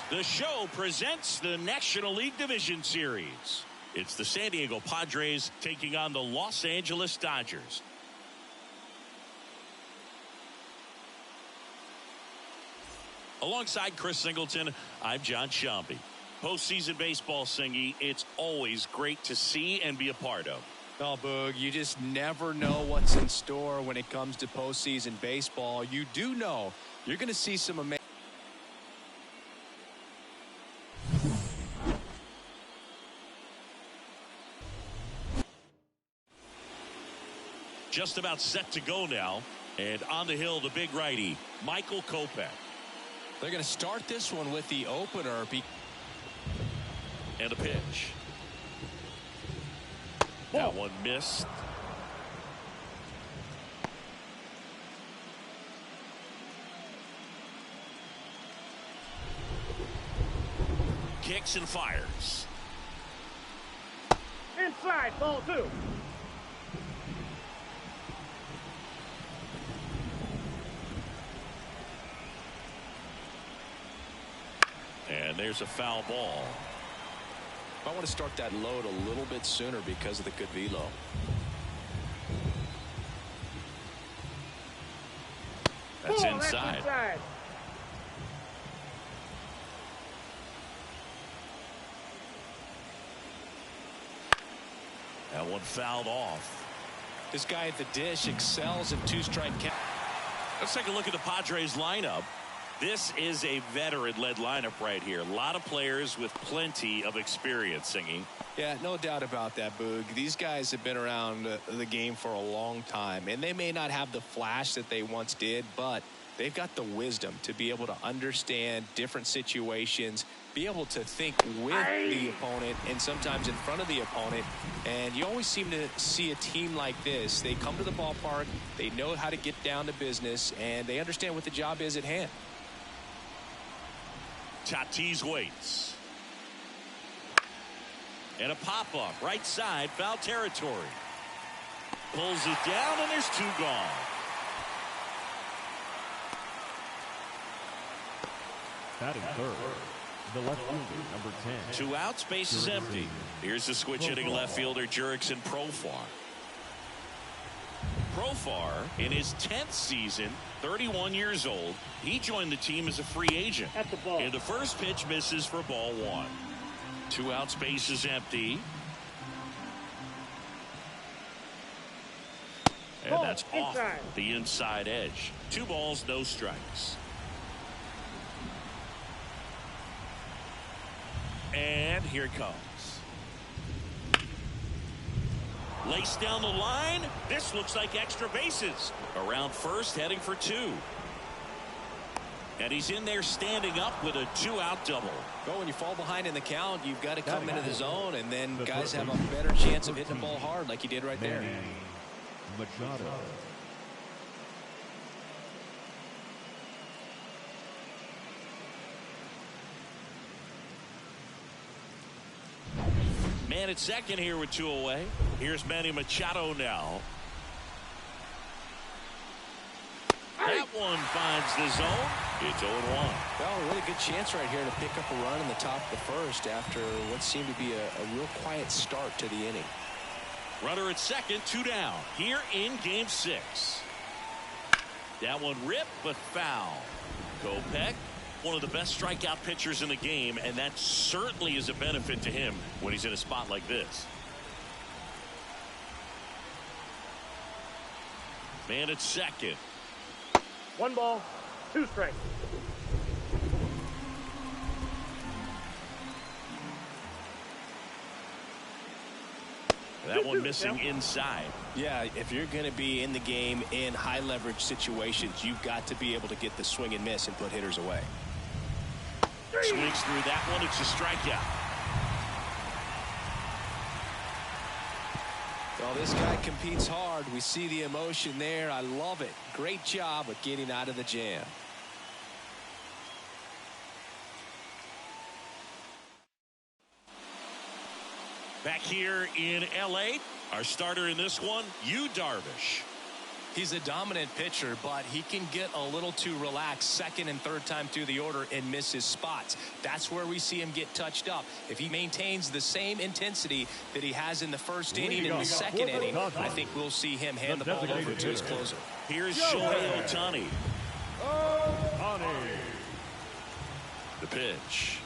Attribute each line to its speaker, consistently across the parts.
Speaker 1: The Show presents the National League Division Series. It's the San Diego Padres taking on the Los Angeles Dodgers. Alongside Chris Singleton, I'm John Shambi. Postseason baseball, Singy, it's always great to see and be a part of.
Speaker 2: Oh, Boog, you just never know what's in store when it comes to postseason baseball. You do know you're going to see some amazing.
Speaker 1: Just about set to go now. And on the hill, the big righty, Michael Kopech.
Speaker 2: They're going to start this one with the opener.
Speaker 1: And a pitch. That one missed. Kicks and fires.
Speaker 3: Inside, ball 2.
Speaker 1: And there's a foul ball.
Speaker 2: I want to start that load a little bit sooner because of the good velo.
Speaker 1: That's inside. That one fouled off.
Speaker 2: This guy at the dish excels in two-strike count.
Speaker 1: Let's take a look at the Padres lineup. This is a veteran-led lineup right here. A lot of players with plenty of experience, Singy.
Speaker 2: Yeah, no doubt about that, Boog. These guys have been around the game for a long time, and they may not have the flash that they once did, but they've got the wisdom to be able to understand different situations, be able to think with the opponent and sometimes in front of the opponent. And you always seem to see a team like this. They come to the ballpark, they know how to get down to business, and they understand what the job is at hand.
Speaker 1: Tatis waits. And a pop-up right side, foul territory. Pulls it down, and there's 2 gone.
Speaker 4: Batting third, the left fielder, number 10.
Speaker 1: 2 outs, base is empty. Here's the switch-hitting left fielder, Jurickson Profar. Profar, in his 10th season, 31 years old, he joined the team as a free agent.
Speaker 3: That's a ball.
Speaker 1: And the first pitch misses for ball 1. 2 outs, base is empty. And
Speaker 3: Ball,
Speaker 1: that's off
Speaker 3: inside.
Speaker 1: the inside edge. 2 balls, no strikes. And here it comes. Laced down the line. This looks like extra bases. Around first, heading for 2. And he's in there standing up with a 2-out double.
Speaker 2: Well, when you fall behind in the count, you've got to come into the zone, and then guys have a better chance of hitting the ball hard like you did right there.
Speaker 4: Machado.
Speaker 1: Man at second here with 2 away. Here's Manny Machado now. That one finds the zone. It's 0-1.
Speaker 2: Well, a really good chance right here to pick up a run in the top of the first after what seemed to be a real quiet start to the inning.
Speaker 1: Runner at second, 2 down. Here in game 6. That one ripped, but foul. Kopech, one of the best strikeout pitchers in the game, and that certainly is a benefit to him when he's in a spot like this. Man at second.
Speaker 3: 1 ball, 2 strikes.
Speaker 1: That one missing inside.
Speaker 2: Yeah, if you're going to be in the game in high leverage situations, you've got to be able to get the swing and miss and put hitters away.
Speaker 1: Swings through that one. It's a strikeout.
Speaker 2: Well, this guy competes hard. We see the emotion there. I love it. Great job of getting out of the jam.
Speaker 1: Back here in L.A., our starter in this one, Yu Darvish.
Speaker 2: He's a dominant pitcher, but he can get a little too relaxed second and third time through the order and miss his spots. That's where we see him get touched up. If he maintains the same intensity that he has in the first inning and the second inning, I think we'll see him hand the ball over to his closer.
Speaker 1: Here's Shohei Ohtani. The pitch.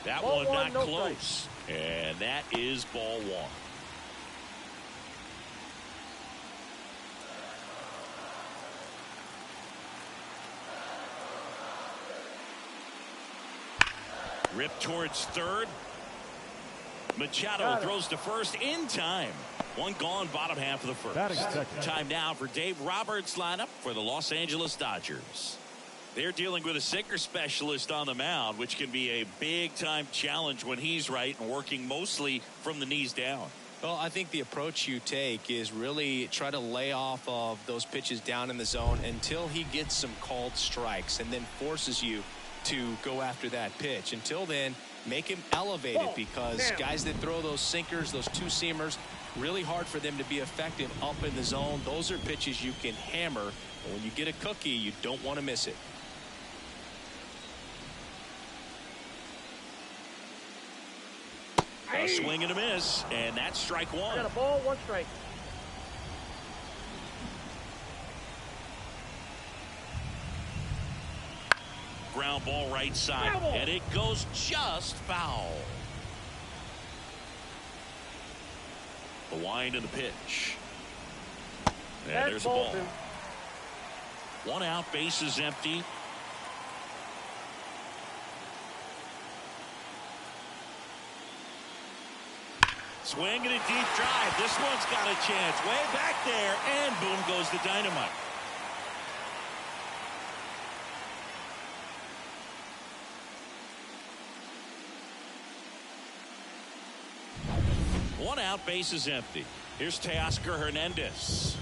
Speaker 1: That
Speaker 3: Ball
Speaker 1: one not
Speaker 3: no
Speaker 1: close. And that is ball one. Rip towards third. Machado throws to first in time. One gone, bottom half of the first. Time now for Dave Roberts' lineup for the Los Angeles Dodgers. They're dealing with a sinker specialist on the mound, which can be a big-time challenge when he's right and working mostly from the knees down.
Speaker 2: Well, I think the approach you take is really try to lay off of those pitches down in the zone until he gets some called strikes and then forces you to go after that pitch. Until then, make him elevated, because guys that throw those sinkers, those two-seamers, really hard for them to be effective up in the zone. Those are pitches you can hammer, and when you get a cookie, you don't want to miss it.
Speaker 1: A swing and a miss, and that's strike one.
Speaker 3: Got a ball, one strike.
Speaker 1: Ground ball right side, and it goes just foul. The wind of the pitch. And there's a ball. One out, bases empty. Swing and a deep drive. This one's got a chance. Way back there, and boom goes the dynamite. One out, bases empty. Here's Teoscar Hernandez.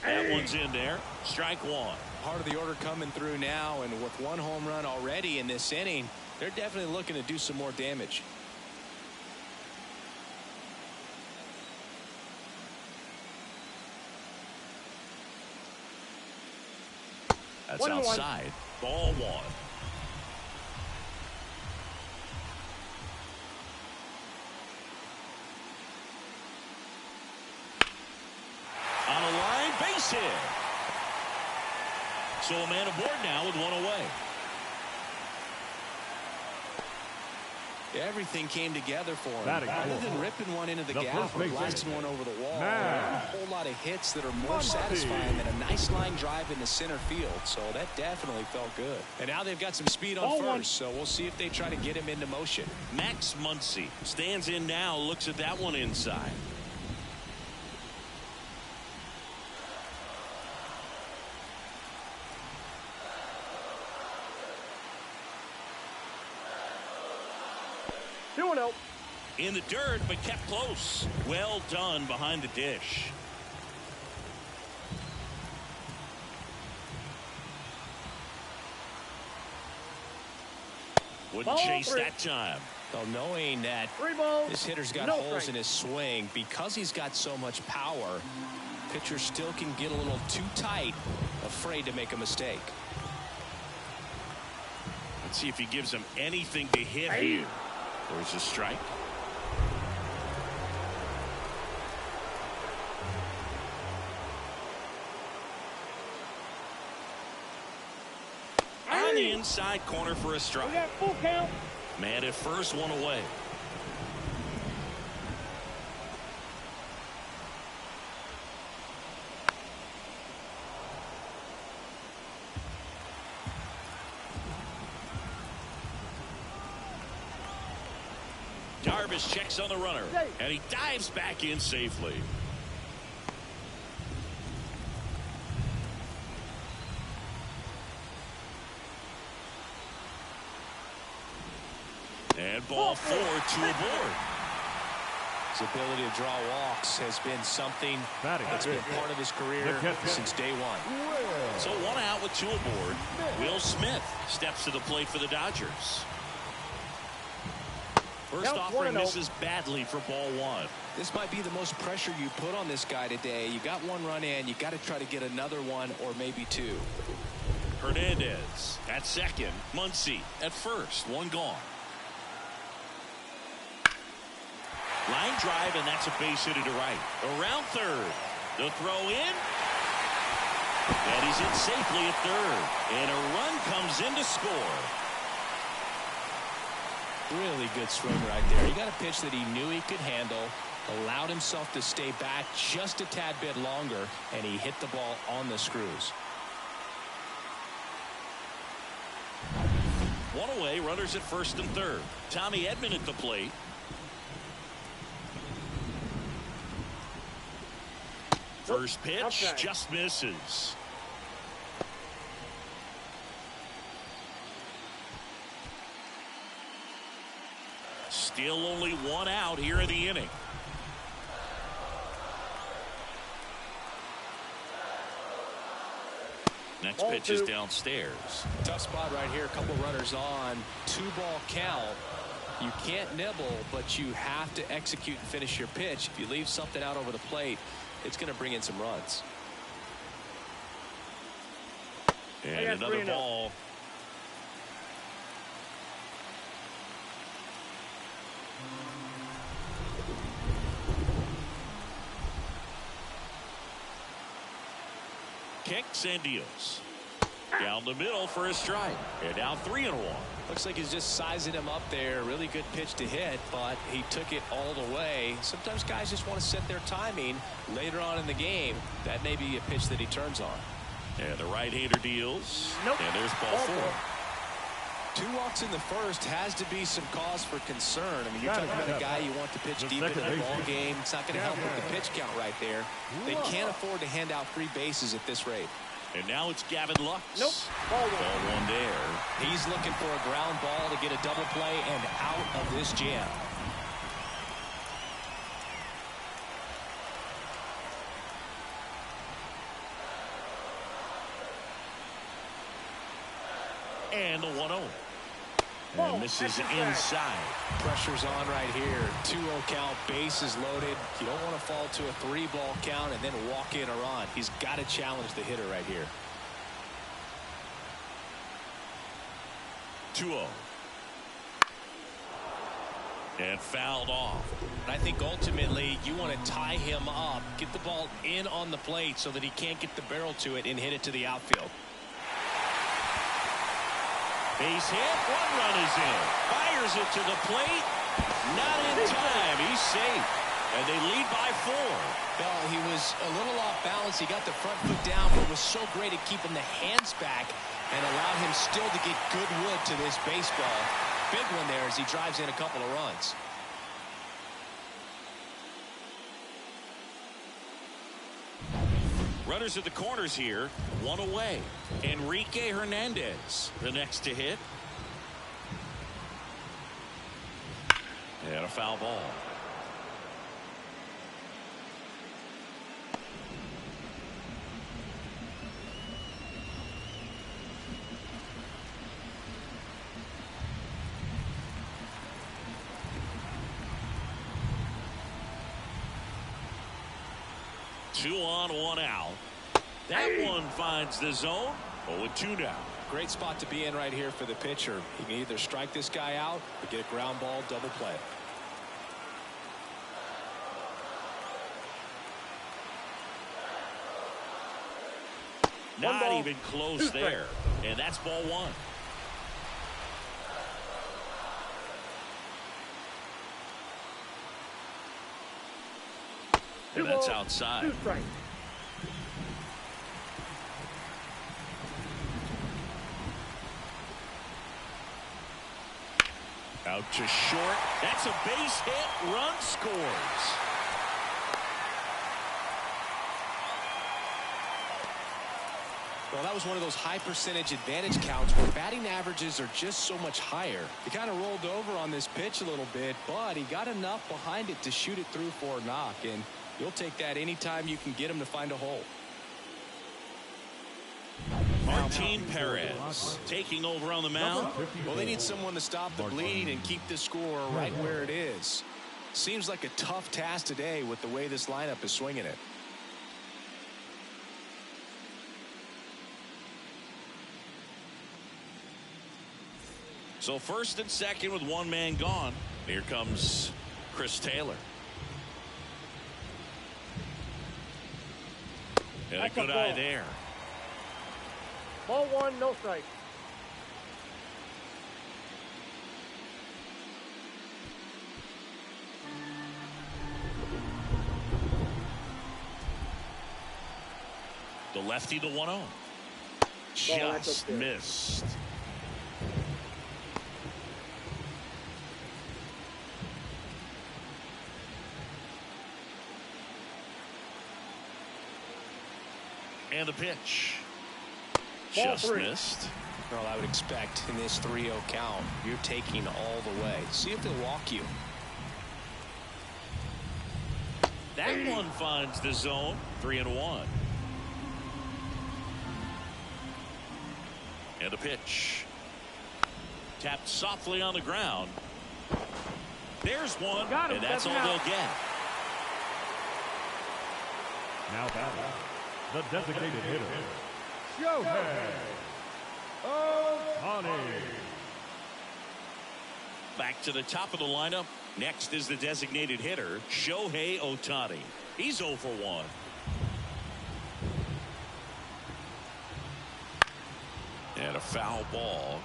Speaker 1: That one's in there. Strike one.
Speaker 2: Part of the order coming through now, and with one home run already in this inning, they're definitely looking to do some more damage.
Speaker 1: That's outside. Ball one. On a line, base hit. So a man aboard now with one away.
Speaker 2: Everything came together for him. Rather than ripping one into the gap or blasting one over the wall, a whole lot of hits that are more satisfying than a nice line drive into center field. So that definitely felt good. And now they've got some speed on first, so we'll see if they try to get him into motion.
Speaker 1: Max Muncy stands in now, looks at that one inside. In the dirt, but kept close. Well done behind the dish. Wouldn't chase that time.
Speaker 2: Well, knowing that this hitter's got holes in his swing, because he's got so much power, pitcher still can get a little too tight, afraid to make a mistake.
Speaker 1: Let's see if he gives him anything to hit here. There's a strike. On the inside corner for a strike.
Speaker 3: We got full count.
Speaker 1: Man at first, one away. Darvish checks on the runner, and he dives back in safely. And ball four, two aboard.
Speaker 2: His ability to draw walks has been something that's been part of his career since day one.
Speaker 1: So one out with two aboard. Will Smith steps to the plate for the Dodgers. First offering misses badly for ball one.
Speaker 2: This might be the most pressure you put on this guy today. You got one run in. You got to try to get another one or maybe two.
Speaker 1: Hernandez at second. Muncy at first. One gone. Line drive, and that's a base hit to right. Around third. The throw in. And he's in safely at third. And a run comes in to score.
Speaker 2: Really good swing right there. He got a pitch that he knew he could handle, allowed himself to stay back just a tad bit longer, and he hit the ball on the screws.
Speaker 1: One away, runners at first and third. Tommy Edman at the plate. First pitch just misses. Still only one out here in the inning. Next pitch is downstairs.
Speaker 2: Tough spot right here. A couple runners on. 2-ball count. You can't nibble, but you have to execute and finish your pitch. If you leave something out over the plate, it's going to bring in some runs.
Speaker 1: And another ball. Kicks and deals. Down the middle for a strike. And now 3-1.
Speaker 2: Looks like he's just sizing him up there. Really good pitch to hit, but he took it all the way. Sometimes guys just want to set their timing later on in the game. That may be a pitch that he turns on.
Speaker 1: And the right-hander deals. And there's ball four.
Speaker 2: 2 walks in the first has to be some cause for concern. I mean, you're talking about a guy you want to pitch deep into the ball game. It's not going to help with the pitch count right there. They can't afford to hand out free bases at this rate.
Speaker 1: And now it's Gavin Lux. Ball one there.
Speaker 2: He's looking for a ground ball to get a double play and out of this jam.
Speaker 1: And the 1-0. And this is inside.
Speaker 2: Pressure's on right here. 2-0 count, bases loaded. You don't want to fall to a 3-ball count and then walk in or run. He's got to challenge the hitter right here.
Speaker 1: 2-0. And fouled off.
Speaker 2: I think ultimately you want to tie him up, get the ball in on the plate so that he can't get the barrel to it and hit it to the outfield.
Speaker 1: Base hit. One run is in. Fires it to the plate. Not in time. He's safe. And they lead by 4.
Speaker 2: Well, he was a little off balance. He got the front foot down, but was so great at keeping the hands back and allowed him still to get good wood to this baseball. Big one there as he drives in a couple of runs.
Speaker 1: Runners at the corners here. One away. Enrique Hernandez, the next to hit. And a foul ball. Two on, one out. That one finds the zone. 0-2 now.
Speaker 2: Great spot to be in right here for the pitcher. He can either strike this guy out or get a ground ball double play.
Speaker 1: Not even close there. And that's ball 1. And that's outside. Out to short. That's a base hit. Run scores.
Speaker 2: Well, that was one of those high percentage advantage counts where batting averages are just so much higher. He kind of rolled over on this pitch a little bit, but he got enough behind it to shoot it through for a knock, and you'll take that anytime you can get him to find a hole.
Speaker 1: Martin Perez taking over on the mound.
Speaker 2: Well, they need someone to stop the bleeding and keep the score right where it is. Seems like a tough task today with the way this lineup is swinging it.
Speaker 1: So first and second with one man gone. Here comes Chris Taylor. And a good eye there.
Speaker 3: Ball one, no strike.
Speaker 1: The lefty, the 1-0. Just missed. And the pitch. Just missed.
Speaker 2: Well, I would expect in this 3-0 count, you're taking all the way. See if they'll walk you.
Speaker 1: That one finds the zone. 3-1. And the pitch. Tapped softly on the ground. There's one. And that's all they'll get.
Speaker 4: Now batting, the designated hitter,
Speaker 1: Back to the top of the lineup. Next is the designated hitter, Shohei Ohtani. He's 0 for 1. And a foul ball.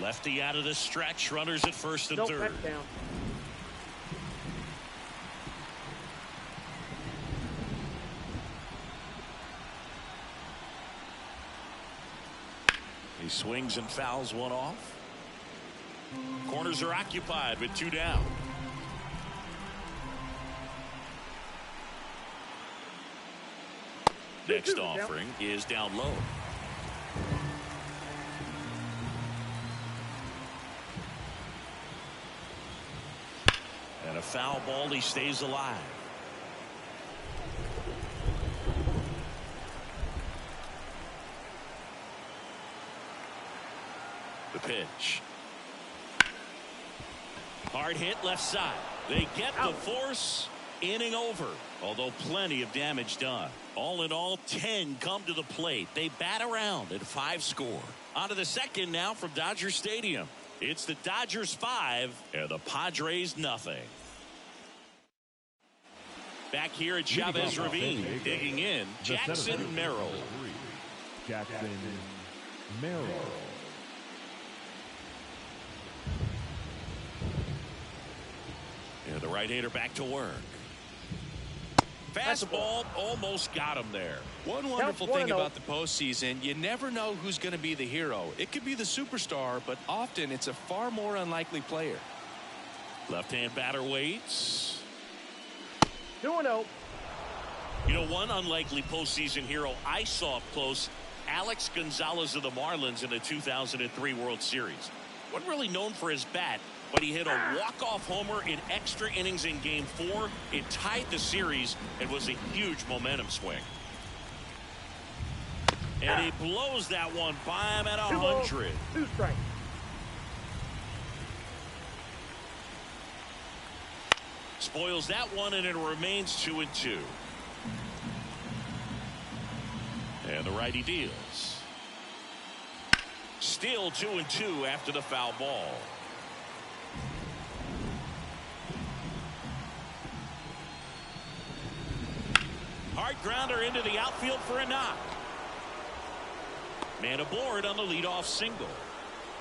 Speaker 1: Lefty out of the stretch. Runners at first and third.
Speaker 3: Down.
Speaker 1: He swings and fouls one off. Corners are occupied with 2 down. Next offering is down low. And a foul ball. He stays alive. The pitch. Hard hit left side. They get the force. Inning over, although plenty of damage done. All in all, 10 come to the plate. They bat around at 5 score. On to the second now from Dodger Stadium. It's the Dodgers 5 and the Padres nothing. Back here at Chavez Ravine, digging in, Jackson Merrill.
Speaker 4: Jackson Merrill.
Speaker 1: And the right-hander back to work. Fastball almost got him there.
Speaker 2: One wonderful thing about the postseason, you never know who's going to be the hero. It could be the superstar, but often it's a far more unlikely player.
Speaker 1: Left-hand batter waits.
Speaker 3: 2-0.
Speaker 1: You know, one unlikely postseason hero I saw up close, Alex Gonzalez of the Marlins in the 2003 World Series. Wasn't really known for his bat, but he hit a walk-off homer in extra innings in Game 4. It tied the series and was a huge momentum swing. And he blows that one by him at 100.
Speaker 3: 2 strikes.
Speaker 1: Spoils that one, and it remains 2-2. And the righty deals. Still 2-2 after the foul ball. Hard grounder into the outfield for a knock. Man aboard on the leadoff single.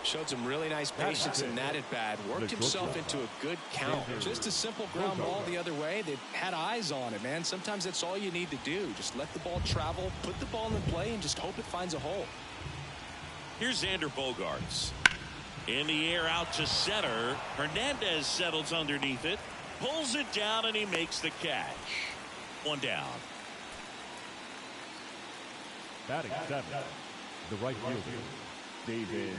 Speaker 2: Showed some really nice patience in that at bat. Worked himself into a good count. Just a simple ground ball the other way. They had eyes on it, man. Sometimes that's all you need to do. Just let the ball travel, put the ball in the play, and just hope it finds a hole.
Speaker 1: Here's Xander Bogaerts. In the air out to center. Hernandez settles underneath it. Pulls it down, and he makes the catch. 1 down.
Speaker 4: Batting 7, the right fielder, David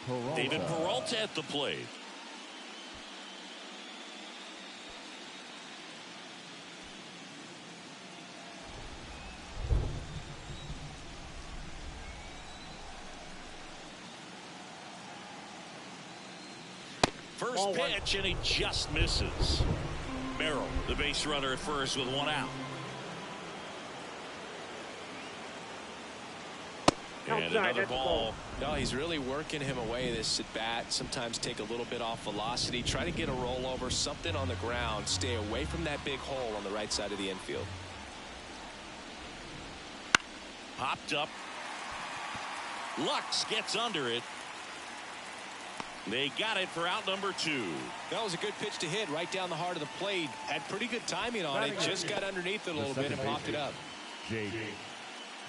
Speaker 4: Peralta.
Speaker 1: David Peralta at the plate. first
Speaker 3: Ball
Speaker 1: pitch, and he just misses. Merrill, the base runner at first with one out. And
Speaker 3: Outside,
Speaker 1: another
Speaker 3: that's a
Speaker 1: ball.
Speaker 2: No, he's really working him away this at bat. Sometimes take a little bit off velocity. Try to get a rollover, something on the ground. Stay away from that big hole on the right side of the infield.
Speaker 1: Popped up. Lux gets under it. They got it for out number 2.
Speaker 2: That was a good pitch to hit right down the heart of the plate. Had pretty good timing on it. Just got underneath it a little bit and popped it up.
Speaker 4: Jake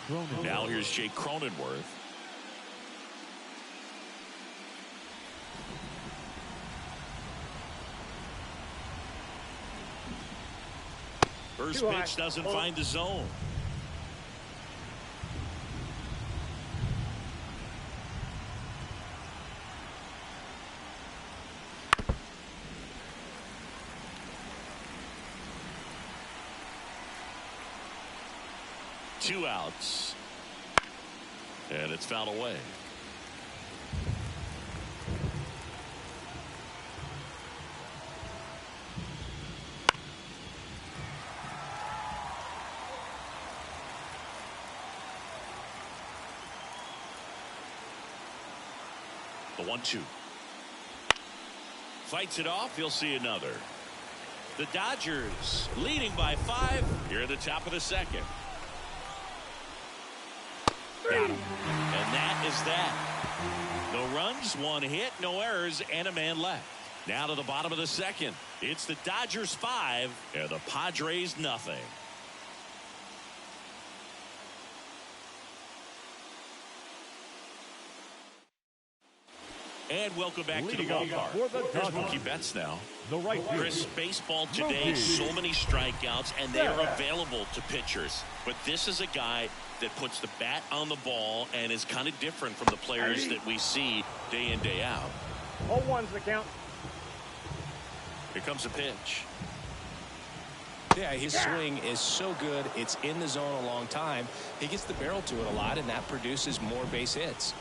Speaker 4: Cronenworth.
Speaker 1: Now here's Jake Cronenworth. First pitch doesn't find the zone. Two outs. And it's fouled away. The 1-2. Fights it off. You'll see another. The Dodgers leading by 5 here at the top of the second. Got him. And that is that. No runs, 1 hit, no errors, and a man left. Now to the bottom of the second. It's the Dodgers 5 and the Padres nothing. And welcome back to the ballpark. Here's Mookie Betts now.
Speaker 4: The right field.
Speaker 1: Chris, baseball today, so many strikeouts, and they are available to pitchers. But this is a guy that puts the bat on the ball and is kind of different from the players that we see day in, day out.
Speaker 3: 0-1's the count.
Speaker 1: Here comes a pitch.
Speaker 2: Yeah, his swing is so good. It's in the zone a long time. He gets the barrel to it a lot, and that produces more base hits.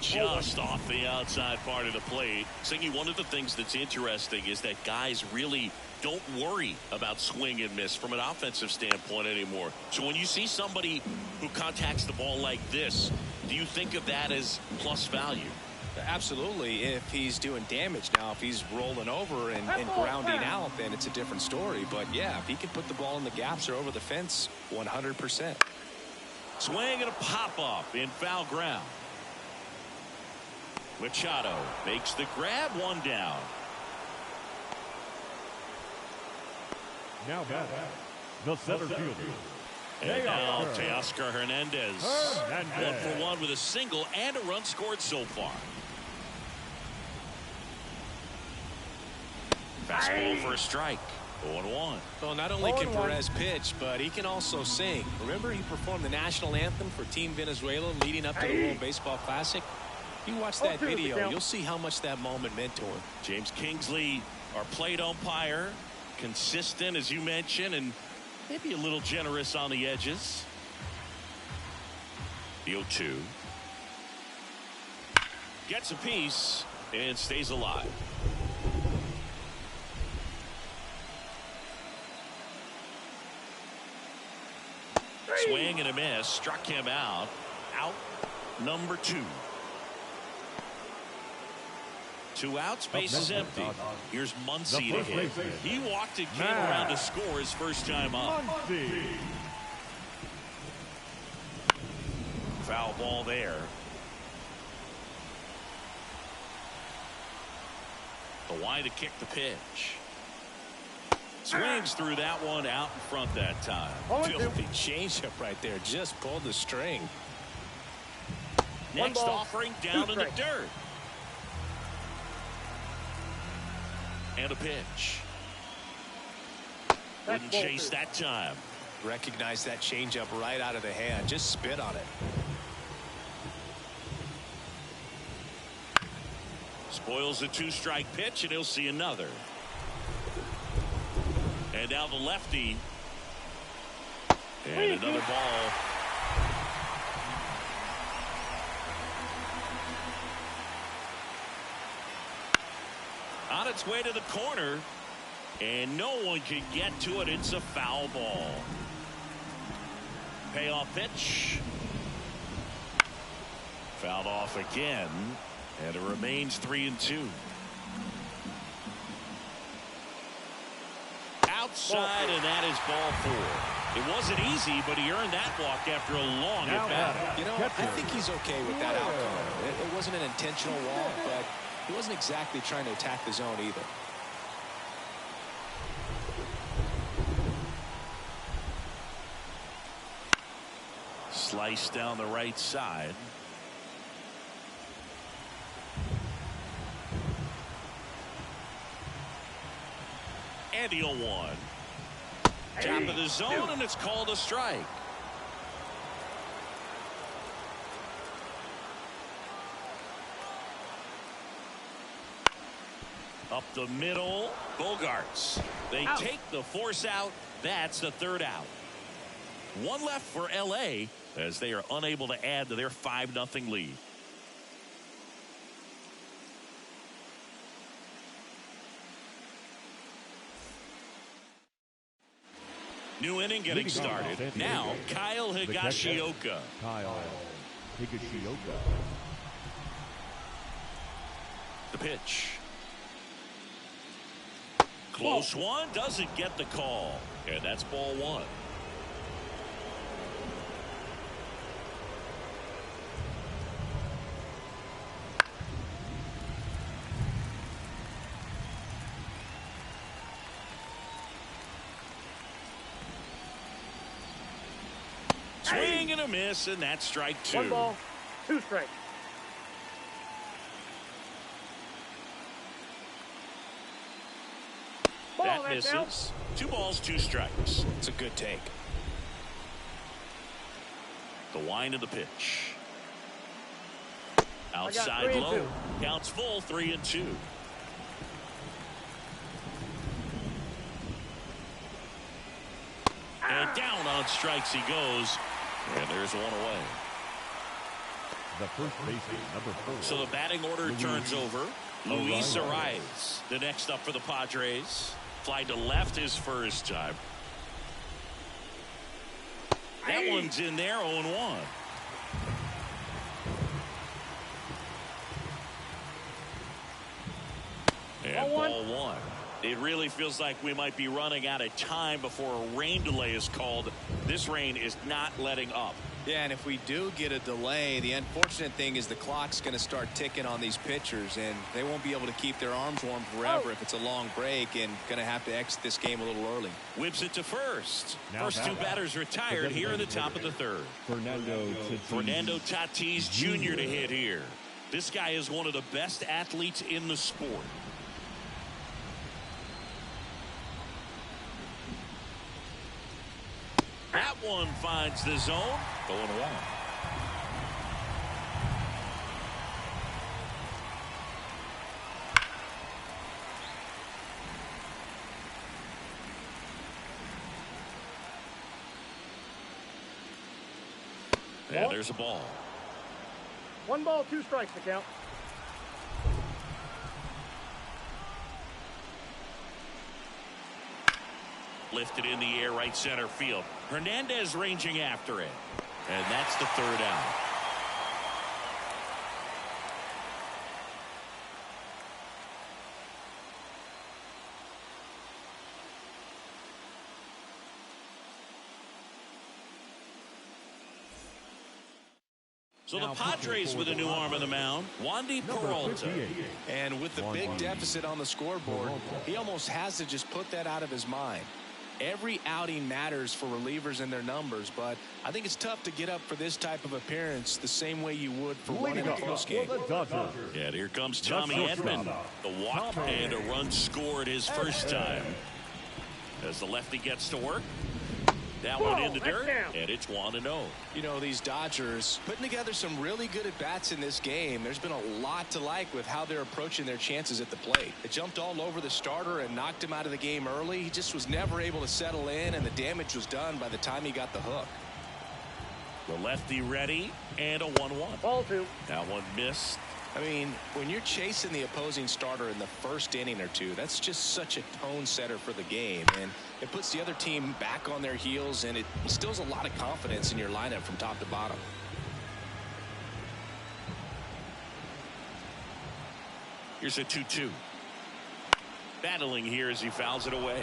Speaker 1: Just off the outside part of the plate. Singy, one of the things that's interesting is that guys really don't worry about swing and miss from an offensive standpoint anymore. So when you see somebody who contacts the ball like this, do you think of that as plus value?
Speaker 2: Absolutely, if he's doing damage. Now, if he's rolling over and grounding out, then it's a different story. But, yeah, if he can put the ball in the gaps or over the fence, 100%.
Speaker 1: Swing and a pop-up in foul ground. Machado makes the grab, 1 down.
Speaker 4: Now back, the center fielder.
Speaker 1: And now Teoscar Hernandez. 1 for 1 with a single and a run scored so far. Fastball for a strike. 0-1.
Speaker 2: Well, not only can Perez pitch, but he can also sing. Remember, he performed the national anthem for Team Venezuela leading up to the World Baseball Classic? You watch that video, you'll see how much that moment meant to him.
Speaker 1: James Kingsley, our plate umpire, consistent, as you mentioned, and maybe a little generous on the edges. The 0-2. Gets a piece and stays alive. Swing and a miss. Struck him out. Out number 2. 2 outs, base is empty. Here's Muncy to hit. He walked and came around to score his first time up. Foul ball there. The wide to kick the pitch. Swings through that one out in front that time.
Speaker 2: Filthy changeup right there. Just pulled the string.
Speaker 1: Next offering down in the dirt. And a pitch. Wouldn't chase that time.
Speaker 2: Recognize that changeup right out of the hand. Just spit on it.
Speaker 1: Spoils a 2-strike pitch, and he'll see another. And now the lefty. And another ball. on its way to the corner, and no one can get to it. It's a foul ball. Payoff pitch. Fouled off again, and it remains 3-2. Outside, and that is ball 4. It wasn't easy, but he earned that walk after a long at bat.
Speaker 2: You know, I think he's okay with that outcome. It wasn't an intentional walk, but he wasn't exactly trying to attack the zone either.
Speaker 1: Slice down the right side. And the 0-1. Top of the zone, and it's called a strike. Up the middle, Bogarts. They take the force out. That's the third out. One left for LA as they are unable to add to their 5-0 lead. New inning getting started. Now, Kyle Higashioka. The pitch. Close one, doesn't get the call. And that's ball 1. Swing and a miss, and that's strike 2.
Speaker 3: 1 ball, 2 strikes.
Speaker 1: That misses. 2 balls, 2 strikes.
Speaker 2: It's a good take.
Speaker 1: The wind of the pitch. Outside low. Counts full, 3-2. And down on strikes he goes. And there's 1 away.
Speaker 4: The first baseman, number 4.
Speaker 1: So the batting order turns over. Luis Arias, the next up for the Padres. Fly to left his first time. That one's in there, 0-1. And ball 1. It really feels like we might be running out of time before a rain delay is called. This rain is not letting up.
Speaker 2: Yeah, and if we do get a delay, the unfortunate thing is the clock's going to start ticking on these pitchers, and they won't be able to keep their arms warm forever if it's a long break, and going to have to exit this game a little early.
Speaker 1: Whips it to first. First 2 batters retired here in the top of the 3rd. Fernando Tatis Jr. to hit here. This guy is one of the best athletes in the sport. That one finds the zone. Going away. And there's a ball.
Speaker 3: 1 ball, 2 strikes to count.
Speaker 1: Lifted in the air, right center field. Hernandez ranging after it. And that's the 3rd out. So the Padres with a new arm on the mound, Wandy Peralta.
Speaker 2: And with the big deficit on the scoreboard, he almost has to just put that out of his mind. Every outing matters for relievers and their numbers, but I think it's tough to get up for this type of appearance the same way you would for one in a close game.
Speaker 1: Yeah, here comes Tommy Edman. The walk and a run scored his first time. As the lefty gets to work. That one in the dirt, and it's 1-0.
Speaker 2: You know, these Dodgers putting together some really good at-bats in this game. There's been a lot to like with how they're approaching their chances at the plate. They jumped all over the starter and knocked him out of the game early. He just was never able to settle in, and the damage was done by the time he got the hook.
Speaker 1: The lefty ready, and a 1-1.
Speaker 3: Ball 2.
Speaker 1: That one missed.
Speaker 2: I mean, when you're chasing the opposing starter in the first inning or two, that's just such a tone setter for the game, and it puts the other team back on their heels, and it instills a lot of confidence in your lineup from top to bottom.
Speaker 1: Here's a 2-2. Battling here as he fouls it away.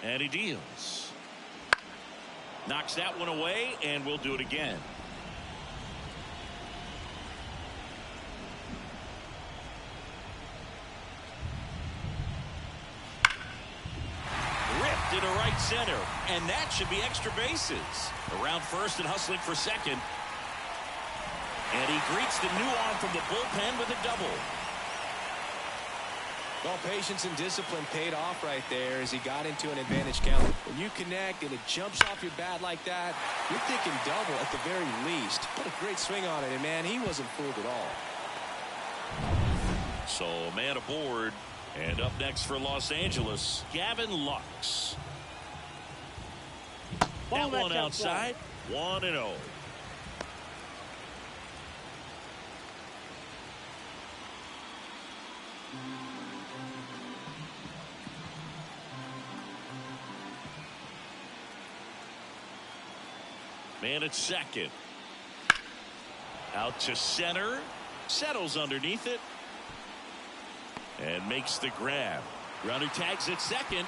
Speaker 1: And he deals. Knocks that one away, and we'll do it again. Ripped into right center, and that should be extra bases. Around first and hustling for second. And he greets the new arm from the bullpen with a double.
Speaker 2: Well, patience and discipline paid off right there as he got into an advantage count. When you connect and it jumps off your bat like that, you're thinking double at the very least. What a great swing on it, and man, he wasn't fooled at all.
Speaker 1: So a man aboard, and up next for Los Angeles, Gavin Lux. That one outside, 1-0. Man at second. Out to center. Settles underneath it. And makes the grab. Runner tags at second.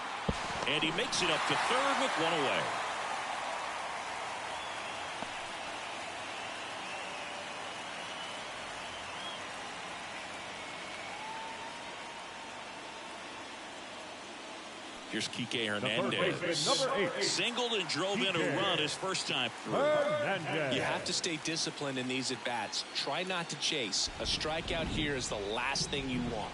Speaker 1: And he makes it up to third with one away. Here's Kike Hernandez.
Speaker 4: Number 8.
Speaker 1: Singled and drove in a run his first time through.
Speaker 2: You have to stay disciplined in these at-bats. Try not to chase. A strikeout here is the last thing you want.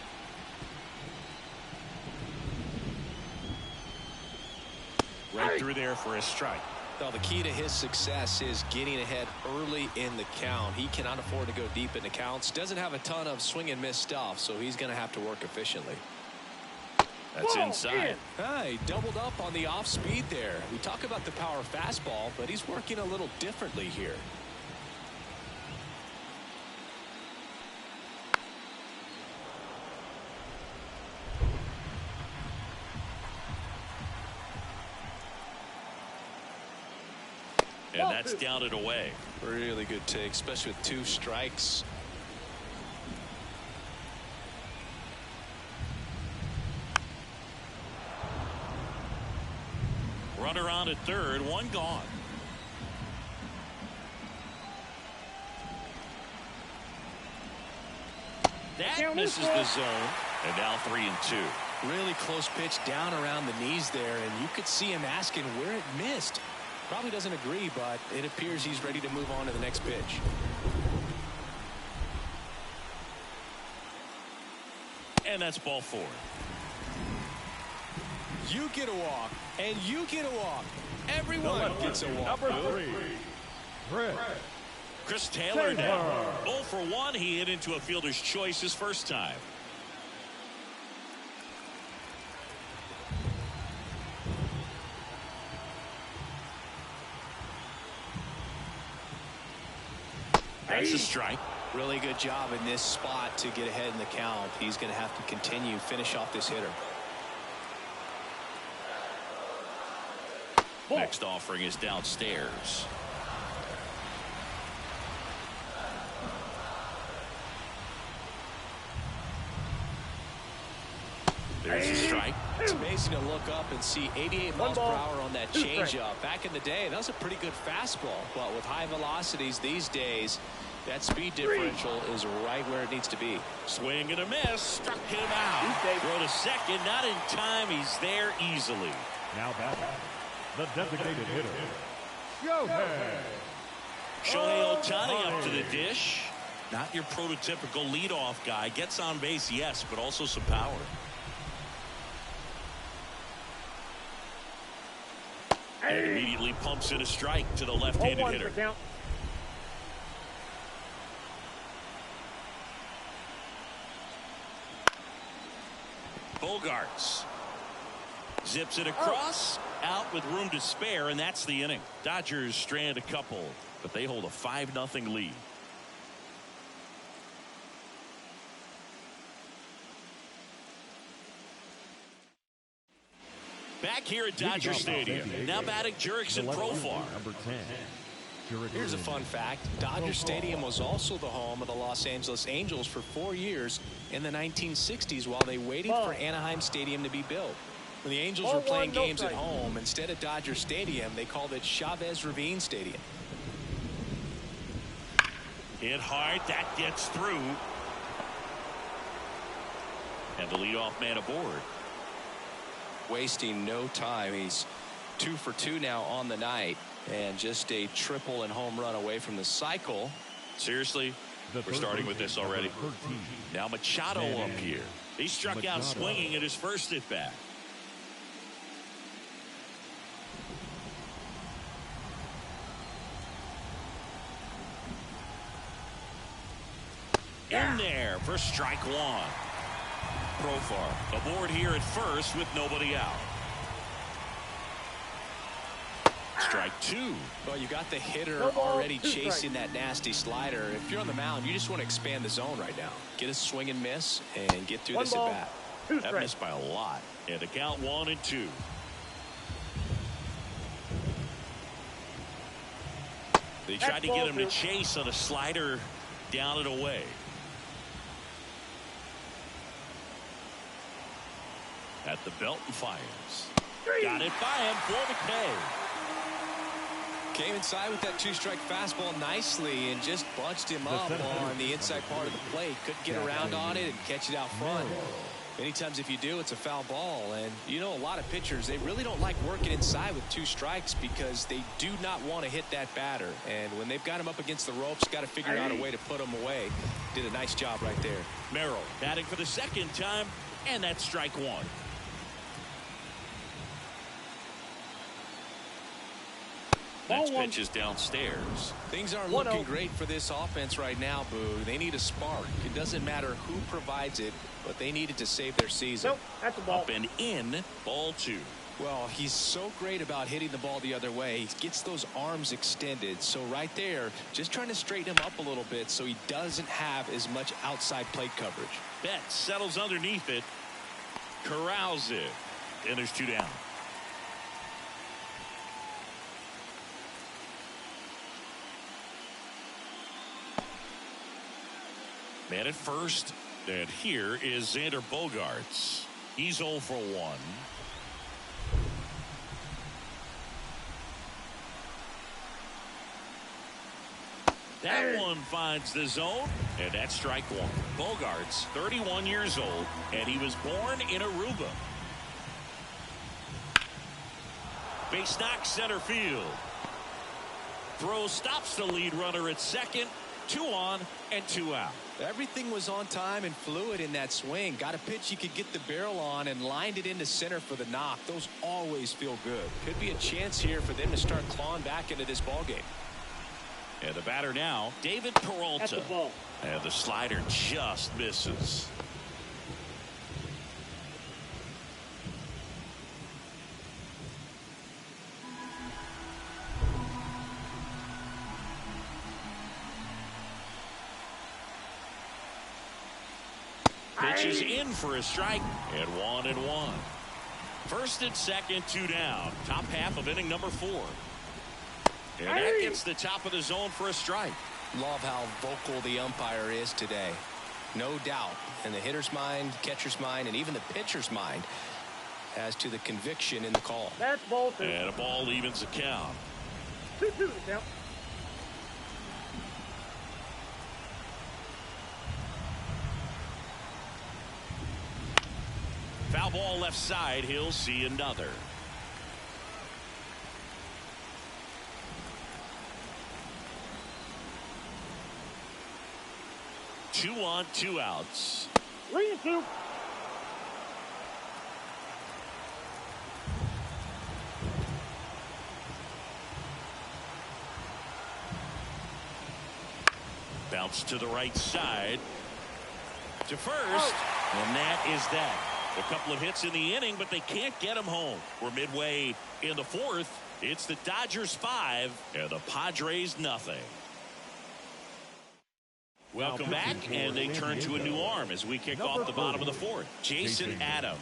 Speaker 1: Right through there for a strike.
Speaker 2: Well, the key to his success is getting ahead early in the count. He cannot afford to go deep in the counts. Doesn't have a ton of swing and miss stuff, so he's going to have to work efficiently.
Speaker 1: That's inside.
Speaker 2: He doubled up on the off speed there. We talk about the power fastball, but he's working a little differently here.
Speaker 1: And that's down and away.
Speaker 2: Really good take, especially with 2 strikes.
Speaker 1: Runner on at third, one gone. That misses the zone. And now 3-2.
Speaker 2: Really close pitch down around the knees there, and you could see him asking where it missed. Probably doesn't agree, but it appears he's ready to move on to the next pitch.
Speaker 1: And that's ball 4.
Speaker 2: You get a walk, and you get a walk. Everyone gets a walk.
Speaker 4: Number 3.
Speaker 1: Chris Taylor now. 0 for 1. He hit into a fielder's choice his first time. That's a strike.
Speaker 2: Really good job in this spot to get ahead in the count. He's going to have to continue finish off this hitter.
Speaker 1: Next offering is downstairs. There's a strike.
Speaker 2: It's amazing to look up and see 88 miles per hour on that changeup. Back in the day, that was a pretty good fastball. But with high velocities these days, that speed differential is right where it needs to be.
Speaker 1: Swing and a miss. Struck him out. Throw to second. Not in time. He's there easily.
Speaker 4: Now batting, the designated hitter,
Speaker 1: Shohei Ohtani up to the dish. Not your prototypical leadoff guy. Gets on base, yes, but also some power. And immediately pumps in a strike to the left-handed hitter. Bogarts zips it across, out with room to spare, and that's the inning. Dodgers strand a couple, but they hold a 5-0 lead. Back here at Dodger Stadium. Now batting Jurickson Profar.
Speaker 4: Number 10.
Speaker 2: Here's a fun fact. Dodger Stadium was also the home of the Los Angeles Angels for 4 years in the 1960s while they waited for Anaheim Stadium to be built. When the Angels were playing games at home, instead of Dodger Stadium, they called it Chavez Ravine Stadium.
Speaker 1: Hit hard. That gets through. And the leadoff man aboard.
Speaker 2: Wasting no time. He's 2 for 2 now on the night, and just a triple and home run away from the cycle.
Speaker 1: Seriously, we're starting with this already. Now Machado up here. He struck out swinging at his first at bat. In there for strike one. Profar aboard here at first with nobody out. Strike two.
Speaker 2: Well, you got the hitter already chasing that nasty slider. If you're on the mound, you just want to expand the zone right now. Get a swing and miss and get through this at bat.
Speaker 1: That missed by a lot. And the count 1-2. They tried to get him to chase on a slider down and away. At the belt and fires. Got it by him for the K.
Speaker 2: Came inside with that 2-strike fastball nicely and just bunched him up on the inside part of the plate. Couldn't get around on it and catch it out front. Many times if you do, it's a foul ball. And you know, a lot of pitchers, they really don't like working inside with 2 strikes because they do not want to hit that batter. And when they've got him up against the ropes, got to figure out a way to put him away. Did a nice job right there.
Speaker 1: Merrill batting for the second time, and that's strike one. Next pitch is downstairs.
Speaker 2: Things aren't looking great for this offense right now, Boo. They need a spark. It doesn't matter who provides it, but they needed to save their season.
Speaker 3: Nope, that's a ball.
Speaker 1: Up and in, ball 2.
Speaker 2: Well, he's so great about hitting the ball the other way. He gets those arms extended. So right there, just trying to straighten him up a little bit so he doesn't have as much outside plate coverage.
Speaker 1: Betts settles underneath it, corrals it, and there's 2 down. Man at first, and here is Xander Bogaerts. He's 0 for 1. That one finds the zone, and that's strike one. Bogaerts, 31 years old, and he was born in Aruba. Base knock center field. Throw stops the lead runner at second. 2 on and 2 out.
Speaker 2: Everything was on time and fluid in that swing. Got a pitch you could get the barrel on and lined it into center for the knock. Those always feel good. Could be a chance here for them to start clawing back into this ball game.
Speaker 1: And the batter now, David Peralta. And the slider just misses. Pitch is in for a strike, and 1-1. First and second, 2 down. Top half of inning number 4. And that gets the top of the zone for a strike.
Speaker 2: Love how vocal the umpire is today. No doubt in the hitter's mind, catcher's mind, and even the pitcher's mind as to the conviction in the call.
Speaker 3: That's ball 2.
Speaker 1: And a ball evens the count.
Speaker 3: 2-2 the count.
Speaker 1: Foul ball left side. He'll see another. Two on, 2 outs.
Speaker 3: 3-2.
Speaker 1: Bounce to the right side. To first. And that is that. A couple of hits in the inning, but they can't get him home. We're midway in the fourth. It's the Dodgers 5 and the Padres nothing. Welcome back, and they turn to a new arm as we kick off the bottom of the fourth. Jason Adam.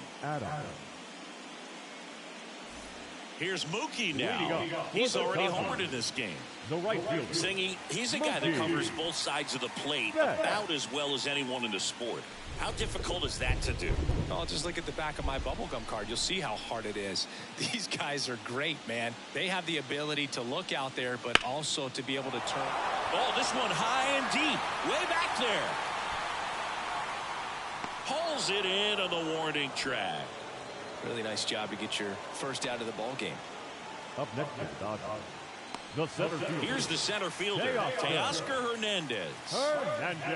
Speaker 1: Here's Mookie now. He's already homered in this game.
Speaker 4: The right fielder.
Speaker 1: Singy, he's a guy that covers both sides of the plate about as well as anyone in the sport. How difficult is that to do?
Speaker 2: Well, just look at the back of my bubblegum card. You'll see how hard it is. These guys are great, man. They have the ability to look out there, but also to be able to turn.
Speaker 1: Oh, this one high and deep. Way back there. Pulls it in on the warning track.
Speaker 2: Really nice job to get your first out of the ball game.
Speaker 4: Up next is the Dodgers. The center fielder.
Speaker 1: Here's the center fielder, Teoscar Hernandez.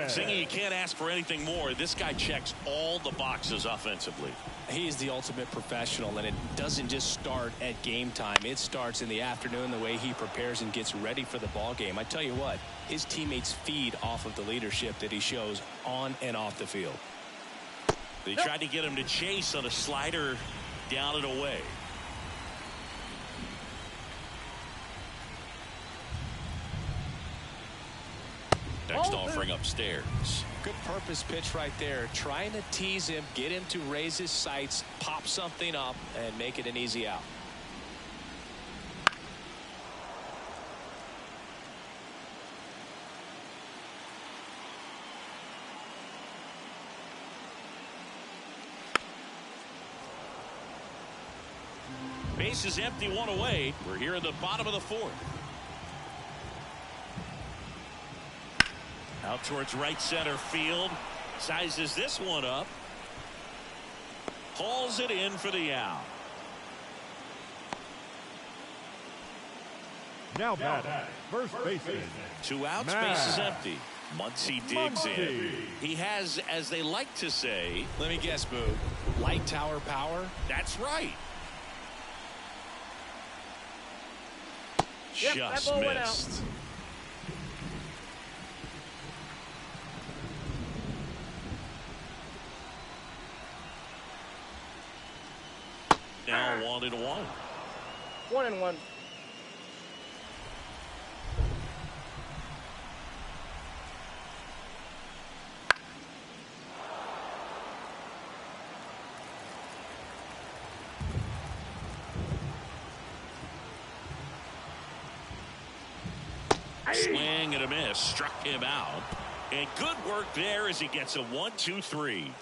Speaker 1: Singy, you can't ask for anything more. This guy checks all the boxes offensively.
Speaker 2: He is the ultimate professional, and it doesn't just start at game time. It starts in the afternoon, the way he prepares and gets ready for the ball game. I tell you what, his teammates feed off of the leadership that he shows on and off the field.
Speaker 1: They tried to get him to chase on a slider down and away. Next offering upstairs.
Speaker 2: Good purpose pitch right there. Trying to tease him, get him to raise his sights, pop something up, and make it an easy out.
Speaker 1: Base is empty, one away. We're here in the bottom of the fourth. Out towards right center field. Sizes this one up. Hauls it in for the out.
Speaker 4: Now batting, first baseman.
Speaker 1: 2 outs, base is empty. Muncy digs in. He has, as they like to say.
Speaker 2: Let me guess, Boo. Light tower power?
Speaker 1: That's right.
Speaker 3: Yep,
Speaker 1: Just
Speaker 3: that ball went
Speaker 1: missed. Now 1-1.
Speaker 3: 1-1.
Speaker 1: Swing and a miss. Struck him out. And good work there as he gets a 1-2-3.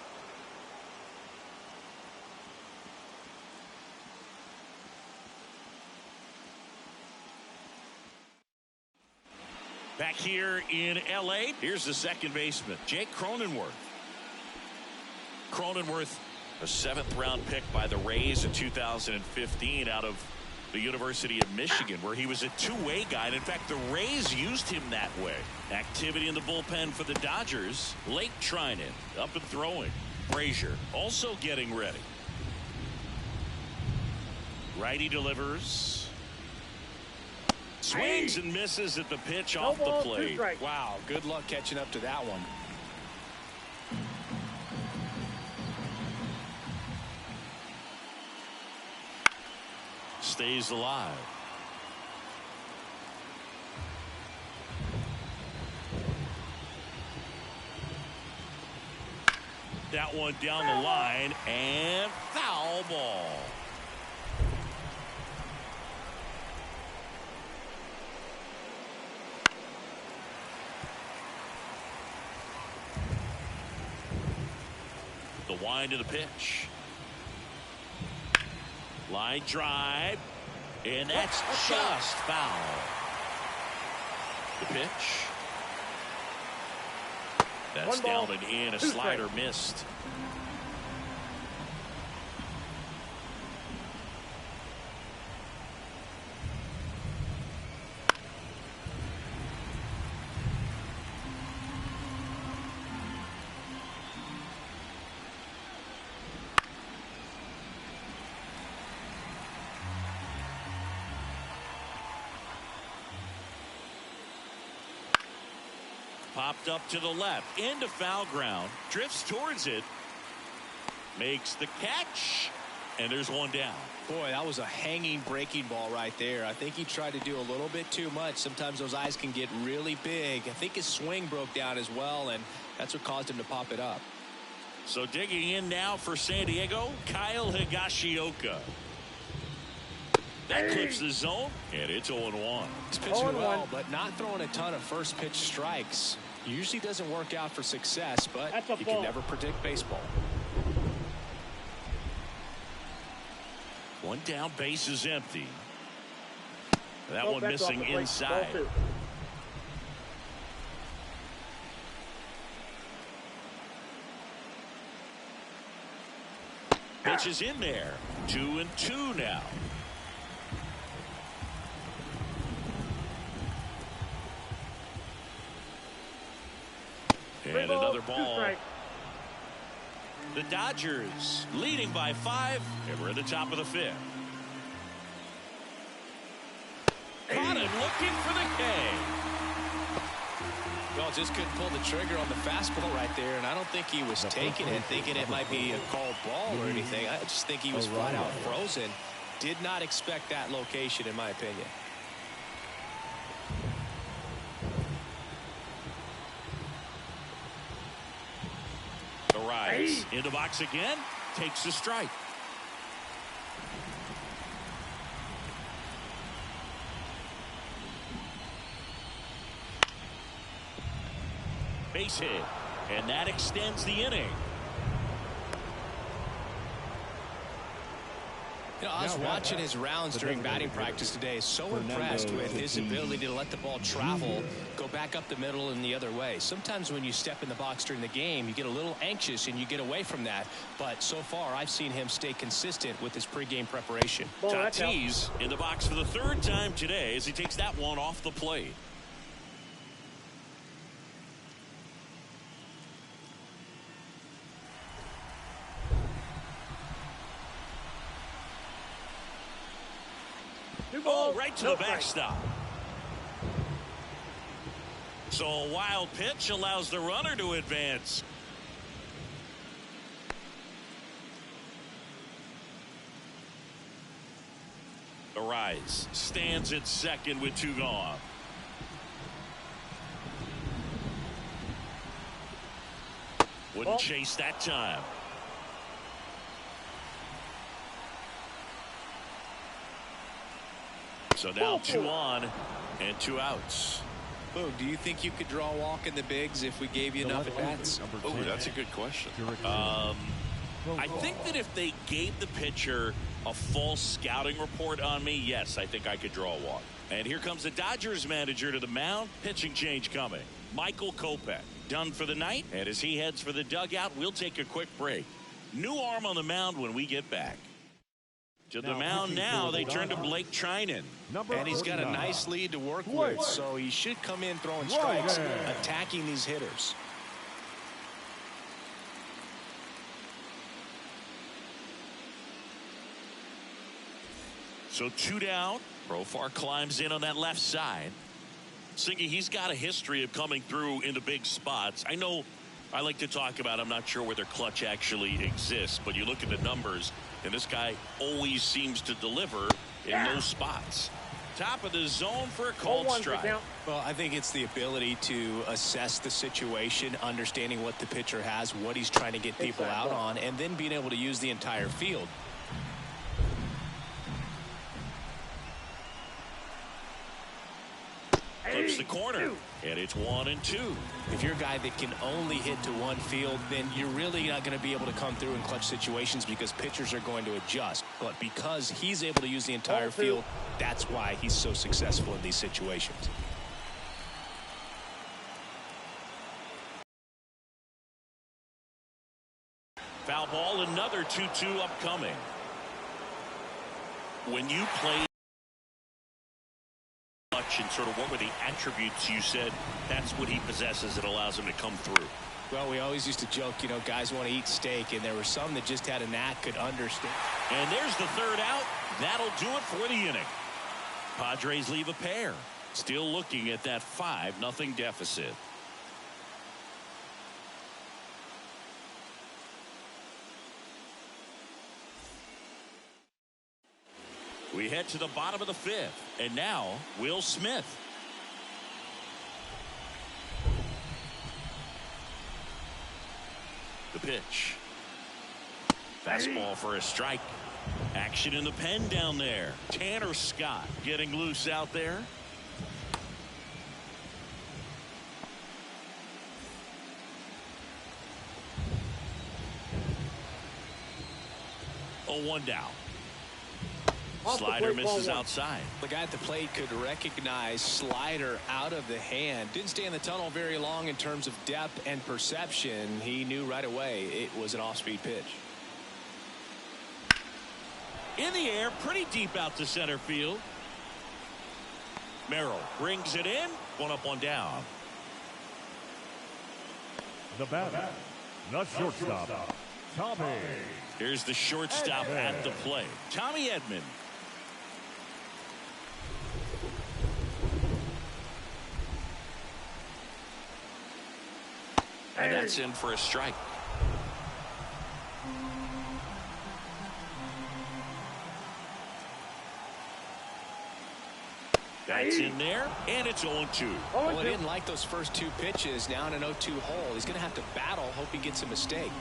Speaker 1: Back here in L.A., here's the second baseman, Jake Cronenworth. Cronenworth, a 7th-round pick by the Rays in 2015 out of the University of Michigan, where he was a two-way guy. And in fact, the Rays used him that way. Activity in the bullpen for the Dodgers. Lake Trinan up and throwing. Frazier also getting ready. Righty delivers. Swings and misses at the pitch off the plate.
Speaker 2: Wow, good luck catching up to that one.
Speaker 1: Stays alive. That one down the line and foul ball. The wind of the pitch. Line drive. And that's just foul. The pitch. That's down and in. A slider missed. Popped up to the left into foul ground, drifts towards it, Makes the catch. And there's one down.
Speaker 2: Boy, that was a hanging breaking ball right there. I think he tried to do a little bit too much. Sometimes those eyes can get really big. I think his swing broke down as well, and that's what caused him to pop it up.
Speaker 1: So digging in now for San Diego, Kyle Higashioka. That clips the zone, and it's 0-1.
Speaker 2: He's pitching well, but not throwing a ton of first pitch strikes. Usually doesn't work out for success, but you can never predict baseball.
Speaker 1: One down, base is empty. That one missing inside. Pitch is in there. 2-2 now. And another ball. The Dodgers leading by 5, and we're at the top of the 5th. Caught him looking for the K.
Speaker 2: Well, just couldn't pull the trigger on the fastball right there, and I don't think he was taking it, thinking it might be a called ball or anything. I just think he was flat out frozen. Did not expect that location, in my opinion.
Speaker 1: Rise in the box again, takes a strike. Base hit, and that extends the inning.
Speaker 2: You know, I was watching his rounds during batting practice today. So impressed with his ability to let the ball travel, go back up the middle and the other way. Sometimes when you step in the box during the game, you get a little anxious and you get away from that. But so far, I've seen him stay consistent with his pregame preparation.
Speaker 1: Tatis in the box for the 3rd time today as he takes that one off the plate. Oh, right to the backstop. So a wild pitch allows the runner to advance. Arise stands at second with 2 gone. Wouldn't chase that time. So now 2 on and 2 outs.
Speaker 2: Boog, do you think you could draw a walk in the bigs if we gave you enough at bats?
Speaker 1: Oh, that's a good question. I think that if they gave the pitcher a full scouting report on me, yes, I think I could draw a walk. And here comes the Dodgers manager to the mound. Pitching change coming. Michael Kopech done for the night. And as he heads for the dugout, we'll take a quick break. New arm on the mound when we get back. To the mound now, they turn to Blake Trinan.
Speaker 2: And he's got a nice lead to work with, so he should come in throwing strikes, attacking these hitters.
Speaker 1: So 2 down. Profar climbs in on that left side. Singy, he's got a history of coming through into big spots. I know I like to talk about, I'm not sure whether clutch actually exists, but you look at the numbers, and this guy always seems to deliver in those spots. Top of the zone for a called strike.
Speaker 2: Well, I think it's the ability to assess the situation, understanding what the pitcher has, what he's trying to get people out on, and then being able to use the entire field.
Speaker 1: Flips the corner, and it's 1-2.
Speaker 2: If you're a guy that can only hit to one field, then you're really not going to be able to come through in clutch situations because pitchers are going to adjust. But because he's able to use the entire field, that's why he's so successful in these situations.
Speaker 1: Foul ball, another 2-2 upcoming. When you play and sort of what were the attributes you said that's what he possesses that allows him to come through?
Speaker 2: Well, we always used to joke, you know, guys want to eat steak, and there were some that just had a knack, could understand.
Speaker 1: And there's the 3rd out. That'll do it for the inning. Padres leave a pair. Still looking at that 5-0 deficit. We head to the bottom of the fifth. And now, Will Smith. The pitch. Fastball for a strike. Action in the pen down there. Tanner Scott getting loose out there. Oh, 1 down. Slider misses outside.
Speaker 2: The guy at the plate could recognize slider out of the hand. Didn't stay in the tunnel very long in terms of depth and perception. He knew right away it was an off-speed pitch.
Speaker 1: In the air, pretty deep out to center field. Merrill brings it in. 1 up, 1 down.
Speaker 4: The batter, the shortstop, Tommy.
Speaker 1: Here's the shortstop at the plate, Tommy Edman. And that's in for a strike. That's in there, and it's 0-2.
Speaker 2: Well, he didn't like those first 2 pitches. Now in an 0-2 hole, he's going to have to battle, hope he gets a mistake.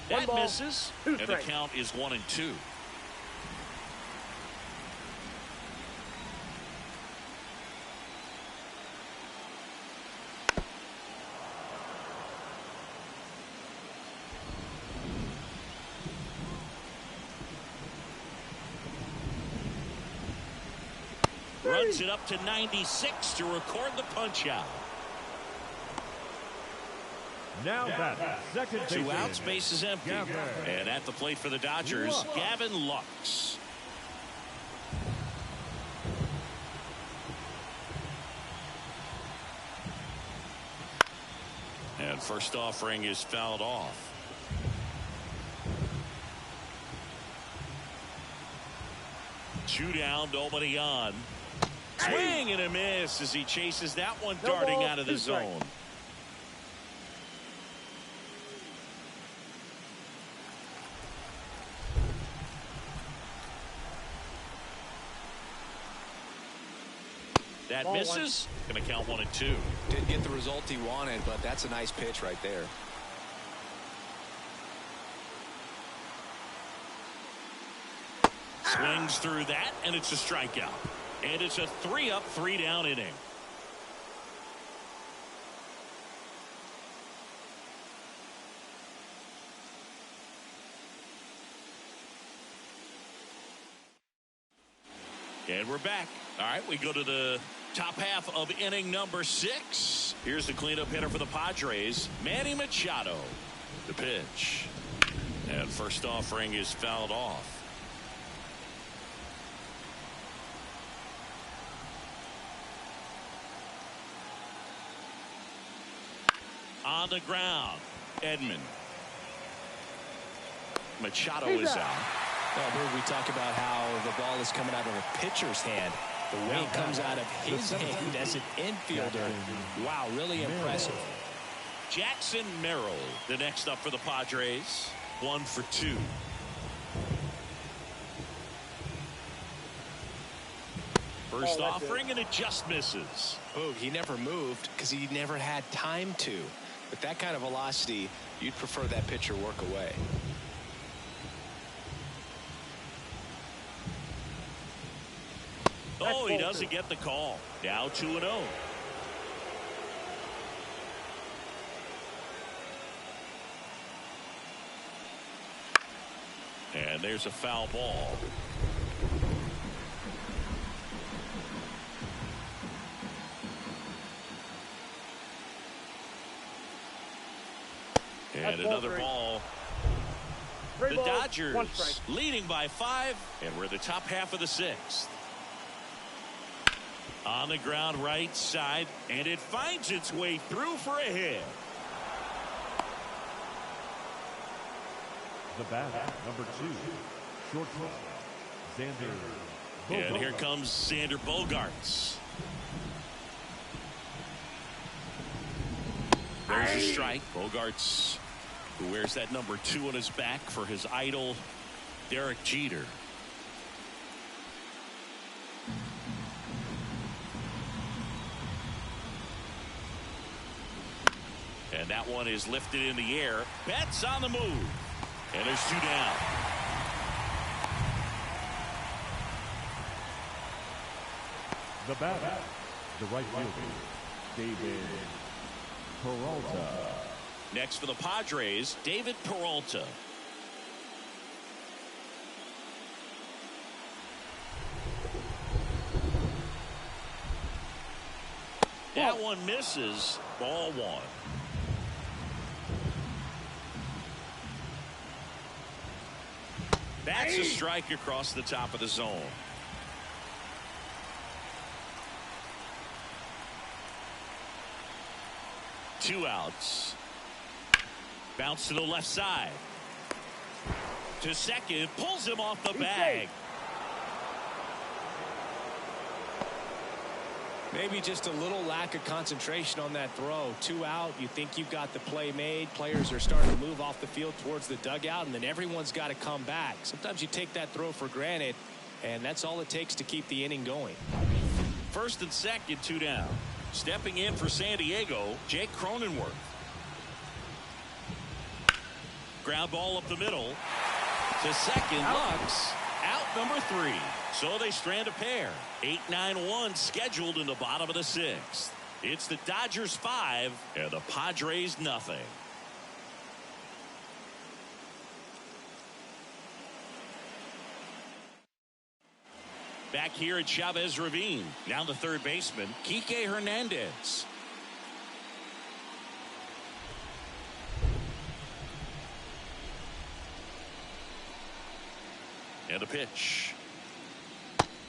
Speaker 1: That misses, and the count is 1-2. Runs it up to 96 to record the punch out.
Speaker 4: Now that second baseman.
Speaker 1: 2 outs, base is empty. And at the plate for the Dodgers, Gavin Lux. And first offering is fouled off. Two down, nobody on. Swing and a miss as he chases that one darting out of the zone. That misses. Going to count 1-2.
Speaker 2: Didn't get the result he wanted, but that's a nice pitch right there.
Speaker 1: Swings through that, and it's a strikeout. And it's a 3-up, 3-down inning. And we're back. All right, we go to the top half of inning number 6. Here's the cleanup hitter for the Padres, Manny Machado. The pitch. And first offering is fouled off. On the ground, Edman. Machado is out.
Speaker 2: Well, we talk about how the ball is coming out of a pitcher's hand. The way it comes out of his hand as an infielder. Wow, really impressive.
Speaker 1: Jackson Merrill, the next up for the Padres. 1 for 2. First offering, and it just misses.
Speaker 2: Oh, he never moved because he never had time to. With that kind of velocity, you'd prefer that pitcher work away.
Speaker 1: Oh, he doesn't get the call. Now 2-0. And there's a foul ball. And another ball. The Dodgers leading by 5, and we're the top half of the 6th. On the ground right side, and it finds its way through for a hit.
Speaker 4: The batter, number 2, shortstop, Xander Bogaerts.
Speaker 1: And here comes Xander Bogaerts. There's a strike. Bogaerts who wears that number 2 on his back for his idol, Derek Jeter. And that one is lifted in the air. Betts on the move. And there's 2 down.
Speaker 4: The batter, the right fielder, David Peralta.
Speaker 1: Next for the Padres, David Peralta. That one misses. Ball 1. That's a strike across the top of the zone. Two outs. Bounce to the left side. To second. Pulls him off the bag.
Speaker 2: Maybe just a little lack of concentration on that throw. 2 out. You think you've got the play made. Players are starting to move off the field towards the dugout, and then everyone's got to come back. Sometimes you take that throw for granted, and that's all it takes to keep the inning going.
Speaker 1: First and second, 2 down. Stepping in for San Diego, Jake Cronenworth. Ground ball up the middle. To second, Lux. Out number 3. So they strand a pair. 8-9-1 scheduled in the bottom of the 6th. It's the Dodgers 5 and the Padres nothing. Back here at Chavez Ravine. Now the third baseman, Kike Hernandez. And a pitch.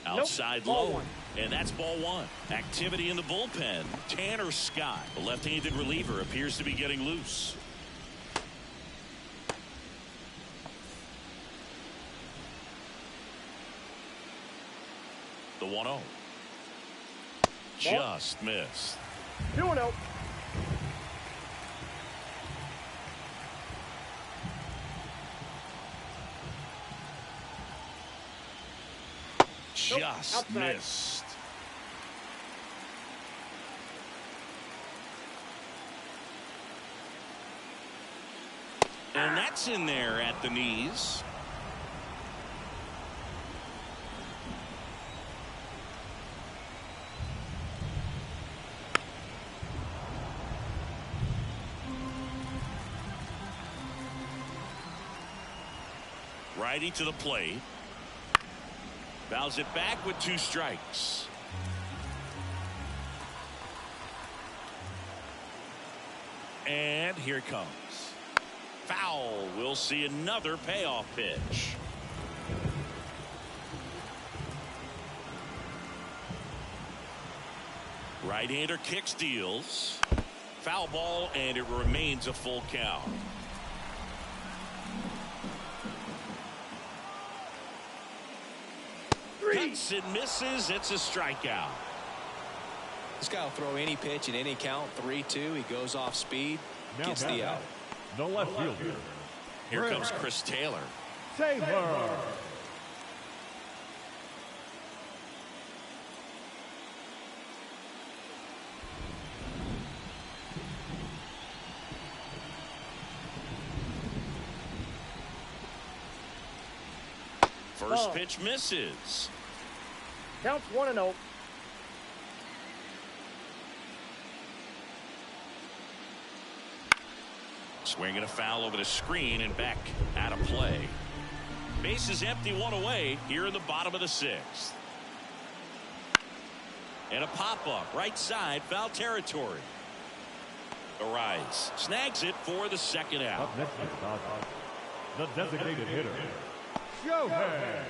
Speaker 1: Outside low. And that's ball 1. Activity in the bullpen. Tanner Scott, the left-handed reliever, appears to be getting loose. The 1-0. Just missed.
Speaker 3: 2-0.
Speaker 1: Just missed. And that's in there at the knees. Righty to the plate. Fouls it back with 2 strikes. And here it comes. Foul. We'll see another payoff pitch. Right-hander kicks, deals. Foul ball, and it remains a full count. Cuts and misses. It's a strikeout.
Speaker 2: This guy will throw any pitch in any count. 3-2. He goes off speed.
Speaker 4: Now
Speaker 2: Gets the out.
Speaker 4: The left fielder.
Speaker 1: Here comes Chris Taylor.
Speaker 4: Taylor.
Speaker 1: First pitch misses.
Speaker 3: Counts 1-0.
Speaker 1: Swinging a foul over the screen and back out of play. Base is empty, 1 away here in the bottom of the 6th. And a pop-up right side, foul territory. Arise, snags it for the 2nd out.
Speaker 4: Up next is the designated hitter, Shohei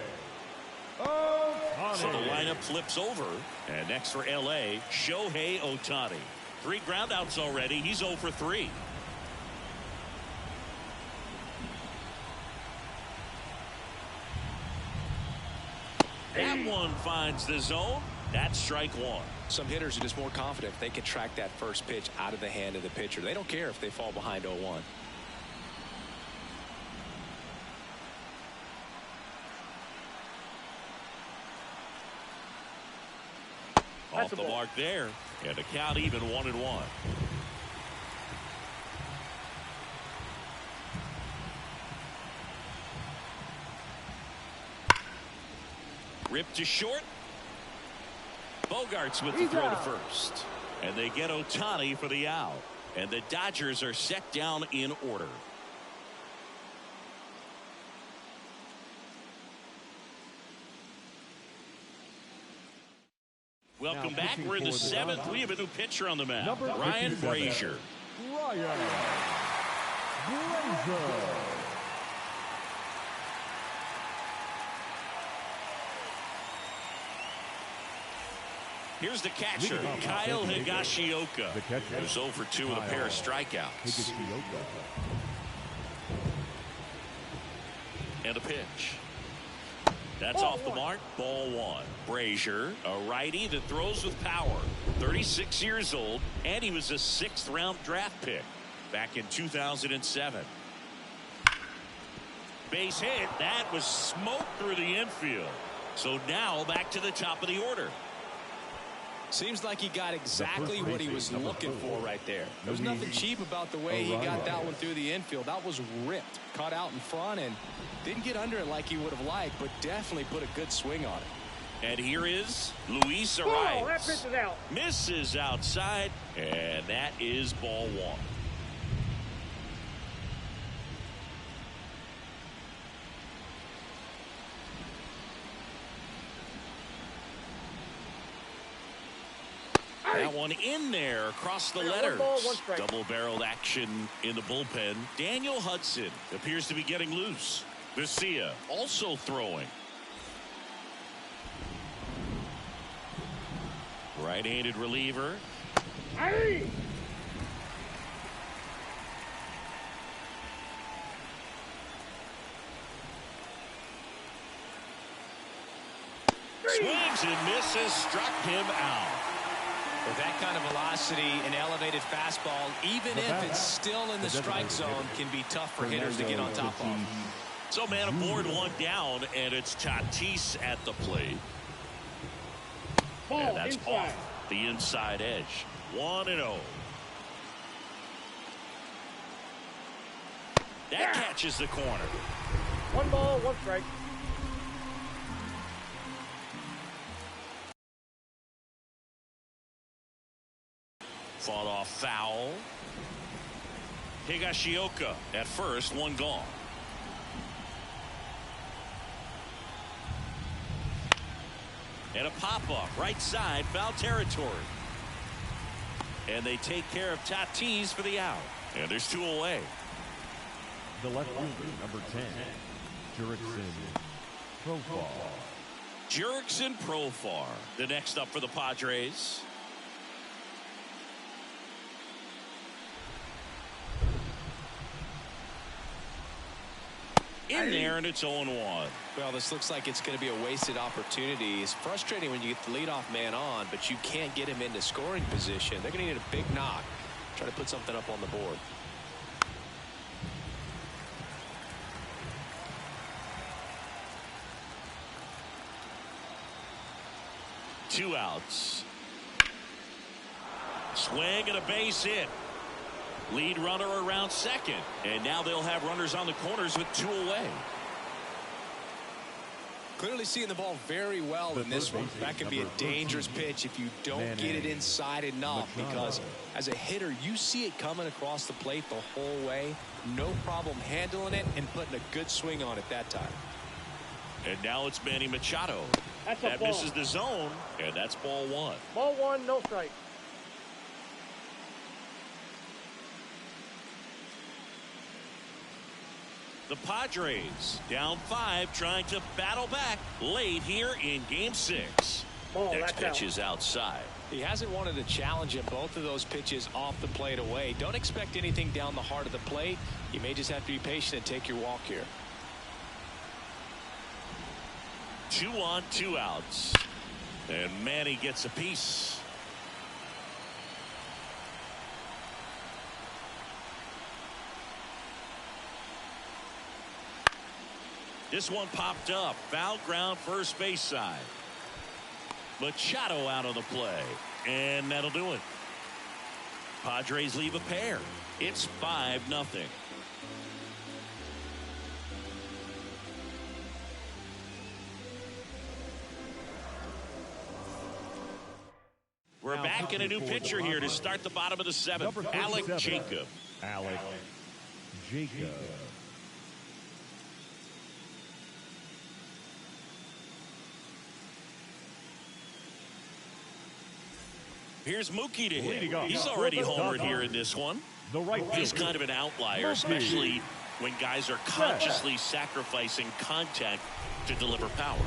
Speaker 4: Ohtani.
Speaker 1: So the lineup flips over. And next for LA, Shohei Ohtani. 3 groundouts already. He's 0 for 3. That one finds the zone. That's strike 1.
Speaker 2: Some hitters are just more confident if they can track that first pitch out of the hand of the pitcher. They don't care if they fall behind 0-1.
Speaker 1: Off the mark there. And the count even 1-1. Ripped to short. Bogarts with the throw to first. And they get Ohtani for the out. And the Dodgers are set down in order. Welcome back. We're in the 7th. We have a new pitcher on the mound. Ryan Brazier. Here's the catcher, Kyle Higashioka, who's 0 for 2 with a pair of strikeouts. And a pitch. That's off the mark. Ball 1. Brazier, a righty that throws with power. 36 years old, and he was a 6th-round draft pick back in 2007. Base hit. That was smoked through the infield. So now back to the top of the order.
Speaker 2: Seems like he got exactly what he was looking for right there. There was nothing cheap about the way he got that one through the infield. That was ripped, caught out in front, and didn't get under it like he would have liked, but definitely put a good swing on it.
Speaker 1: And here is Luis Arias.
Speaker 3: Oh, that pitch is out.
Speaker 1: Misses outside, and that is ball 1. That one in there across the letters. Double-barreled action in the bullpen. Daniel Hudson appears to be getting loose. Garcia also throwing. Right-handed reliever.
Speaker 3: Hey!
Speaker 1: Swings and misses. Struck him out.
Speaker 2: With that kind of velocity and elevated fastball, even if it's still in the strike zone, can be tough for hitters to get on top of.
Speaker 1: So man aboard, 1 down, and it's Tatis at the plate. And that's off the inside edge. 1-0. That catches the corner.
Speaker 3: 1 ball, 1 strike.
Speaker 1: Fought off foul. Higashioka at first, 1 gone. And a pop-up right side, foul territory. And they take care of Tatis for the out. And there's 2 away.
Speaker 4: The left fielder, number 10, Jurickson Profar.
Speaker 1: Jurickson Profar, the next up for the Padres. In there, and it's 0-1.
Speaker 2: Well, this looks like it's going to be a wasted opportunity. It's frustrating when you get the leadoff man on, but you can't get him into scoring position. They're going to need a big knock. Try to put something up on the board.
Speaker 1: Two outs. Swing and a base hit. Lead runner around second, and now they'll have runners on the corners with 2 away.
Speaker 2: Clearly seeing the ball very well in this one. That can be a dangerous pitch if you don't get it inside enough, because as a hitter, you see it coming across the plate the whole way. No problem handling it and putting a good swing on it that time.
Speaker 1: And now it's Manny Machado. That misses the zone, and that's ball 1.
Speaker 3: Ball 1, no strike.
Speaker 1: The Padres down 5, trying to battle back late here in game 6. Next pitch is outside.
Speaker 2: He hasn't wanted to challenge him. Both of those pitches off the plate away. Don't expect anything down the heart of the plate. You may just have to be patient and take your walk here.
Speaker 1: 2 on, 2 outs. And Manny gets a piece. This one popped up. Foul ground, first base side. Machado out of the play. And that'll do it. Padres leave a pair. It's 5-0. We're back in a new pitcher here to start the bottom of the seventh. Alec Jacob.
Speaker 4: Alec Jacob.
Speaker 1: Here's Mookie to hit. He's already homered here in this one. He's kind of an outlier, especially when guys are consciously sacrificing contact to deliver power.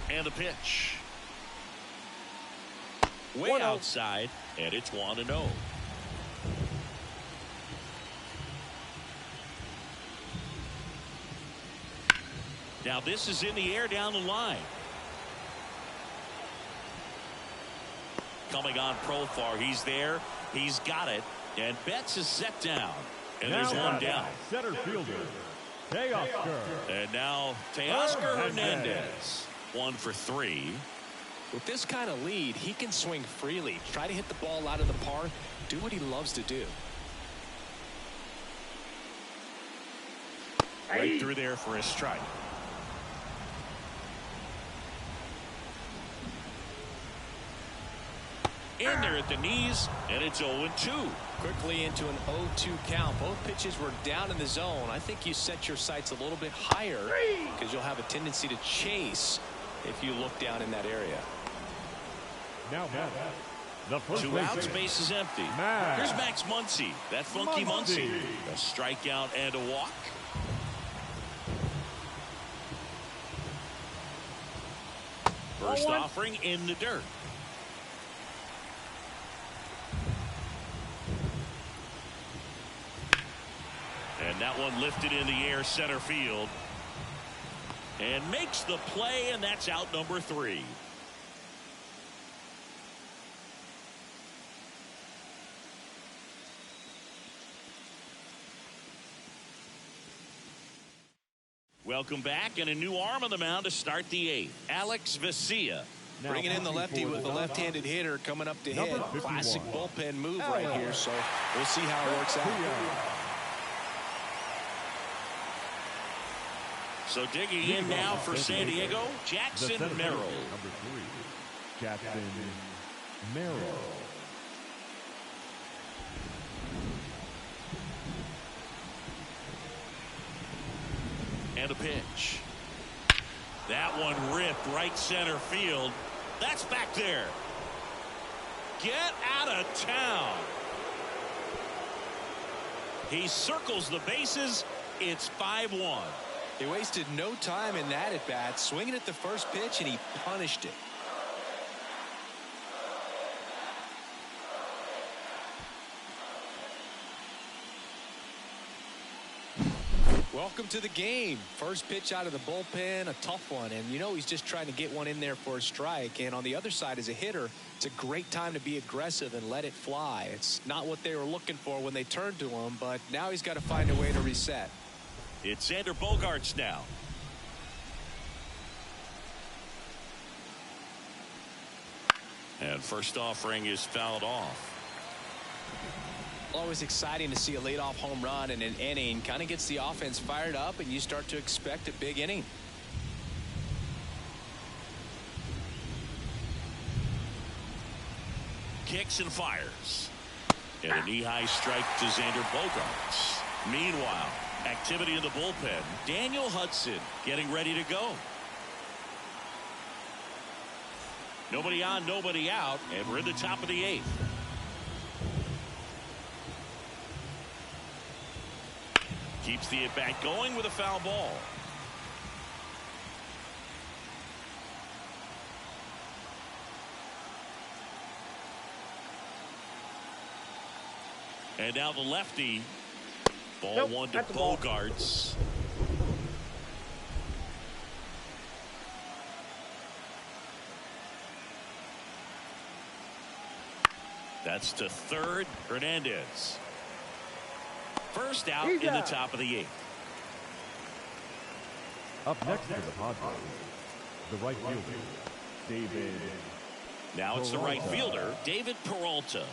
Speaker 1: And the pitch. Way outside, and it's 1-0. Now this is in the air down the line. Coming on profile, he's there. He's got it. And Betts is set down. And there's one down.
Speaker 4: Center fielder, Teoscar.
Speaker 1: And now Teoscar Hernandez. 1 for 3.
Speaker 2: With this kind of lead, he can swing freely. Try to hit the ball out of the park. Do what he loves to do.
Speaker 1: Right through there for a strike. In there at the knees, and it's 0-2.
Speaker 2: Quickly into an 0-2 count. Both pitches were down in the zone. I think you set your sights a little bit higher because you'll have a tendency to chase if you look down in that area.
Speaker 4: Now, the first
Speaker 1: 2 outs, base is empty. Here's Max Muncy. That funky Muncy. A strikeout and a walk. First offering in the dirt. And that one lifted in the air center field. And makes the play, and that's out number 3. Welcome back, and a new arm on the mound to start the 8th. Alex Vesia.
Speaker 2: Bringing in the lefty with a left-handed hitter coming up to hit. Classic bullpen move right here, so we'll see how it works out.
Speaker 1: So digging in now for San Diego, Jackson Merrill.
Speaker 4: Number 3, Jackson Merrill.
Speaker 1: And a pitch. That one ripped right center field. That's back there. Get out of town. He circles the bases. It's 5-1.
Speaker 2: He wasted no time in that at bat, swinging at the first pitch, and he punished it. Welcome to the game. First pitch out of the bullpen, a tough one, and you know he's just trying to get one in there for a strike. And on the other side, as a hitter, it's a great time to be aggressive and let it fly. It's not what they were looking for when they turned to him, but now he's got to find a way to reset.
Speaker 1: It's Xander Bogaerts now. And first offering is fouled off.
Speaker 2: Always exciting to see a leadoff home run in an inning. Kind of gets the offense fired up, and you start to expect a big inning.
Speaker 1: Kicks and fires. And a knee-high strike to Xander Bogaerts. Meanwhile, activity in the bullpen. Daniel Hudson getting ready to go. Nobody on, nobody out, and we're in the top of the 8th. Keeps the at-bat going with a foul ball. And now the lefty. Ball 1 to Bogaerts. That's to third. Hernandez. First out in the top of the 8th.
Speaker 4: Up next for the Padres, the right fielder, David.
Speaker 1: Now it's the right fielder, David Peralta.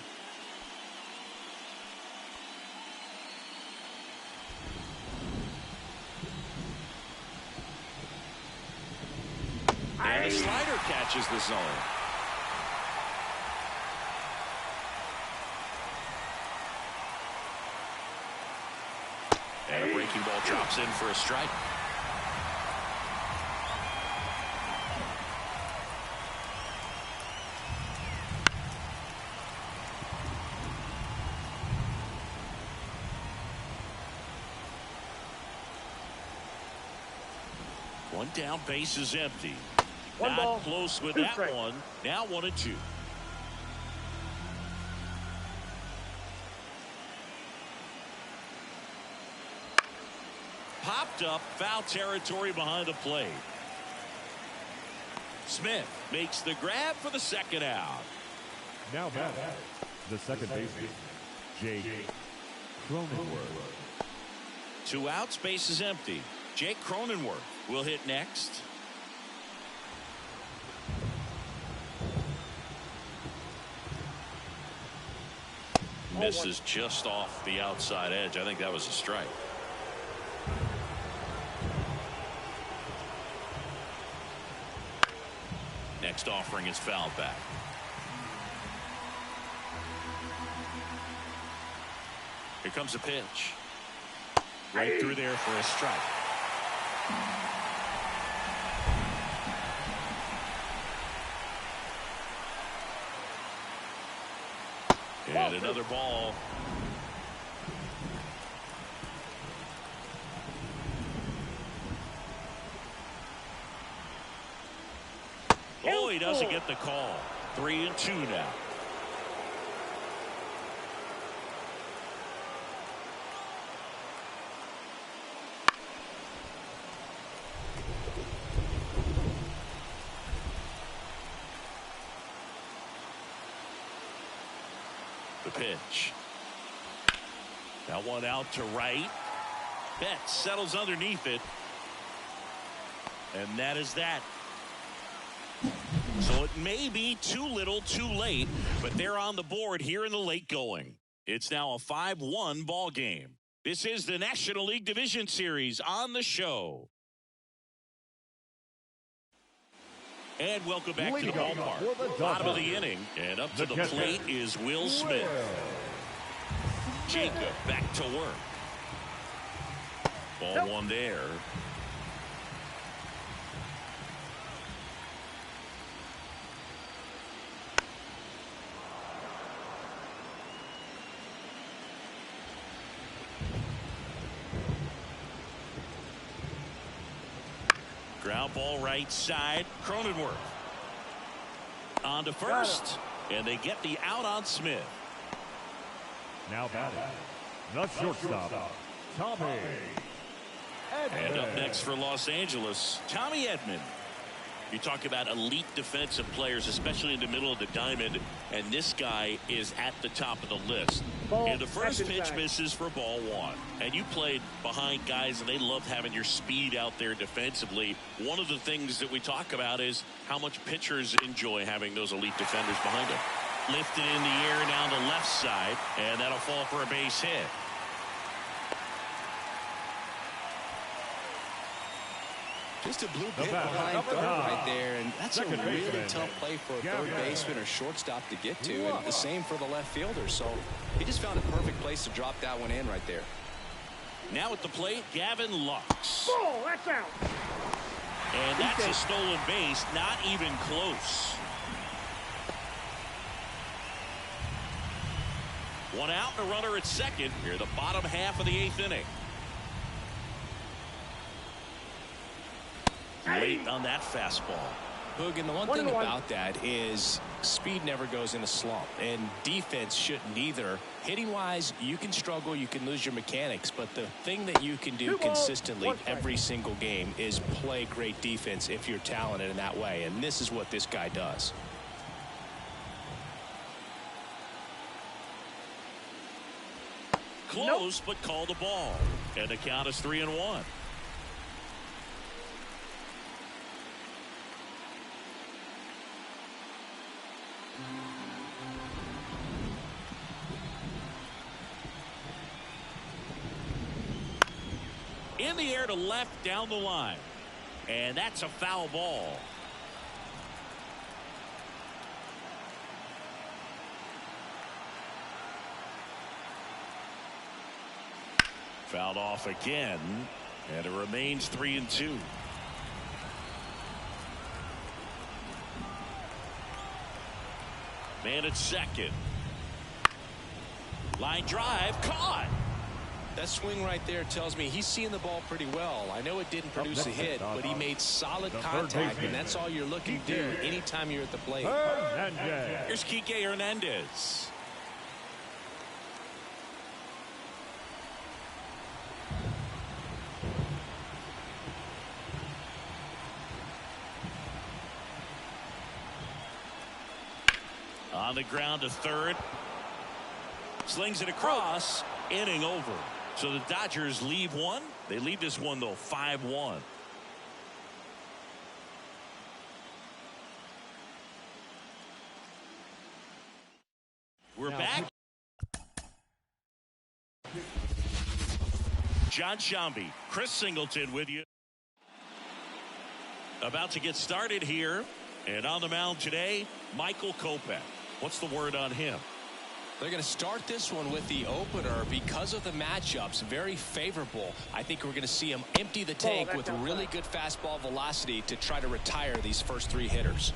Speaker 1: And the slider catches the zone. And a breaking ball drops in for a strike. One down, base is empty.
Speaker 3: One
Speaker 1: Not
Speaker 3: ball,
Speaker 1: close with
Speaker 3: two
Speaker 1: that
Speaker 3: strikes.
Speaker 1: one. Now 1-2. Popped up, foul territory behind the plate. Smith makes the grab for the second out.
Speaker 4: Now batting, the second baseman, Jake Cronenworth.
Speaker 1: 2 outs, base is empty. Jake Cronenworth will hit next. Misses just off the outside edge. I think that was a strike. Next offering is fouled back. Here comes a pitch. Right through there for a strike. And another ball. Oh, he doesn't get the call. 3-2 now. The pitch. Now one out to right. Betts settles underneath it. And that is that. So it may be too little too late, but they're on the board here in the late going. It's now a 5-1 ball game. This is the National League Division Series on the show. And welcome back to the ballpark. Bottom of the inning, and up to the plate is Will Smith. Jacob back to work. Ball one there. Ground ball right side. Cronenworth on to first, and they get the out on Smith.
Speaker 4: Now batting, the shortstop, Tommy Edman.
Speaker 1: And up next for Los Angeles, Tommy Edman. You talk about elite defensive players, especially in the middle of the diamond, and this guy is at the top of the list. And the first pitch misses for ball one. And you played behind guys, and they love having your speed out there defensively. One of the things that we talk about is how much pitchers enjoy having those elite defenders behind them. Lifted in the air down the left side, and that'll fall for a base hit.
Speaker 2: Just a blue bit behind third right there, and that's a really tough play for a third baseman or shortstop to get to, and the same for the left fielder. So he just found a perfect place to drop that one in right there.
Speaker 1: Now at the plate, Gavin Lux.
Speaker 3: Oh, that's out.
Speaker 1: And that's a stolen base, not even close. One out and a runner at second here, the bottom half of the 8th inning. Late on that fastball.
Speaker 2: Boog, and the one thing about that is speed never goes in a slump, and defense shouldn't either. Hitting wise, you can struggle, you can lose your mechanics, but the thing that you can do consistently every single game is play great defense if you're talented in that way, and this is what this guy does.
Speaker 1: Close, but called the ball, and the count is 3-1. in the air to left down the line. And that's a foul ball. Fouled off again, and it remains 3-2. Man at second. Line drive, caught.
Speaker 2: That swing right there tells me he's seeing the ball pretty well. I know it didn't produce a hit, but he made solid contact, and that's all you're looking to do anytime you're at the plate.
Speaker 1: Here's Kike Hernandez. On the ground to third. Slings it across. Inning over. So the Dodgers leave one. They leave this one, though, 5-1. We're back. John Shambi, Chris Singleton with you. About to get started here. And on the mound today, Michael Kopech. What's the word on him?
Speaker 2: They're going to start this one with the opener because of the matchups. Very favorable. I think we're going to see him empty the tank with really good fastball velocity to try to retire these first three hitters.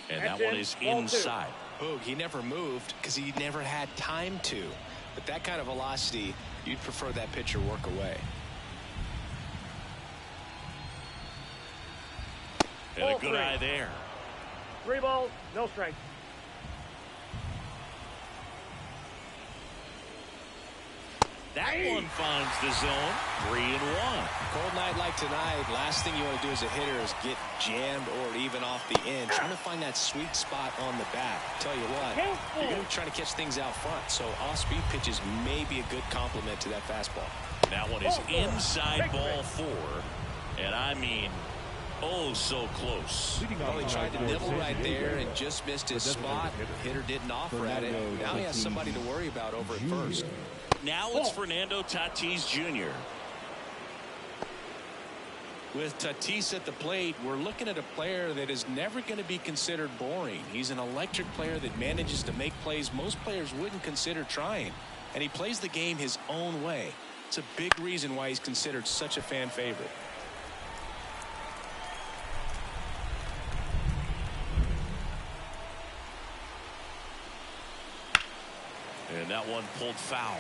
Speaker 1: And that one is inside.
Speaker 2: Boog, he never moved because he never had time to. But that kind of velocity, you'd prefer that pitcher work away.
Speaker 1: And a good eye there.
Speaker 3: 3 balls, no strikes.
Speaker 1: That one finds the zone. 3-1.
Speaker 2: Cold night like tonight, last thing you want to do as a hitter is get jammed or even off the end. Trying to find that sweet spot on the bat. Tell you what, you're going to be trying to catch things out front. So off-speed pitches may be a good complement to that fastball.
Speaker 1: That one is inside ball 4. And I mean, oh, so close.
Speaker 2: Well, he tried to nibble right there and just missed his spot. Hitter didn't offer at it. Now he has somebody to worry about over at first.
Speaker 1: Now it's Fernando Tatis Jr.
Speaker 2: With Tatis at the plate, we're looking at a player that is never going to be considered boring. He's an electric player that manages to make plays most players wouldn't consider trying. And he plays the game his own way. It's a big reason why he's considered such a fan favorite.
Speaker 1: And that one pulled foul.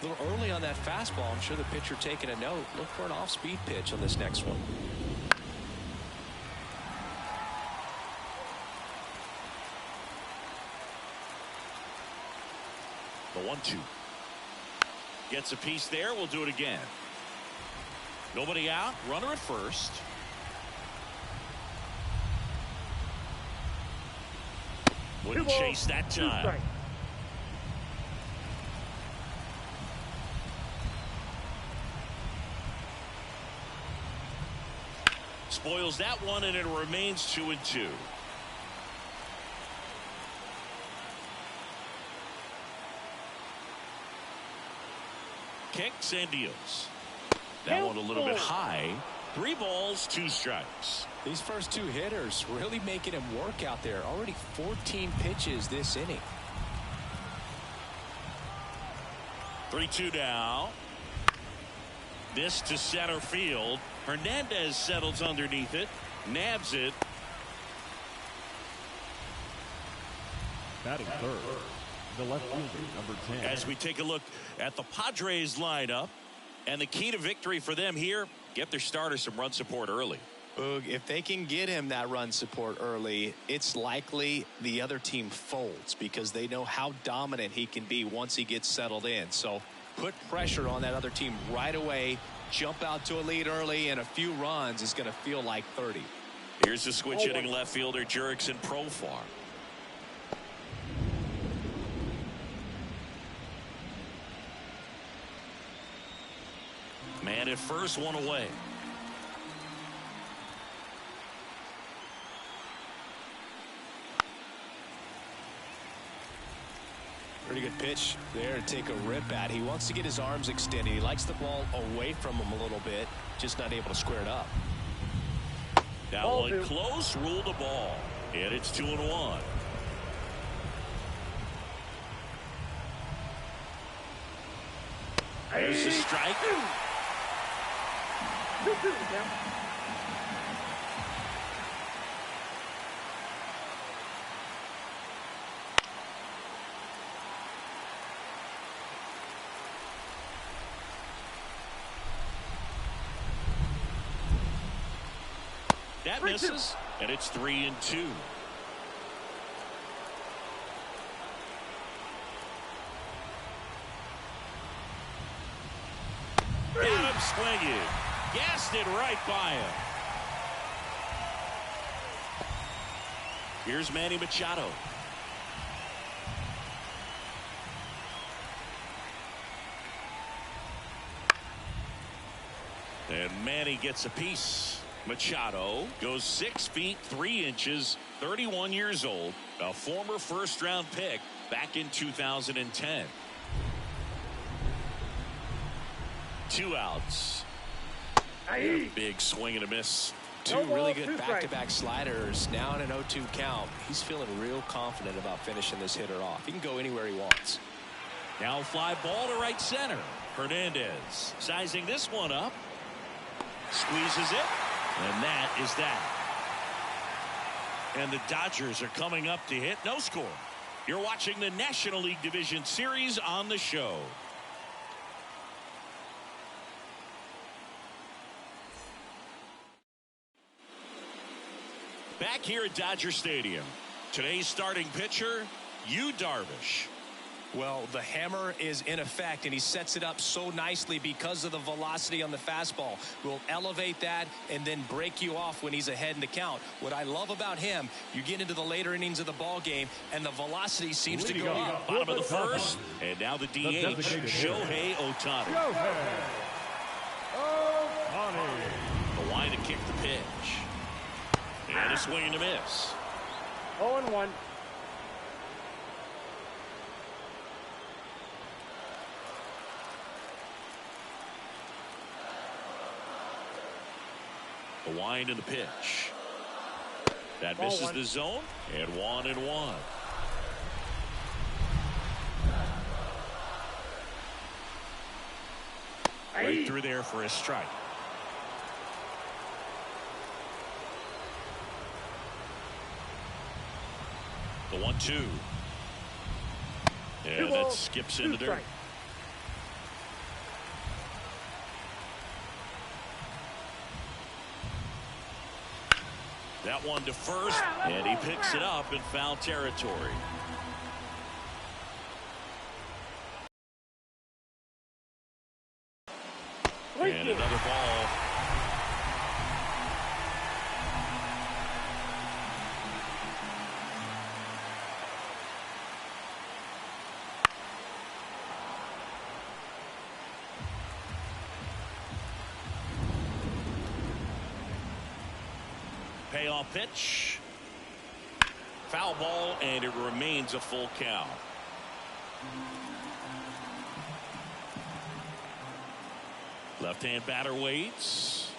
Speaker 2: A little early on that fastball. I'm sure the pitcher taking a note. Look for an off-speed pitch on this next one.
Speaker 1: The 1-2. Gets a piece there. We'll do it again. Nobody out. Runner at first. Wouldn't chase that time. Spoils that one, and it remains 2-2. Kicks and deals. That one a little bit high. 3 balls, 2 strikes.
Speaker 2: These first 2 hitters really making him work out there. Already 14 pitches this inning.
Speaker 1: 3-2 now. This to center field. Hernandez settles underneath it. Nabs it.
Speaker 4: Batting third, the left fielder, number 10.
Speaker 1: As we take a look at the Padres lineup, and the key to victory for them here, get their starter some run support early.
Speaker 2: Boog, if they can get him that run support early, it's likely the other team folds because they know how dominant he can be once he gets settled in. So put pressure on that other team right away. Jump out to a lead early, and a few runs is going to feel like 30.
Speaker 1: Here's the switch hitting left fielder Jurickson Profar. Man at first, one away.
Speaker 2: Pretty good pitch there to take a rip at. He wants to get his arms extended. He likes the ball away from him a little bit, just not able to square it up.
Speaker 1: That one close, ruled the ball. And it's 2-1. There's the strike. That misses, and it's 3-2. Got him swinging. Gassed it right by him. Here's Manny Machado. And Manny gets a piece. Machado goes 6 feet 3 inches, 31 years old, a former first-round pick back in 2010. 2 outs. A big swing and a miss.
Speaker 2: Two really good back-to-back sliders. Now in an 0-2 count. He's feeling real confident about finishing this hitter off. He can go anywhere he wants.
Speaker 1: Now fly ball to right center. Hernandez sizing this one up. Squeezes it. And that is that. And the Dodgers are coming up to hit. No score. You're watching the National League Division Series on the show. Back here at Dodger Stadium. Today's starting pitcher, Yu Darvish.
Speaker 2: Well, the hammer is in effect, and he sets it up so nicely because of the velocity on the fastball. Will elevate that and then break you off when he's ahead in the count. What I love about him, you get into the later innings of the ball game, and the velocity seems to go up.
Speaker 1: Bottom of the first, and now the DH, Shohei Ohtani. The line to kick the pitch. And a swing and a miss.
Speaker 3: 0-1.
Speaker 1: The wind and the pitch. That misses the zone, and 1-1. Right through there for a strike. The 1-2. And that skips in the dirt. That one to first, and he picks it up in foul territory. And another ball. Payoff pitch. Foul ball, and it remains a full count. Left-hand batter waits.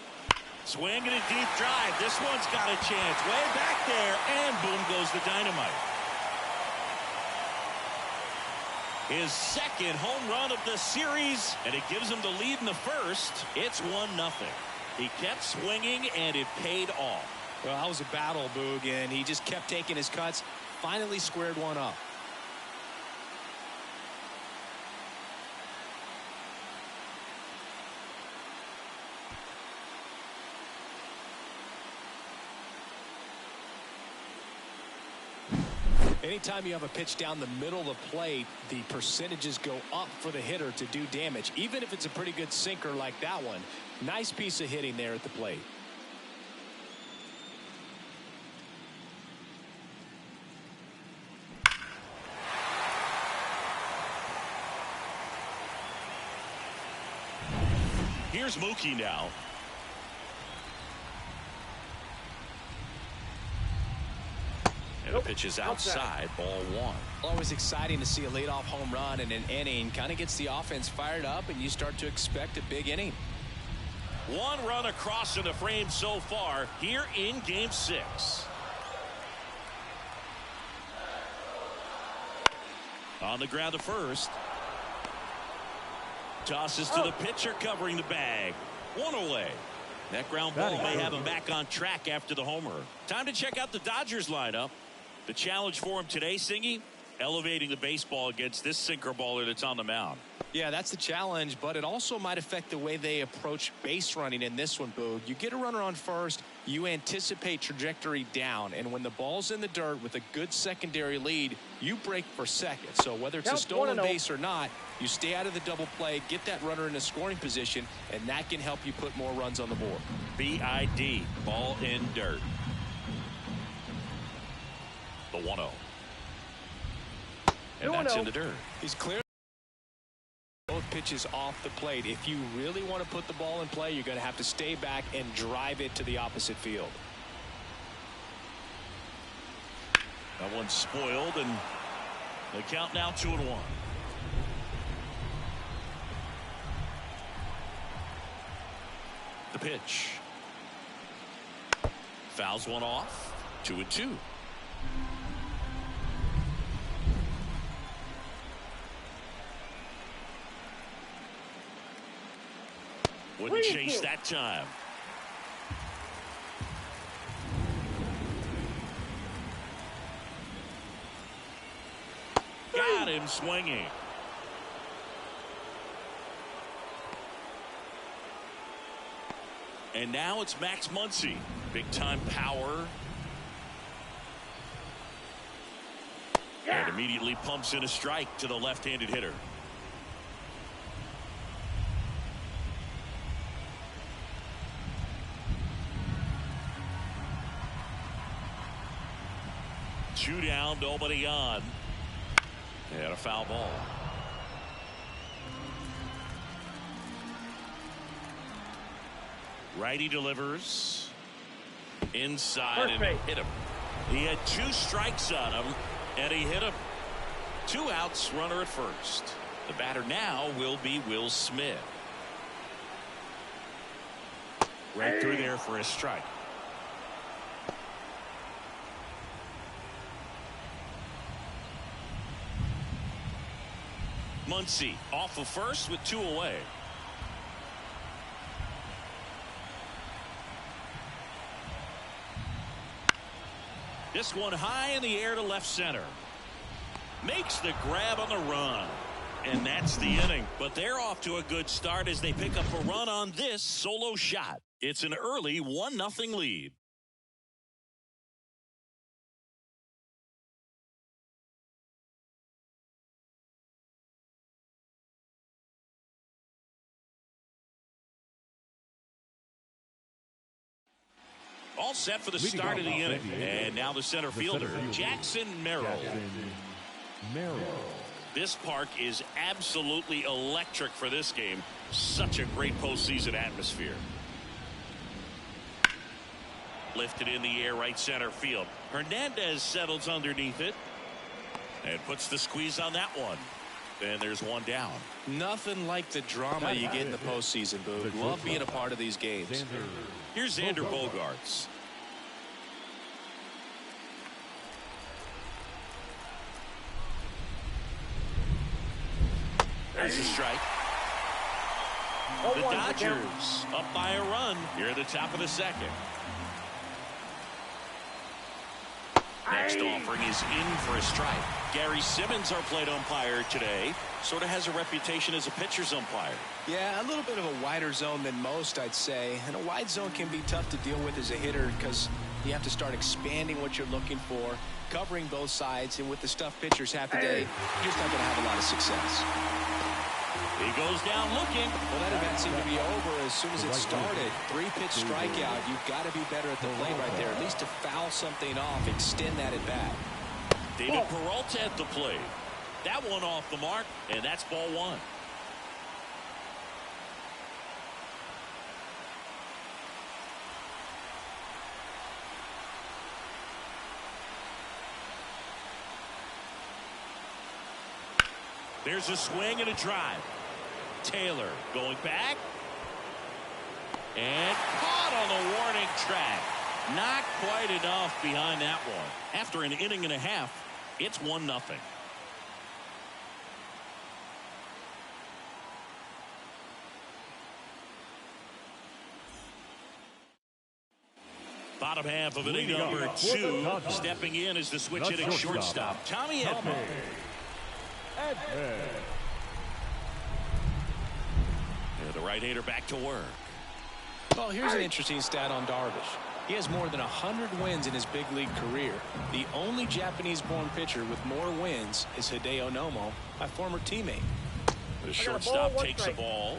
Speaker 1: Swing and a deep drive. This one's got a chance. Way back there, and boom goes the dynamite. His second home run of the series, and it gives him the lead in the first. It's 1-0. He kept swinging, and it paid off.
Speaker 2: Well, that was a battle, Boog, and he just kept taking his cuts. Finally squared one up. Anytime you have a pitch down the middle of the plate, the percentages go up for the hitter to do damage, even if it's a pretty good sinker like that one. Nice piece of hitting there at the plate.
Speaker 1: Here's Mookie now. And the pitch is outside, ball one.
Speaker 2: Always exciting to see a leadoff home run in an inning. Kind of gets the offense fired up, and you start to expect a big inning.
Speaker 1: One run across in the frame so far here in Game 6. On the ground to first. Tosses to the pitcher covering the bag. One away. That ground ball may have him back on track after the homer. Time to check out the Dodgers lineup. The challenge for him today, Singy, elevating the baseball against this sinker baller that's on the mound.
Speaker 2: Yeah, that's the challenge, but it also might affect the way they approach base running in this one, Boog. You get a runner on first, you anticipate trajectory down, and when the ball's in the dirt with a good secondary lead, you break for second. So whether it's a stolen base or not, you stay out of the double play, get that runner in a scoring position, and that can help you put more runs on the board.
Speaker 1: BID, ball in dirt. The 1-0. And that's in the dirt.
Speaker 2: He's clear. Both pitches off the plate. If you really want to put the ball in play, you're going to have to stay back and drive it to the opposite field.
Speaker 1: That one's spoiled, and the count now 2-1. The pitch. Fouls one off. 2-2. Wouldn't chase that time. Got him swinging. And now it's Max Muncy. Big time power. And immediately pumps in a strike to the left-handed hitter. Two down, nobody on. And a foul ball. Righty delivers. Inside and hit him. He had 2 strikes on him, and he hit him. 2 outs, runner at first. The batter now will be Will Smith. Right through there for a strike. Muncy off of first with 2 away. This one high in the air to left center. Makes the grab on the run. And that's the inning. But they're off to a good start as they pick up a run on this solo shot. It's an early 1-0 lead. All set for the start of the inning. And now the center fielder, Jackson Merrill. This park is absolutely electric for this game. Such a great postseason atmosphere. Lifted in the air, right center field. Hernandez settles underneath it and puts the squeeze on that one. And there's one down.
Speaker 2: Nothing like the drama you get in the postseason, Boog. Love being a part of these games.
Speaker 1: Here's Xander Bogaerts. There's a strike. The Dodgers up by a run here at the top of the second. Next offering is in for a strike. Gary Simmons, our plate umpire today, sort of has a reputation as a pitcher's umpire.
Speaker 2: Yeah, a little bit of a wider zone than most, I'd say. And a wide zone can be tough to deal with as a hitter because you have to start expanding what you're looking for, covering both sides, and with the stuff pitchers have today, you're just not going to have a lot of success.
Speaker 1: He goes down looking.
Speaker 2: Well, that event seemed to be over as soon as it started. 3-pitch strikeout. You've got to be better at the plate right there, at least to foul something off, extend that at bat.
Speaker 1: David Peralta at the plate. That one off the mark, and that's ball one. There's a swing and a drive. Taylor going back. And caught on the warning track. Not quite enough behind that one. After an inning and a half, it's 1-0. Bottom half of inning number 2. Stepping in is the switch hitting shortstop, Tommy Edman. The right-hander back to work.
Speaker 2: Well, here's an interesting stat on Darvish. He has more than 100 wins in his big league career. The only Japanese-born pitcher with more wins is Hideo Nomo, my former teammate.
Speaker 1: The shortstop takes the ball.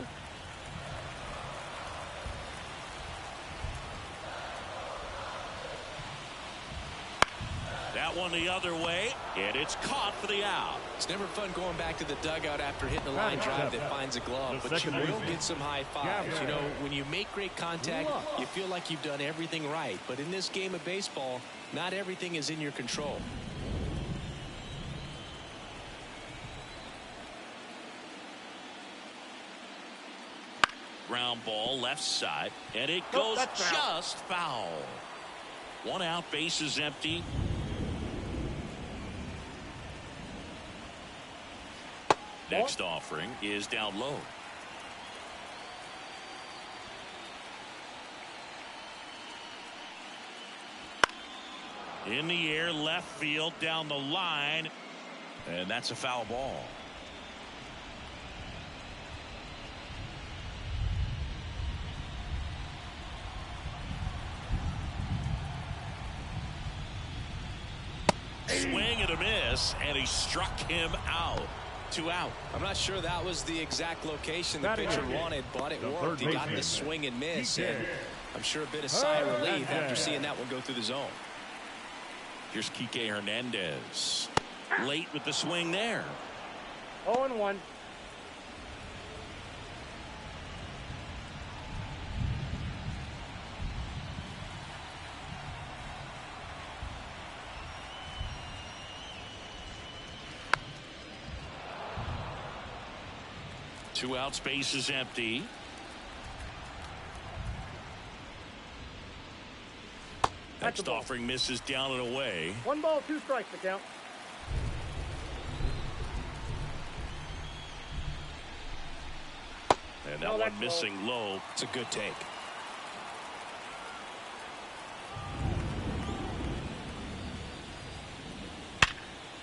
Speaker 1: That one the other way, and it's caught for the out.
Speaker 2: It's never fun going back to the dugout after hitting a line drive that finds a glove, but you will get some high fives. You know, when you make great contact, you feel like you've done everything right. But in this game of baseball, not everything is in your control.
Speaker 1: Ground ball left side, and it goes just foul. 1 out, bases empty. Next offering is down low. In the air, left field, down the line, and that's a foul ball. Swing and a miss, and he struck him out. 2 out.
Speaker 2: I'm not sure that was the exact location the pitcher wanted, but it worked. He got the swing and miss, and I'm sure a bit of sigh of relief after seeing that one go through the zone.
Speaker 1: Here's Kike Hernandez. Late with the swing there.
Speaker 3: 0-1.
Speaker 1: Two out, space is empty. Next offering misses down and away.
Speaker 3: 1 ball, 2 strikes to count.
Speaker 1: And that one missing low.
Speaker 2: It's a good take.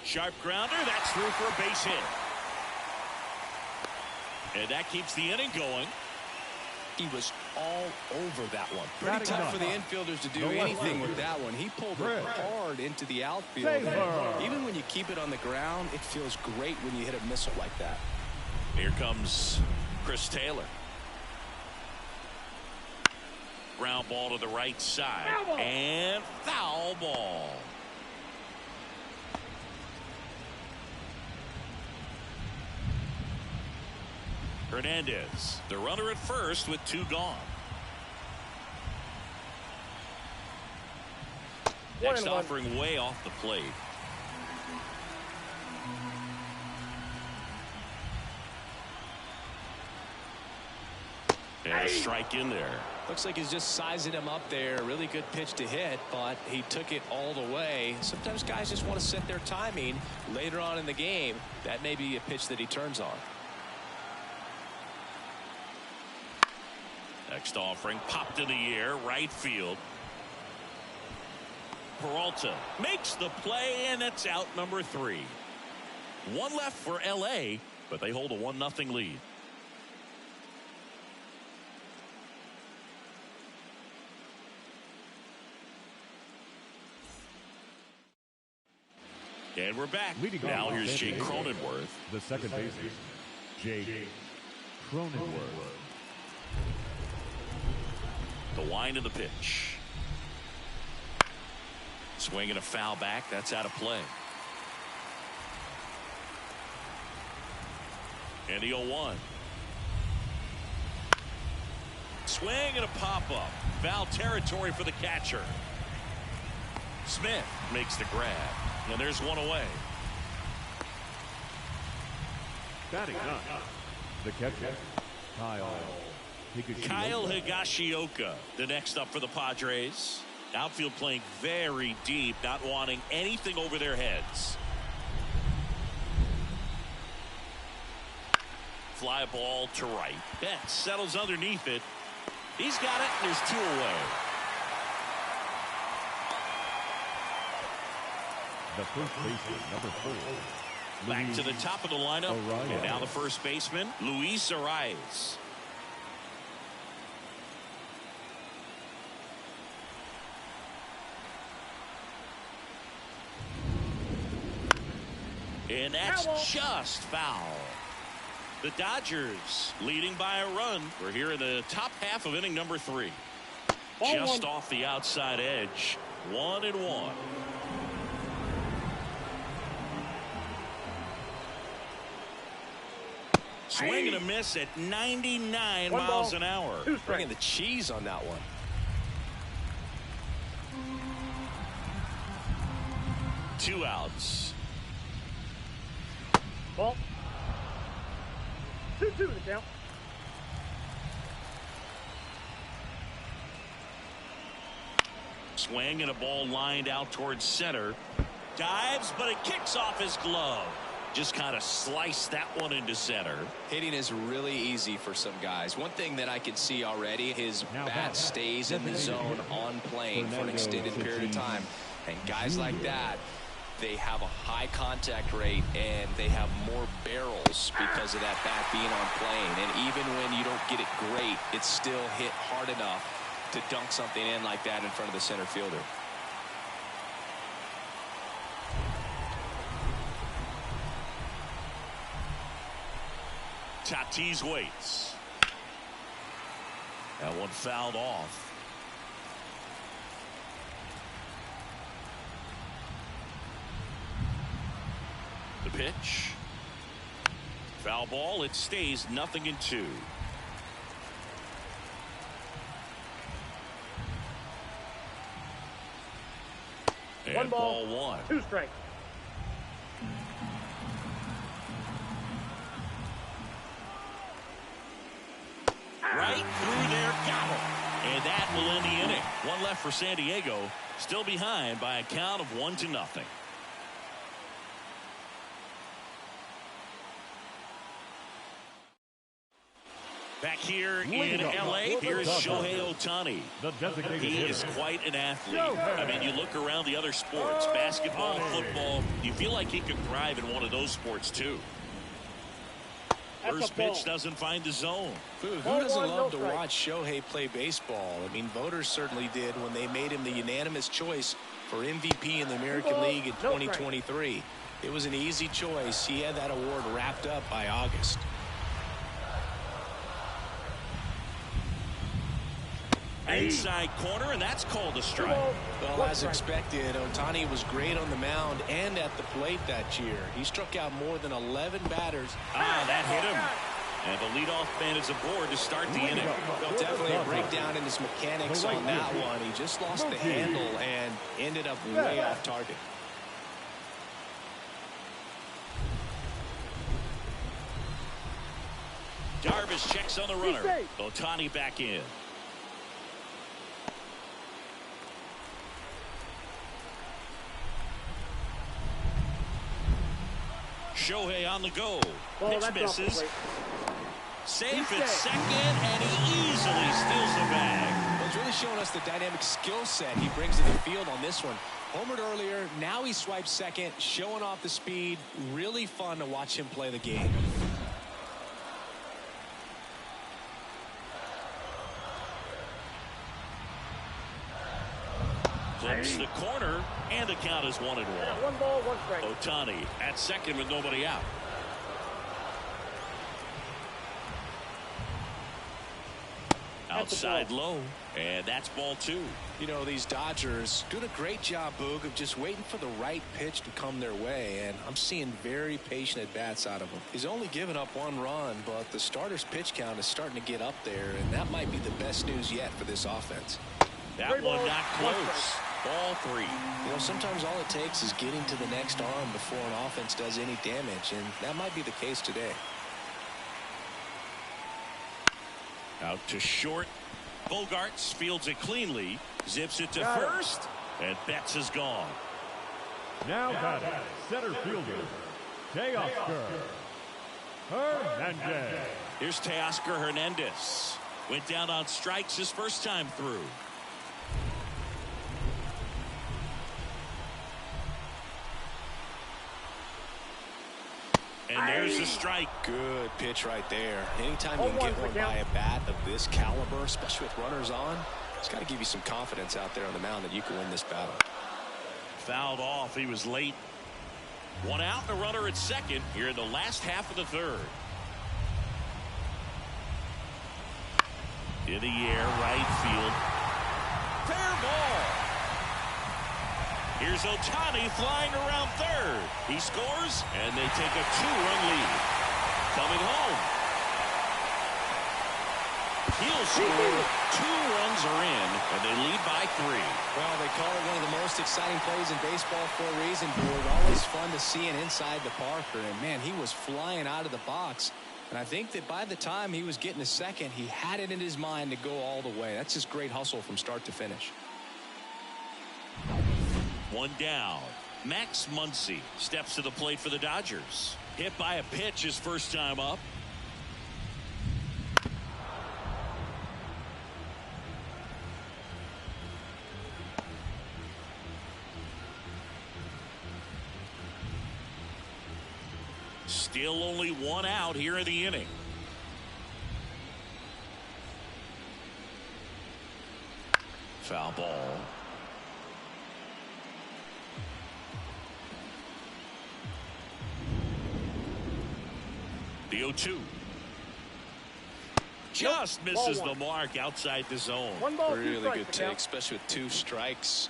Speaker 1: Sharp grounder. That's through for a base hit. And that keeps the inning going.
Speaker 2: He was all over that one. Pretty tough for the infielders to do anything with that one. He pulled it hard into the outfield. Even when you keep it on the ground, it feels great when you hit a missile like that.
Speaker 1: Here comes Chris Taylor. Ground ball to the right side. And foul ball. Hernandez, the runner at first with 2 gone. Next offering way off the plate. And a strike in there.
Speaker 2: Looks like he's just sizing him up there. Really good pitch to hit, but he took it all the way. Sometimes guys just want to set their timing later on in the game. That may be a pitch that he turns on.
Speaker 1: Next offering popped in the air, right field. Peralta makes the play, and it's out number 3. 1 left for LA, but they hold a 1-0 lead. And we're back. Now here's Jake Cronenworth.
Speaker 4: The second baseman, Jake Cronenworth.
Speaker 1: The wind of the pitch. Swing and a foul back. That's out of play. And the 0-1. Swing and a pop-up. Foul territory for the catcher. Smith makes the grab. And there's one away.
Speaker 4: Batting ninth, the catcher,
Speaker 1: Kyle Higashioka, the next up for the Padres. Outfield playing very deep, not wanting anything over their heads. Fly ball to right. Betts settles underneath it. He's got it, and there's 2 away.
Speaker 4: The first baseman, number 4.
Speaker 1: Back to the top of the lineup.
Speaker 4: Arias.
Speaker 1: And now the first baseman, Luis Arias. And that's just foul. The Dodgers leading by a run. We're here in the top half of inning number 3. Just off the outside edge. 1-1. Swing and a miss at 99 miles an hour.
Speaker 2: Bringing the cheese on that one.
Speaker 1: Two outs.
Speaker 3: Ball. 2-2 the count.
Speaker 1: Swing and a ball lined out towards center. Dives, but it kicks off his glove. Just kind of sliced that one into center.
Speaker 2: Hitting is really easy for some guys. One thing that I can see already, his bat stays in the zone on plane for an extended period of time. And guys like that, they have a high contact rate and they have more barrels because of that bat being on plane. And even when you don't get it great, it's still hit hard enough to dunk something in like that in front of the center fielder.
Speaker 1: Tatis waits. That one fouled off. The pitch. Foul ball. It stays 0-2. And
Speaker 3: 1 ball,
Speaker 1: ball 1.
Speaker 3: 2 strikes.
Speaker 1: Right through there, got him. And that will end the inning. One left for San Diego. Still behind by a count of 1-0. Back here in L.A., here's Shohei Ohtani. He is quite an athlete. I mean, you look around the other sports, basketball, football, you feel like he could thrive in one of those sports, too. First pitch doesn't find the zone.
Speaker 2: Who doesn't love to watch Shohei play baseball? I mean, voters certainly did when they made him the unanimous choice for MVP in the American League in 2023. It was an easy choice. He had that award wrapped up by August.
Speaker 1: Inside corner, and that's called a strike.
Speaker 2: Well, as expected, Ohtani was great on the mound and at the plate that year. He struck out more than 11 batters.
Speaker 1: That hit him. And the leadoff man is aboard to start the inning.
Speaker 2: Well, definitely a breakdown in his mechanics on that one. He just lost the handle and ended up way off target.
Speaker 1: Darvish checks on the runner. Ohtani back in. Shohei on the go. Pitch misses. Safe at second, and he easily steals the bag.
Speaker 2: Well, it's really showing us the dynamic skill set he brings to the field on this one. Homered earlier, now he swipes second, showing off the speed. Really fun to watch him play the game.
Speaker 1: Clips the corner, and the count is 1-1.
Speaker 3: 1 ball, 1 strike.
Speaker 1: Ohtani at second with nobody out. Outside low, and that's ball 2.
Speaker 2: You know, these Dodgers doing a great job, Boog, of just waiting for the right pitch to come their way, and I'm seeing very patient at-bats out of him. He's only given up 1 run, but the starter's pitch count is starting to get up there, and that might be the best news yet for this offense.
Speaker 1: That one not close. Ball 3.
Speaker 2: You know, sometimes all it takes is getting to the next arm before an offense does any damage, and that might be the case today.
Speaker 1: Out to short. Bogarts fields it cleanly. Zips it to first. And Betts is gone.
Speaker 4: Now batting, center fielder, Teoscar Hernandez.
Speaker 1: Here's Teoscar Hernandez. Went down on strikes his first time through. And there's the strike.
Speaker 2: Good pitch right there. Anytime you can get one by a bat of this caliber, especially with runners on, it's got to give you some confidence out there on the mound that you can win this battle.
Speaker 1: Fouled off. He was late. One out and a runner at second here in the last half of the third. In the air, right field. Fair ball. Here's Ohtani flying around third. He scores, and they take a 2-run lead. Coming home. He'll score. 2 runs are in, and they lead by 3.
Speaker 2: Well, they call it one of the most exciting plays in baseball for a reason, Board. Always fun to see it inside the Parker. And, man, he was flying out of the box. And I think that by the time he was getting to second, he had it in his mind to go all the way. That's just great hustle from start to finish.
Speaker 1: One down. Max Muncy steps to the plate for the Dodgers. Hit by a pitch his first time up. Still only 1 out here in the inning. Foul ball. The 0-2. Just misses the mark outside the zone.
Speaker 2: Really good take, especially with 2 strikes.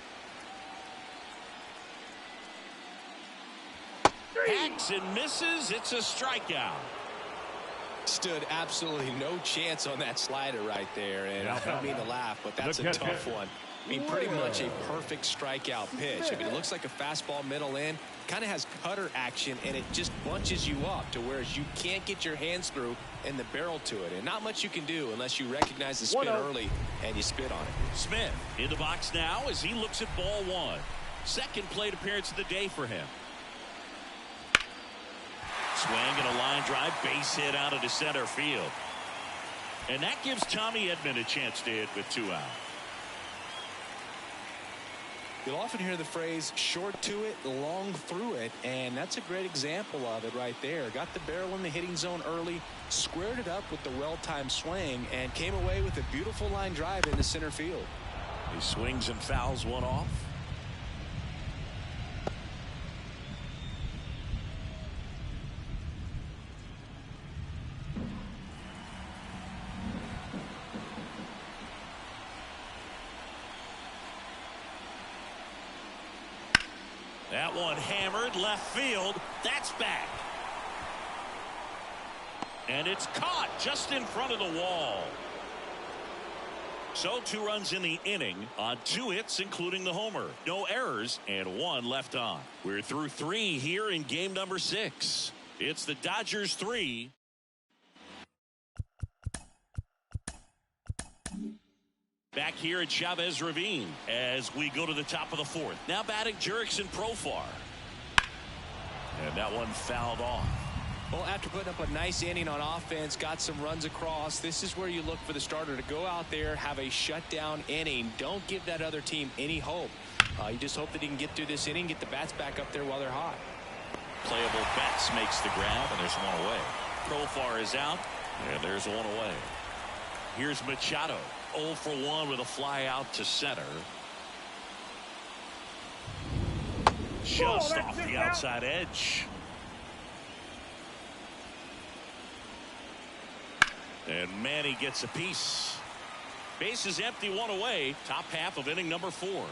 Speaker 1: Hacks and misses. It's a strikeout.
Speaker 2: Stood absolutely no chance on that slider right there. And I don't mean to laugh, but that's a tough one. I mean, pretty much a perfect strikeout pitch. I mean, it looks like a fastball middle in. Kind of has cutter action, and it just bunches you up to where you can't get your hands through and the barrel to it. And not much you can do unless you recognize the spin early and you spit on it.
Speaker 1: Smith in the box now as he looks at ball 1. Second plate appearance of the day for him. Swing and a line drive, base hit out into center field. And that gives Tommy Edman a chance to hit with 2 out.
Speaker 2: You'll often hear the phrase short to it, long through it, and that's a great example of it right there. Got the barrel in the hitting zone early, squared it up with the well-timed swing, and came away with a beautiful line drive into center field.
Speaker 1: He swings and fouls one off. That one hammered left field. That's back. And it's caught just in front of the wall. So 2 runs in the inning on 2 hits, including the homer. No errors and 1 left on. We're through 3 here in game number 6. It's the Dodgers 3. Back here at Chavez Ravine as we go to the top of the 4th. Now batting Jurickson Profar. And that one fouled off.
Speaker 2: Well, after putting up a nice inning on offense, got some runs across, this is where you look for the starter to go out there, have a shutdown inning. Don't give that other team any hope. You just hope that he can get through this inning, get the bats back up there while they're hot.
Speaker 1: Playable Betts makes the grab, and there's 1 away. Profar is out, and there's 1 away. Here's Machado. 0 for 1 with a fly out to center. Just off the outside edge. And Manny gets a piece. Base is empty, 1 away. Top half of inning number 4.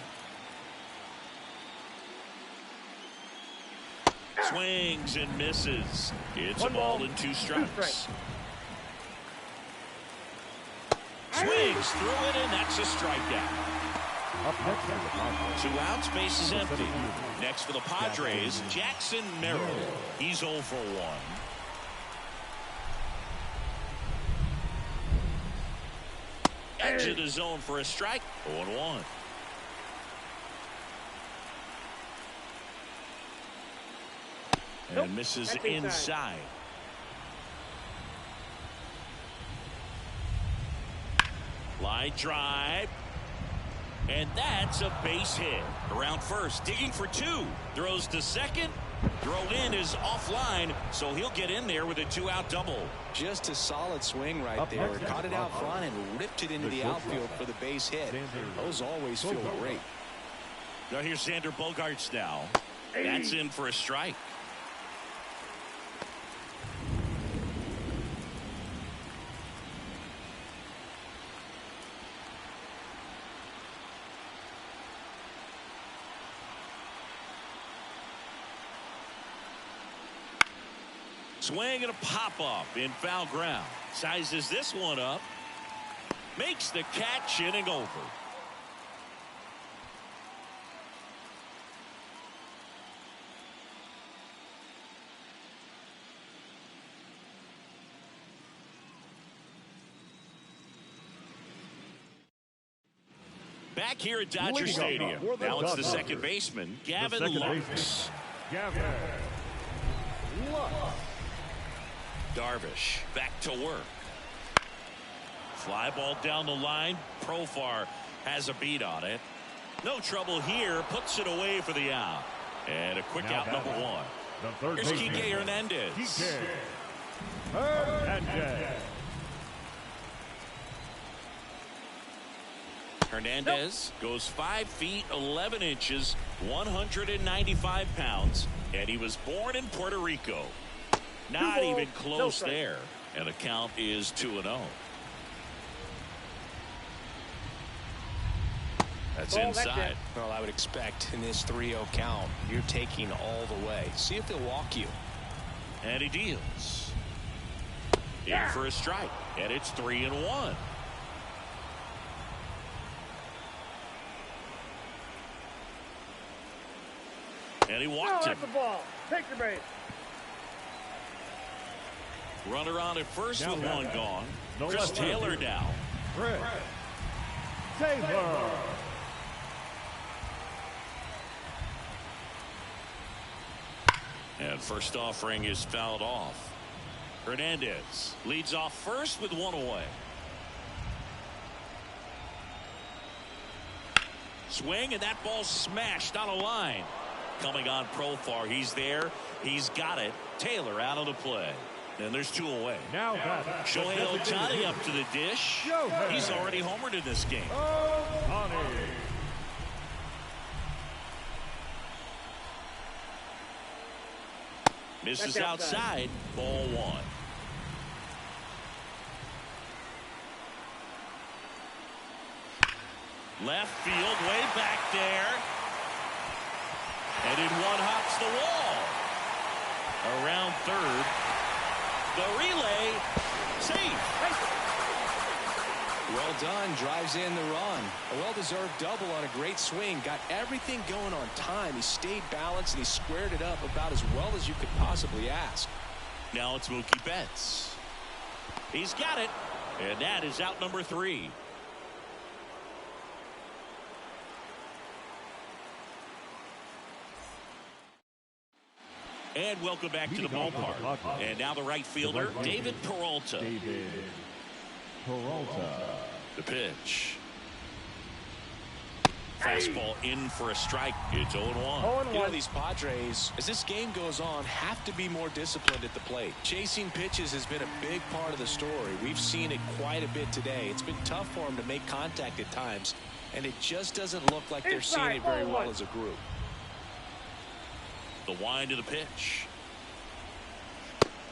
Speaker 1: Swings and misses. It's a ball and 2 strikes. Swings through it, and that's a strikeout.
Speaker 4: Up next for the Padres.
Speaker 1: 2 outs, base is empty. Next for the Padres, Jackson Merrill. He's 0 for 1. Edge of the zone for a strike. 0-1. And misses inside. Line drive. And that's a base hit. Around first, digging for two. Throws to second. Throw in is offline, so he'll get in there with a two-out double.
Speaker 2: Just a solid swing right there. Caught it out front and ripped it into the outfield for the base hit. Those always feel great.
Speaker 1: Now here's Xander Bogaerts now. That's in for a strike. Swing and a pop-up in foul ground. Sizes this one up. Makes the catch, inning over. Back here at Dodger Stadium. Now it's the second baseman, Gavin Lux. Darvish back to work. Fly ball down the line. Profar has a beat on it. No trouble here. Puts it away for the out. And a quick out, number one. Here's Kike Hernandez. Hernandez goes 5 feet 11 inches, 195 pounds, and he was born in Puerto Rico. Not even close there. And the count is 2-0. That's inside.
Speaker 2: Well, I would expect in this 3-0 count, you're taking all the way. See if they'll walk you.
Speaker 1: And he deals. In for a strike. And it's 3-1. And he walked him.
Speaker 3: That's the ball. Take your base.
Speaker 1: Runner on at first with one gone. Chris Taylor now.
Speaker 4: Taylor.
Speaker 1: And first offering is fouled off. Hernandez leads off first with one away. Swing, and that ball smashed on a line. Coming on Profar. He's there. He's got it. Taylor out of the play. And there's two away.
Speaker 4: Now
Speaker 1: Shohei Ohtani up to the dish. He's already homered in this game. Misses outside. Ball one. Left field, way back there. And in one hops the wall. Around third. The relay, safe.
Speaker 2: Well done. Drives in the run. A well-deserved double on a great swing. Got everything going on time. He stayed balanced and he squared it up about as well as you could possibly ask.
Speaker 1: Now it's Mookie Betts. He's got it. And that is out number 3. And welcome back to the ballpark. And now the right fielder, David Peralta. The pitch. Fastball in for a strike. It's 0-1.
Speaker 2: You know, these Padres, as this game goes on, have to be more disciplined at the plate. Chasing pitches has been a big part of the story. We've seen it quite a bit today. It's been tough for them to make contact at times, and it just doesn't look like they're seeing it very well as a group.
Speaker 1: The wind of the pitch.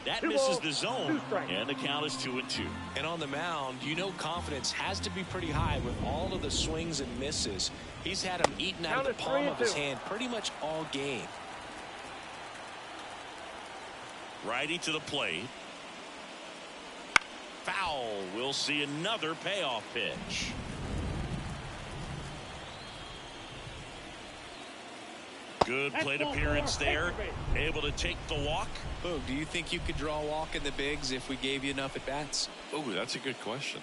Speaker 1: That misses the zone, and the count is 2-2.
Speaker 2: And on the mound, you know confidence has to be pretty high with all of the swings and misses. He's had them eaten out of the palm of his hand pretty much all game.
Speaker 1: Righty to the plate. Foul. We'll see another payoff pitch. Good plate appearance there. Able to take the walk.
Speaker 2: Boog, do you think you could draw a walk in the bigs if we gave you enough at bats?
Speaker 5: Oh, that's a good question.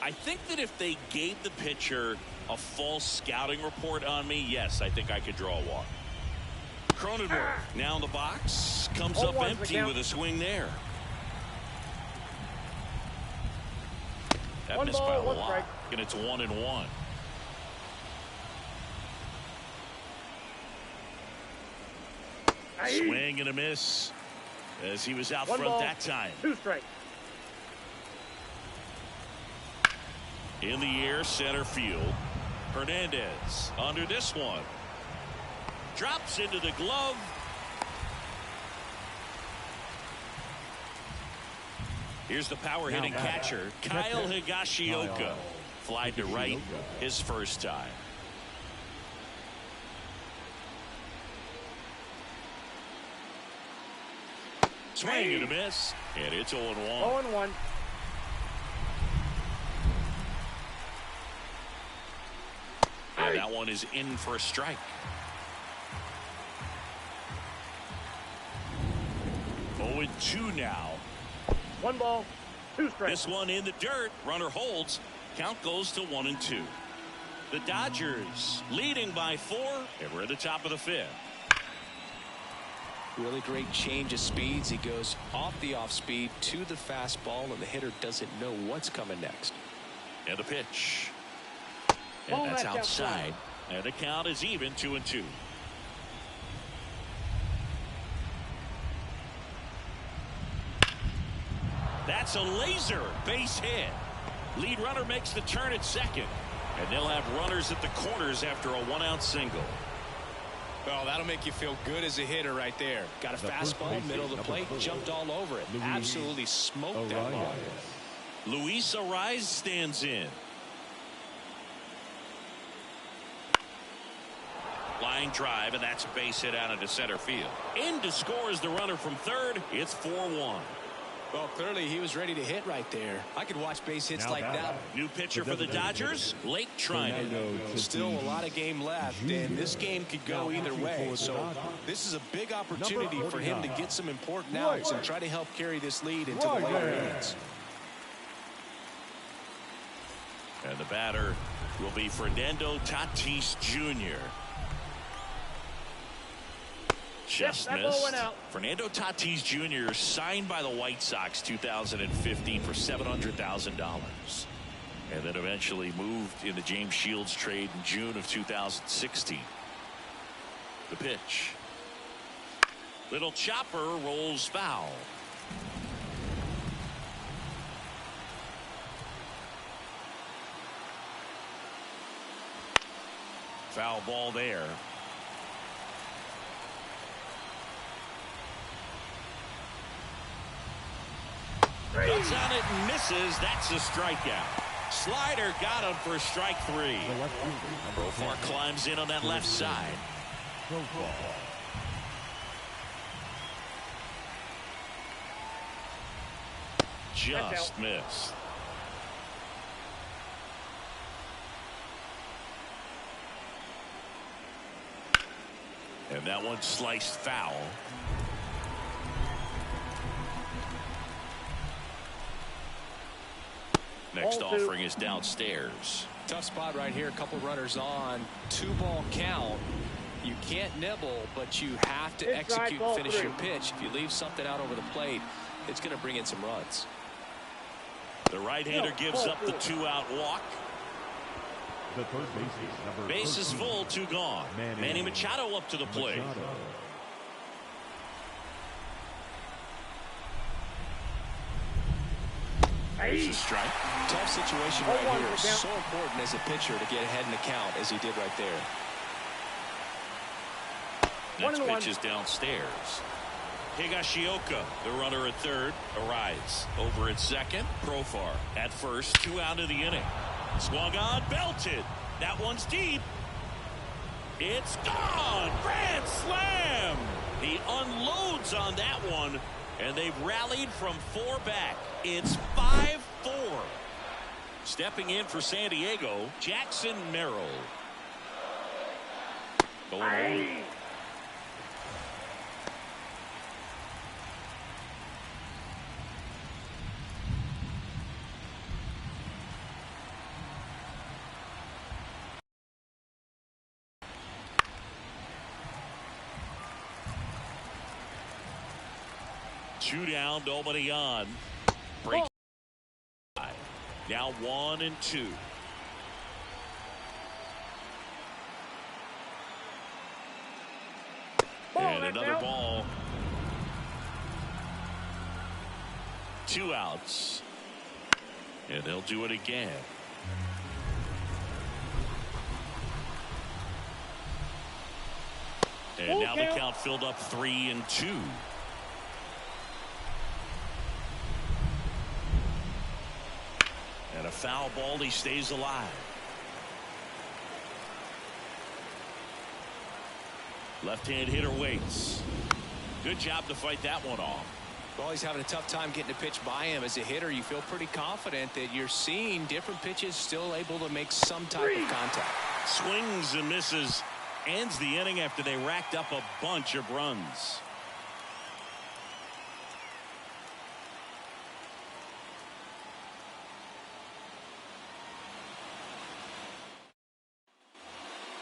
Speaker 1: I think that if they gave the pitcher a false scouting report on me, yes, I think I could draw a walk. Cronenworth now in the box, comes up empty with a swing there. That missed by a lot, and it's 1-1. Swing and a miss as he was out front that time.
Speaker 3: 2 strikes.
Speaker 1: In the air, center field. Hernandez under this one. Drops into the glove. Here's the power-hitting catcher, Kyle Higashioka. Flied to right his first time. Swing and a miss, and it's 0-1.
Speaker 3: 0-1.
Speaker 1: And that one is in for a strike. Oh, 2 now.
Speaker 3: 1 ball, 2 strikes.
Speaker 1: This one in the dirt. Runner holds. Count goes to 1-2. The Dodgers leading by 4, and we're at the top of the 5th.
Speaker 2: Really great change of speeds. He goes off the off speed to the fastball, and the hitter doesn't know what's coming next.
Speaker 1: And the pitch. And that's outside. And the count is even, 2-2. That's a laser base hit. Lead runner makes the turn at second. And they'll have runners at the corners after a 1-out single.
Speaker 2: Well, that'll make you feel good as a hitter right there. Got a fastball, middle of the plate, jumped all over it. Absolutely smoked that ball.
Speaker 1: Luis Ariz stands in. Line drive, and that's a base hit out into center field. In to score is the runner from third. It's 4-1.
Speaker 2: Well, clearly he was ready to hit right there. I could watch base hits like that.
Speaker 1: New pitcher for the Dodgers, Blake Treinen.
Speaker 2: Still a lot of game left, and this game could go either way. So this is a big opportunity for him to get some important outs and try to help carry this lead into the lower innings.
Speaker 1: And the batter will be Fernando Tatis Jr. Just missed. Fernando Tatis Jr. signed by the White Sox 2015 for $700,000. And then eventually moved in the James Shields trade in June of 2016. The pitch. Little chopper rolls foul. Foul ball there. Cuts on it and misses. That's a strikeout. Slider got him for strike 3. Profar climbs in on that left side. Just missed. And that one sliced foul. Next offering is downstairs.
Speaker 2: Tough spot right here. A couple runners on. 2-ball count. You can't nibble, but you have to execute and finish your pitch. If you leave something out over the plate, it's going to bring in some runs.
Speaker 1: The right-hander gives up the 2-out walk.
Speaker 4: The third baseman,
Speaker 1: Base is full, 2 gone. Manny Machado up to the plate. There's a strike.
Speaker 2: Tough situation right here. So important as a pitcher to get ahead in the count as he did right there.
Speaker 1: Next pitch is downstairs. Higashioka, the runner at third. Ariz over at second. Profar at first. 2 out of the inning. Swung on, belted. That one's deep. It's gone. Grand slam. He unloads on that one. And they've rallied from 4 back. It's 5-4. Stepping in for San Diego, Jackson Merrill. Going on. 2 down, nobody on. Break. Now 1 and 2. And another ball. 2 outs. And they'll do it again. And now the count filled up 3 and 2. And a foul ball, he stays alive. Left-hand hitter waits. Good job to fight that one off.
Speaker 2: Well, he's having a tough time getting a pitch by him. As a hitter, you feel pretty confident that you're seeing different pitches still able to make some type of contact.
Speaker 1: Swings and misses. Ends the inning after they racked up a bunch of runs.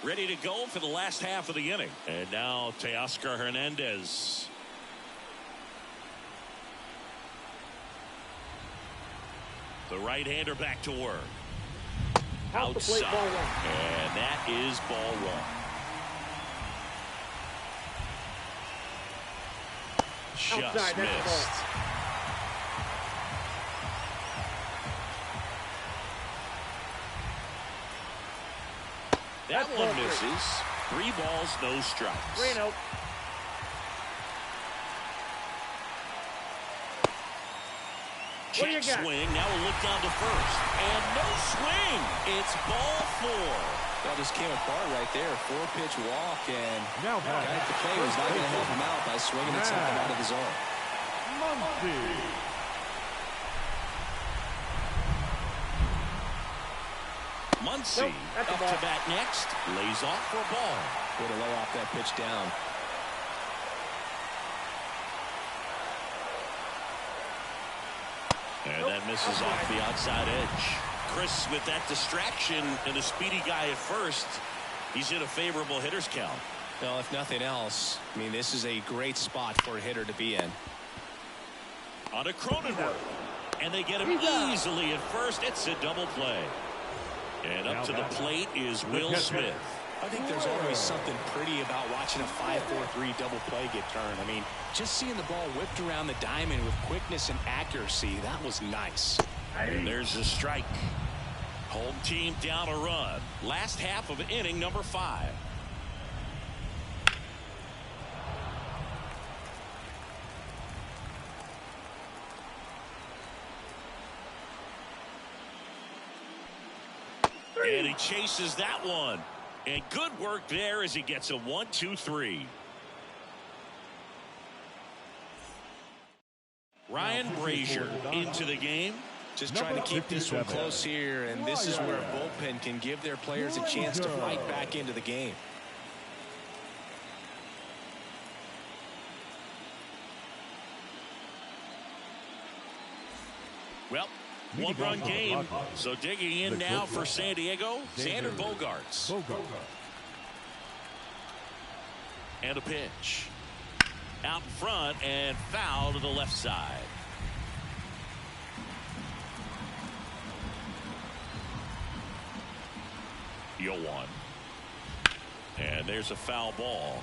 Speaker 1: Ready to go for the last half of the inning. And now Teoscar Hernandez. The right-hander back to work. Outside.
Speaker 3: Ball 1.
Speaker 1: And that is ball 1. Just missed. That one misses. 3 balls, no strikes.
Speaker 3: 3-0.
Speaker 1: Check swing. Now we'll look down to first. And no swing. It's ball 4.
Speaker 2: That just came apart right there. 4-pitch walk, and
Speaker 4: now
Speaker 2: the guy at the plate was not going to help him out by swinging at something out of the zone.
Speaker 1: Muncy up to bat next. Lays off for a ball.
Speaker 2: Way to lay off that pitch down.
Speaker 1: And that misses off the outside edge. Chris with that distraction and a speedy guy at first. He's in a favorable hitter's count.
Speaker 2: Well, if nothing else, I mean, this is a great spot for a hitter to be in.
Speaker 1: On a Cronenworth. And they get him easily at first. It's a double play. And up to the plate is Will Smith.
Speaker 2: I think there's always something pretty about watching a 5-4-3 double play get turned. I mean, just seeing the ball whipped around the diamond with quickness and accuracy, that was nice.
Speaker 1: And there's a strike. Home team down a run. Last half of inning number 5. And he chases that one. And good work there as he gets a 1-2-3. Ryan Brazier into the game.
Speaker 2: Just trying to keep this one close here, and this is where a bullpen can give their players a chance to fight back into the game.
Speaker 1: Well, 1-run game. So digging in now for San Diego, Xander Bogaerts. And a pitch. Out in front and foul to the left side. Yo one. And there's a foul ball.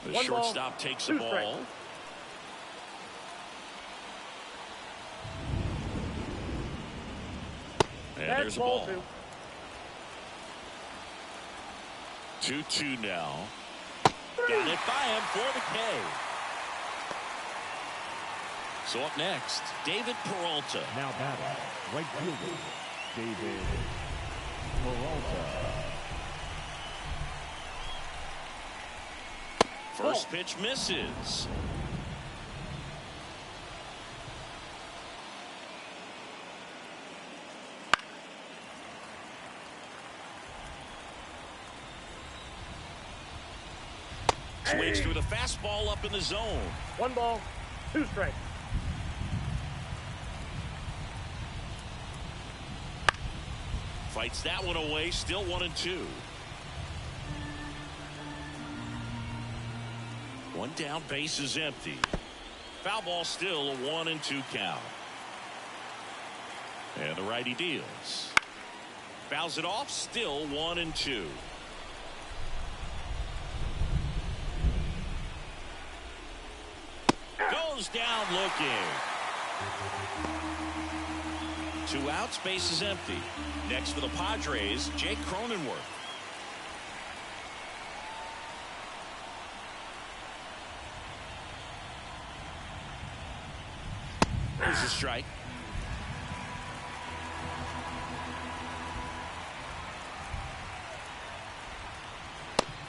Speaker 1: The shortstop takes the ball. And there's a ball. 2-2 now. Got it by him for the K. So up next, David Peralta.
Speaker 4: Now batting, right fielder, David Peralta.
Speaker 1: First pitch misses. Swings through the fastball up in the zone.
Speaker 3: 1 ball, 2 strikes.
Speaker 1: Fights that one away, still 1-2. One down, base is empty. Foul ball, still a 1-2 count. And the righty deals. Fouls it off, still 1-2. Goes down looking. 2 outs, base is empty. Next for the Padres, Jake Cronenworth. There's a strike.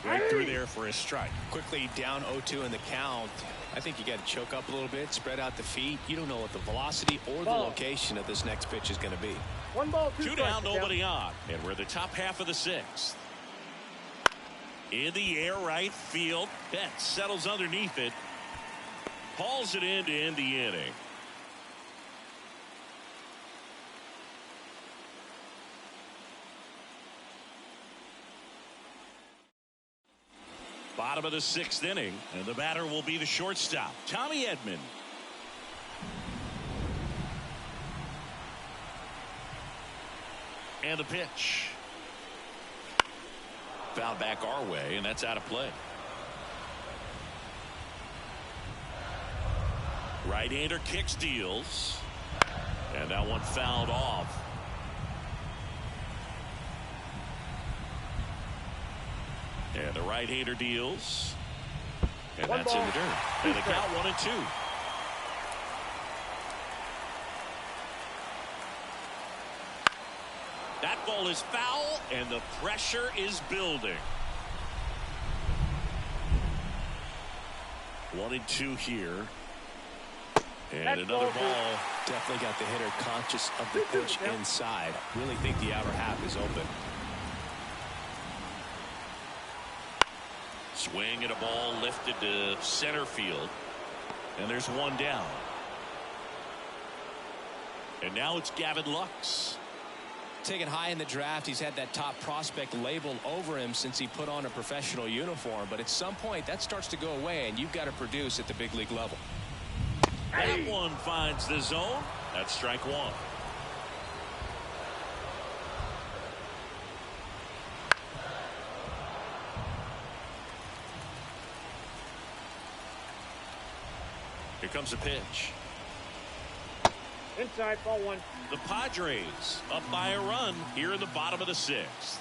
Speaker 1: Right through there for a strike.
Speaker 2: Quickly down 0-2 in the count. I think you got to choke up a little bit, spread out the feet. You don't know what the velocity or the location of this next pitch is going to be.
Speaker 3: 1 ball, 2
Speaker 1: 2 down, nobody on. And we're the top half of the 6th. In the air, right field. Betts settles underneath it. Hauls it in to end the inning. Bottom of the 6th inning, and the batter will be the shortstop, Tommy Edman. And the pitch. Foul back our way, and that's out of play. Right-hander kicks, deals. And that one fouled off. And the right-hander deals. And that's in the dirt. And the count 1-2. That ball is foul, and the pressure is building. 1-2 here. And another ball.
Speaker 2: Definitely got the hitter conscious of the pitch inside. Really think the outer half is open.
Speaker 1: Swing and a ball lifted to center field. And there's one down. And now it's Gavin Lux.
Speaker 2: Taken high in the draft, he's had that top prospect label over him since he put on a professional uniform. But at some point, that starts to go away, and you've got to produce at the big league level.
Speaker 1: That one finds the zone. That's strike one. Here comes a pitch.
Speaker 3: Inside, ball 1.
Speaker 1: The Padres up by a run here in the bottom of the 6th.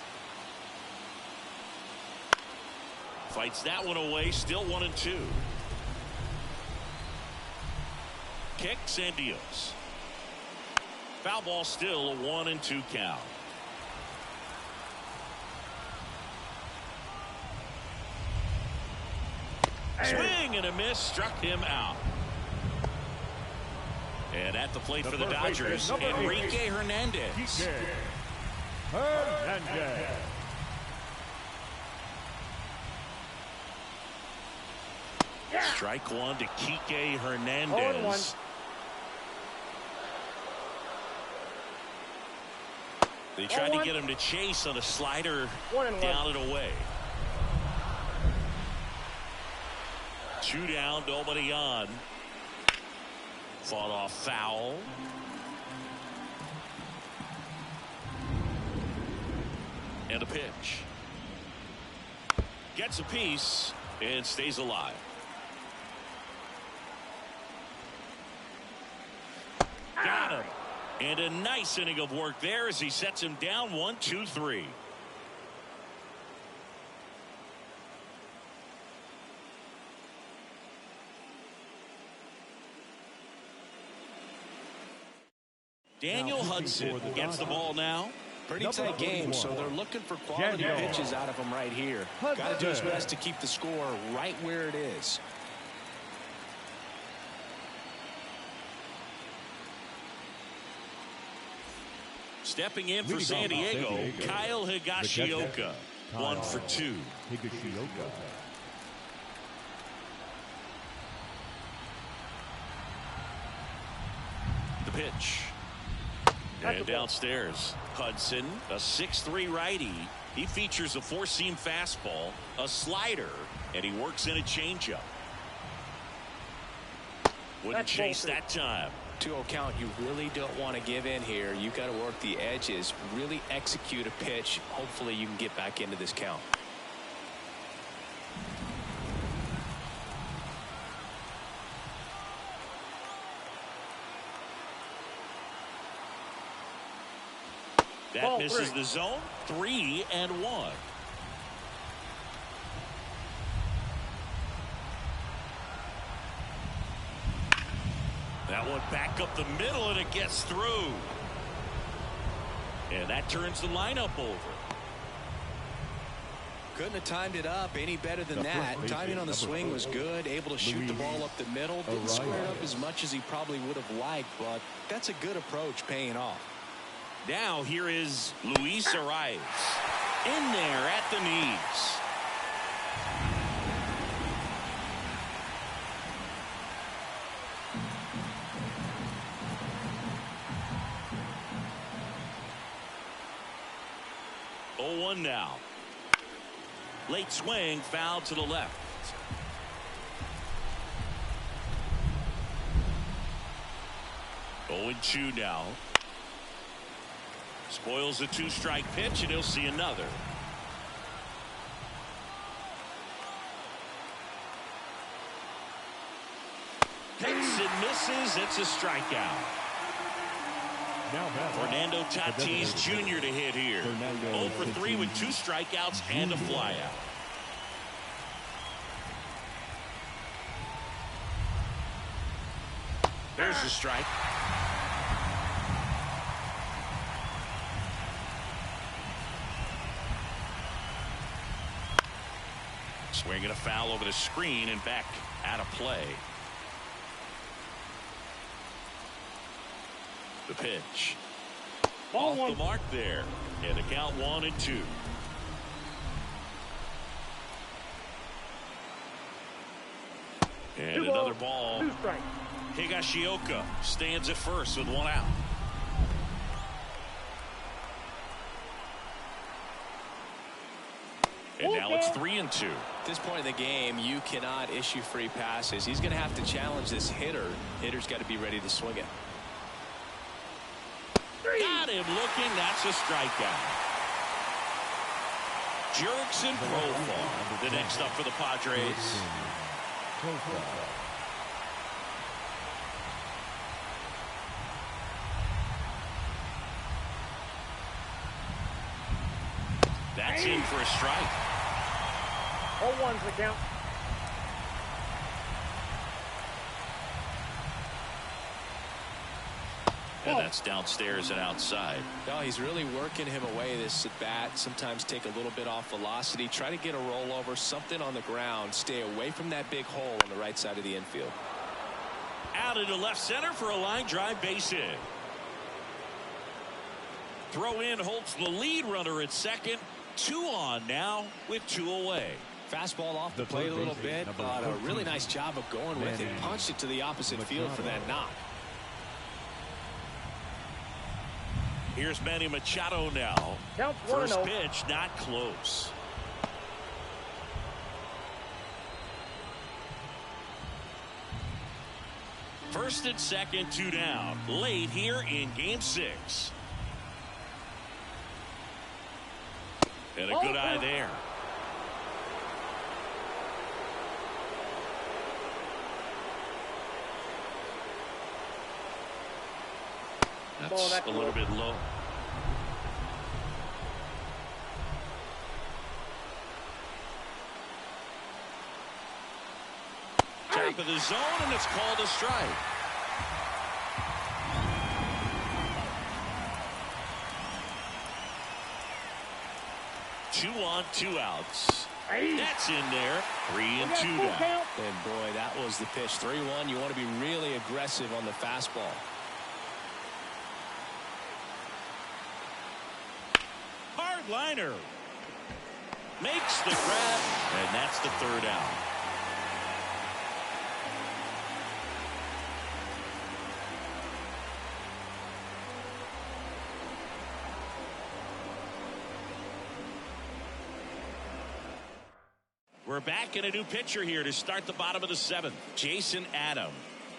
Speaker 1: Fights that one away, still 1-2. Kicks and deals. Foul ball, still a 1-2 count. Swing and a miss, struck him out. And at the plate for the Dodgers, Enrique Hernandez. Strike one to Kike Hernandez. They tried to get him to chase on a slider down and away. 2 down, nobody on. Fought off foul. And a pitch. Gets a piece and stays alive. Got him. And a nice inning of work there as he sets him down 1-2-3. Daniel Hudson gets the ball now.
Speaker 2: Pretty tight game, so they're looking for quality pitches out of him right here. Got to do his best to keep the score right where it is.
Speaker 1: Stepping in for San Diego, Kyle Higashioka. 1 for 2.
Speaker 4: Higashioka.
Speaker 1: The pitch. And downstairs, Hudson, a 6'3" righty. He features a four-seam fastball, a slider, and he works in a changeup. Wouldn't chase that time.
Speaker 2: 2-0 count. You really don't want to give in here. You got to work the edges, really execute a pitch. Hopefully you can get back into this count.
Speaker 1: That misses the zone. 3-1. That one back up the middle, and it gets through. And that turns the lineup over.
Speaker 2: Couldn't have timed it up any better than that. Timing on the swing was good. Able to shoot the ball up the middle. Didn't square it up as much as he probably would have liked, but that's a good approach, paying off.
Speaker 1: Now here is Luis Arias. In there at the knees. Oh, 0-1 now. Late swing, foul to the left. Oh, 0-2 now. Spoils a 2-strike pitch, and he'll see another. Hits and misses. It's a strikeout. Fernando Tatis Jr. to hit here. 0 for 3 with 2 strikeouts and a flyout. There's the strike. Swinging a foul over the screen and back out of play. The pitch. Off the mark there. And the count 1-2. And another ball. Higashioka stands at first with 1 out. And now it's 3-2.
Speaker 2: At this point in the game, you cannot issue free passes. He's going to have to challenge this hitter. Hitter's got to be ready to swing it.
Speaker 1: Got him looking. That's a strikeout. Jerks and Profar. The next up for the Padres. That's in for a strike.
Speaker 3: 0-1's the count.
Speaker 1: And that's downstairs and outside.
Speaker 2: No, he's really working him away this at bat. Sometimes take a little bit off velocity. Try to get a rollover, something on the ground. Stay away from that big hole on the right side of the infield.
Speaker 1: Out into left center for a line drive base hit. Throw in holds the lead runner at second. 2 on now with 2 away.
Speaker 2: Fastball off the plate a little bit, but a really nice job of going with it. Punched it to the opposite field for that knock.
Speaker 1: Here's Manny Machado now. First pitch not close. First and second, 2 down. Late here in game 6. And a good eye there. That's a little bit low. Top of the zone, and it's called a strike. Two on, 2 outs. That's in there. 3-2 down.
Speaker 2: And boy, that was the pitch. 3-1. You want to be really aggressive on the fastball.
Speaker 1: Hard liner. Makes the grab, and that's the 3rd out. We're back in a new pitcher here to start the bottom of the 7th. Jason Adam.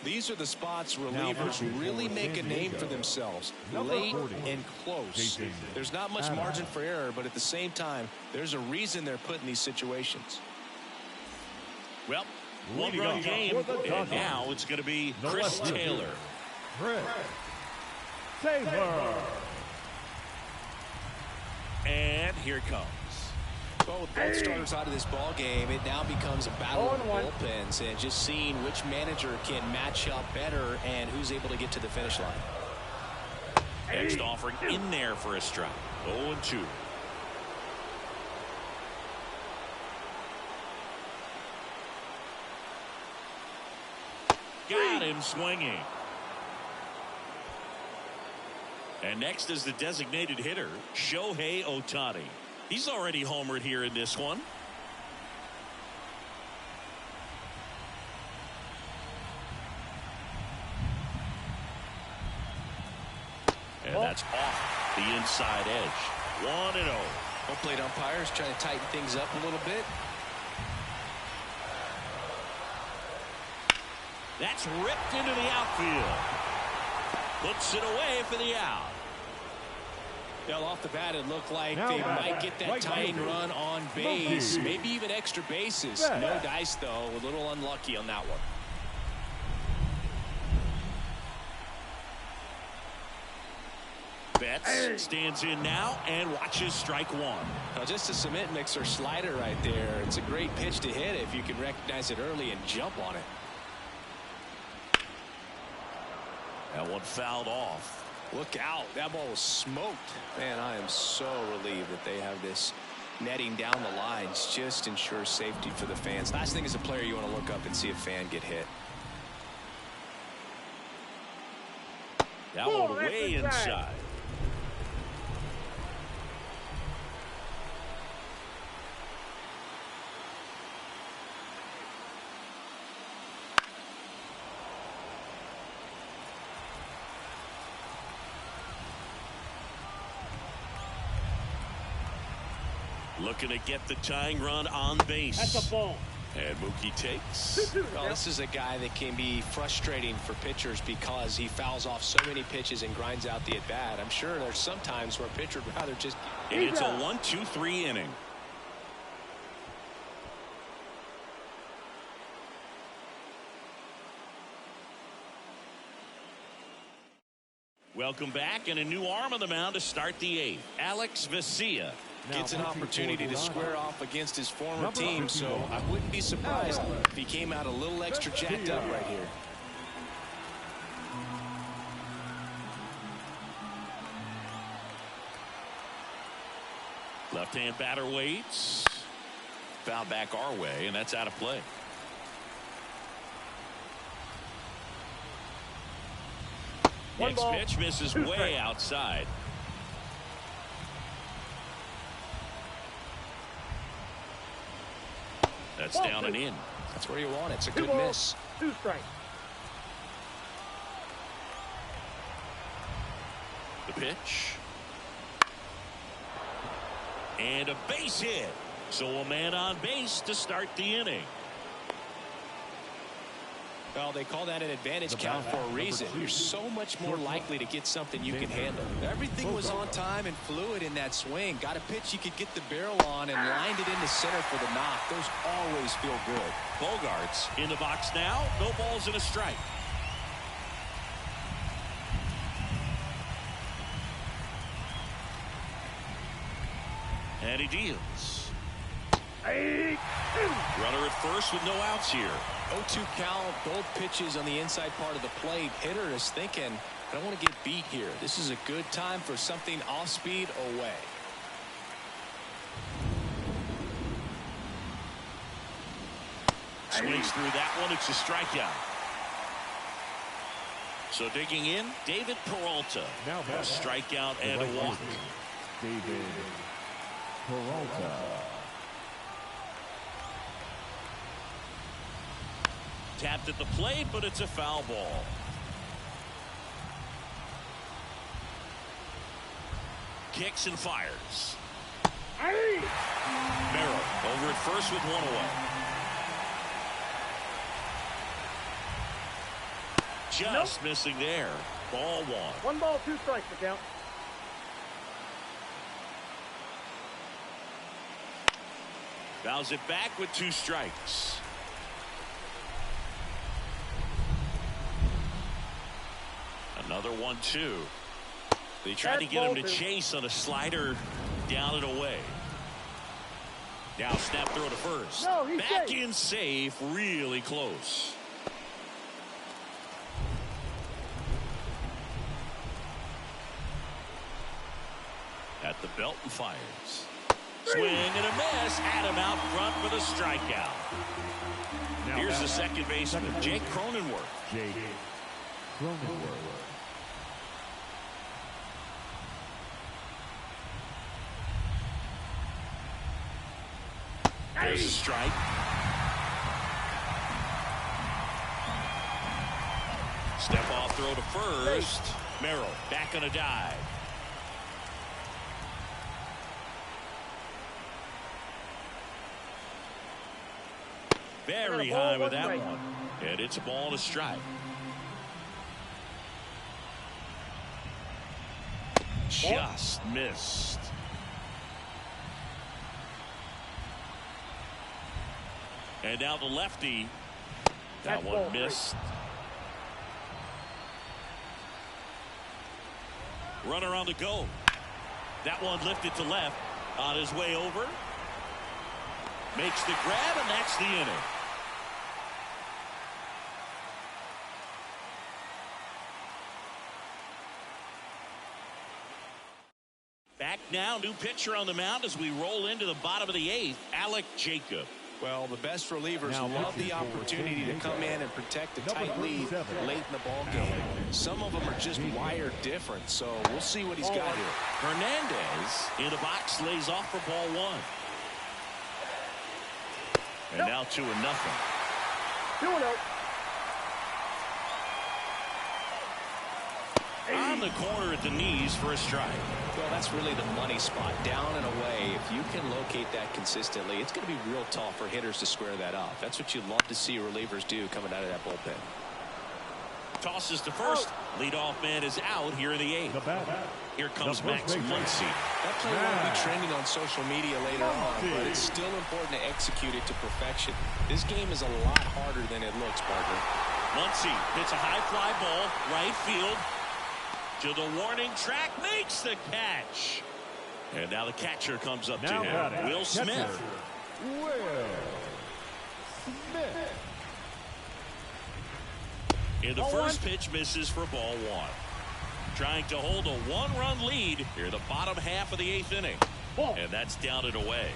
Speaker 2: These are the spots relievers really make a name for themselves. Late and close. There's not much margin for error, but at the same time, there's a reason they're put in these situations.
Speaker 1: Well, one-run game, and now it's going to be Chris Taylor.
Speaker 4: Chris Taylor.
Speaker 1: And here it comes.
Speaker 2: Well, with both starters out of this ball game, it now becomes a battle of bullpens and just seeing which manager can match up better and who's able to get to the finish line.
Speaker 1: Next offering in there for a strike. 0-2. Got him swinging. And next is the designated hitter, Shohei Ohtani. He's already homered here in this one. And that's off the inside edge. 1-0.
Speaker 2: Home plate umpires trying to tighten things up a little bit.
Speaker 1: That's ripped into the outfield. Puts it away for the out.
Speaker 2: Well, off the bat, it looked like they might get that tying run on base, maybe even extra bases. No dice, though. A little unlucky on that one.
Speaker 1: Betts stands in now and watches strike one.
Speaker 2: Now, just a cement mixer slider right there. It's a great pitch to hit if you can recognize it early and jump on it.
Speaker 1: That one fouled off.
Speaker 2: Look out. That ball was smoked. Man, I am so relieved that they have this netting down the lines. Just ensures safety for the fans. Last thing as a player, you want to look up and see a fan get hit.
Speaker 1: That one way inside. Looking to get the tying run on base.
Speaker 3: That's a ball.
Speaker 1: And Mookie takes.
Speaker 2: Well, this is a guy that can be frustrating for pitchers because he fouls off so many pitches and grinds out the at-bat. I'm sure there's some times where a pitcher would rather just...
Speaker 1: And it's a 1-2-3 inning. Welcome back, and a new arm on the mound to start the 8th. Alex Vesia
Speaker 2: gets an opportunity to square off against his former team, so I wouldn't be surprised if he came out a little extra jacked up right here.
Speaker 1: Left-hand batter waits. Foul back our way, and that's out of play. Next pitch misses way outside. That's down and in.
Speaker 2: That's where you want it. It's a good miss.
Speaker 3: 2 strikes.
Speaker 1: The pitch. And a base hit. So a man on base to start the inning.
Speaker 2: Well, they call that an advantage count for a reason. You're so much more likely to get something you can handle. Everything was on time and fluid in that swing. Got a pitch you could get the barrel on and lined it into center for the knock. Those always feel good.
Speaker 1: Bogarts in the box now. No balls and a strike. And he deals. Runner at first with no outs here.
Speaker 2: 0-2 count, both pitches on the inside part of the plate. Hitter is thinking, I don't want to get beat here. This is a good time for something off speed away.
Speaker 1: Swings through that one. It's a strikeout. So digging in, David Peralta.
Speaker 4: Now
Speaker 1: A strikeout and a walk.
Speaker 4: David Peralta.
Speaker 1: Tapped at the plate, but it's a foul ball. Kicks and fires. Merrill Over at first with one away. Just missing there. Ball one.
Speaker 3: 1 ball, 2 strikes to count.
Speaker 1: Fouls it back with 2 strikes. Another 1-2. They tried to get him to chase on a slider, down and away. Now snap throw to first. Back in safe, really close. At the belt and fires. Swing and a miss. Had him out front for the strikeout. Now here's the second baseman, Jake Cronenworth.
Speaker 4: Jake Cronenworth.
Speaker 1: There's a strike. Step off throw to first. Merrill back on a dive. Very high with that one. And it's a ball and a strike. Just missed. And now the lefty. That one missed. Runner on the go. That one lifted to left. On his way over. Makes the grab, and that's the inning. Back now, new pitcher on the mound as we roll into the bottom of the 8th, Alec Jacob.
Speaker 2: Well, the best relievers love the opportunity to come in and protect a tight lead late in the ball game. Some of them are just wired different, so we'll see what he's got here.
Speaker 1: Hernandez in the box lays off for ball 1. And now 2-0.
Speaker 3: 2-0.
Speaker 1: On the corner at the knees for a strike.
Speaker 2: Well, that's really the money spot, down and away. If you can locate that consistently, it's going to be real tough for hitters to square that up. That's what you love to see relievers do coming out of that bullpen.
Speaker 1: Tosses to first. Leadoff man is out here in the 8th. Here comes Max Muncy.
Speaker 2: That play won't be trending on social media later on, but it's still important to execute it to perfection. This game is a lot harder than it looks, partner.
Speaker 1: Muncy hits a high fly ball, right field. To the warning track, makes the catch. And now the catcher comes up to him. Will Smith. In the first pitch, misses for ball 1. Trying to hold a 1-run lead here the bottom half of the 8th inning. And that's down and away.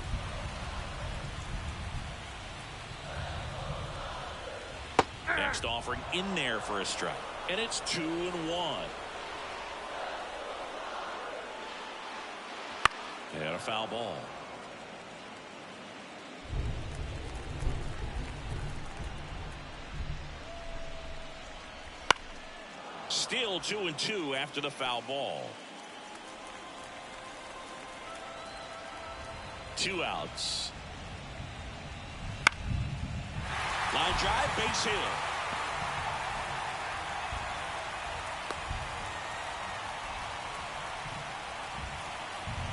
Speaker 1: Next offering in there for a strike. And it's 2-1. And a foul ball. Still 2-2 after the foul ball. 2 outs. Line drive, base hit.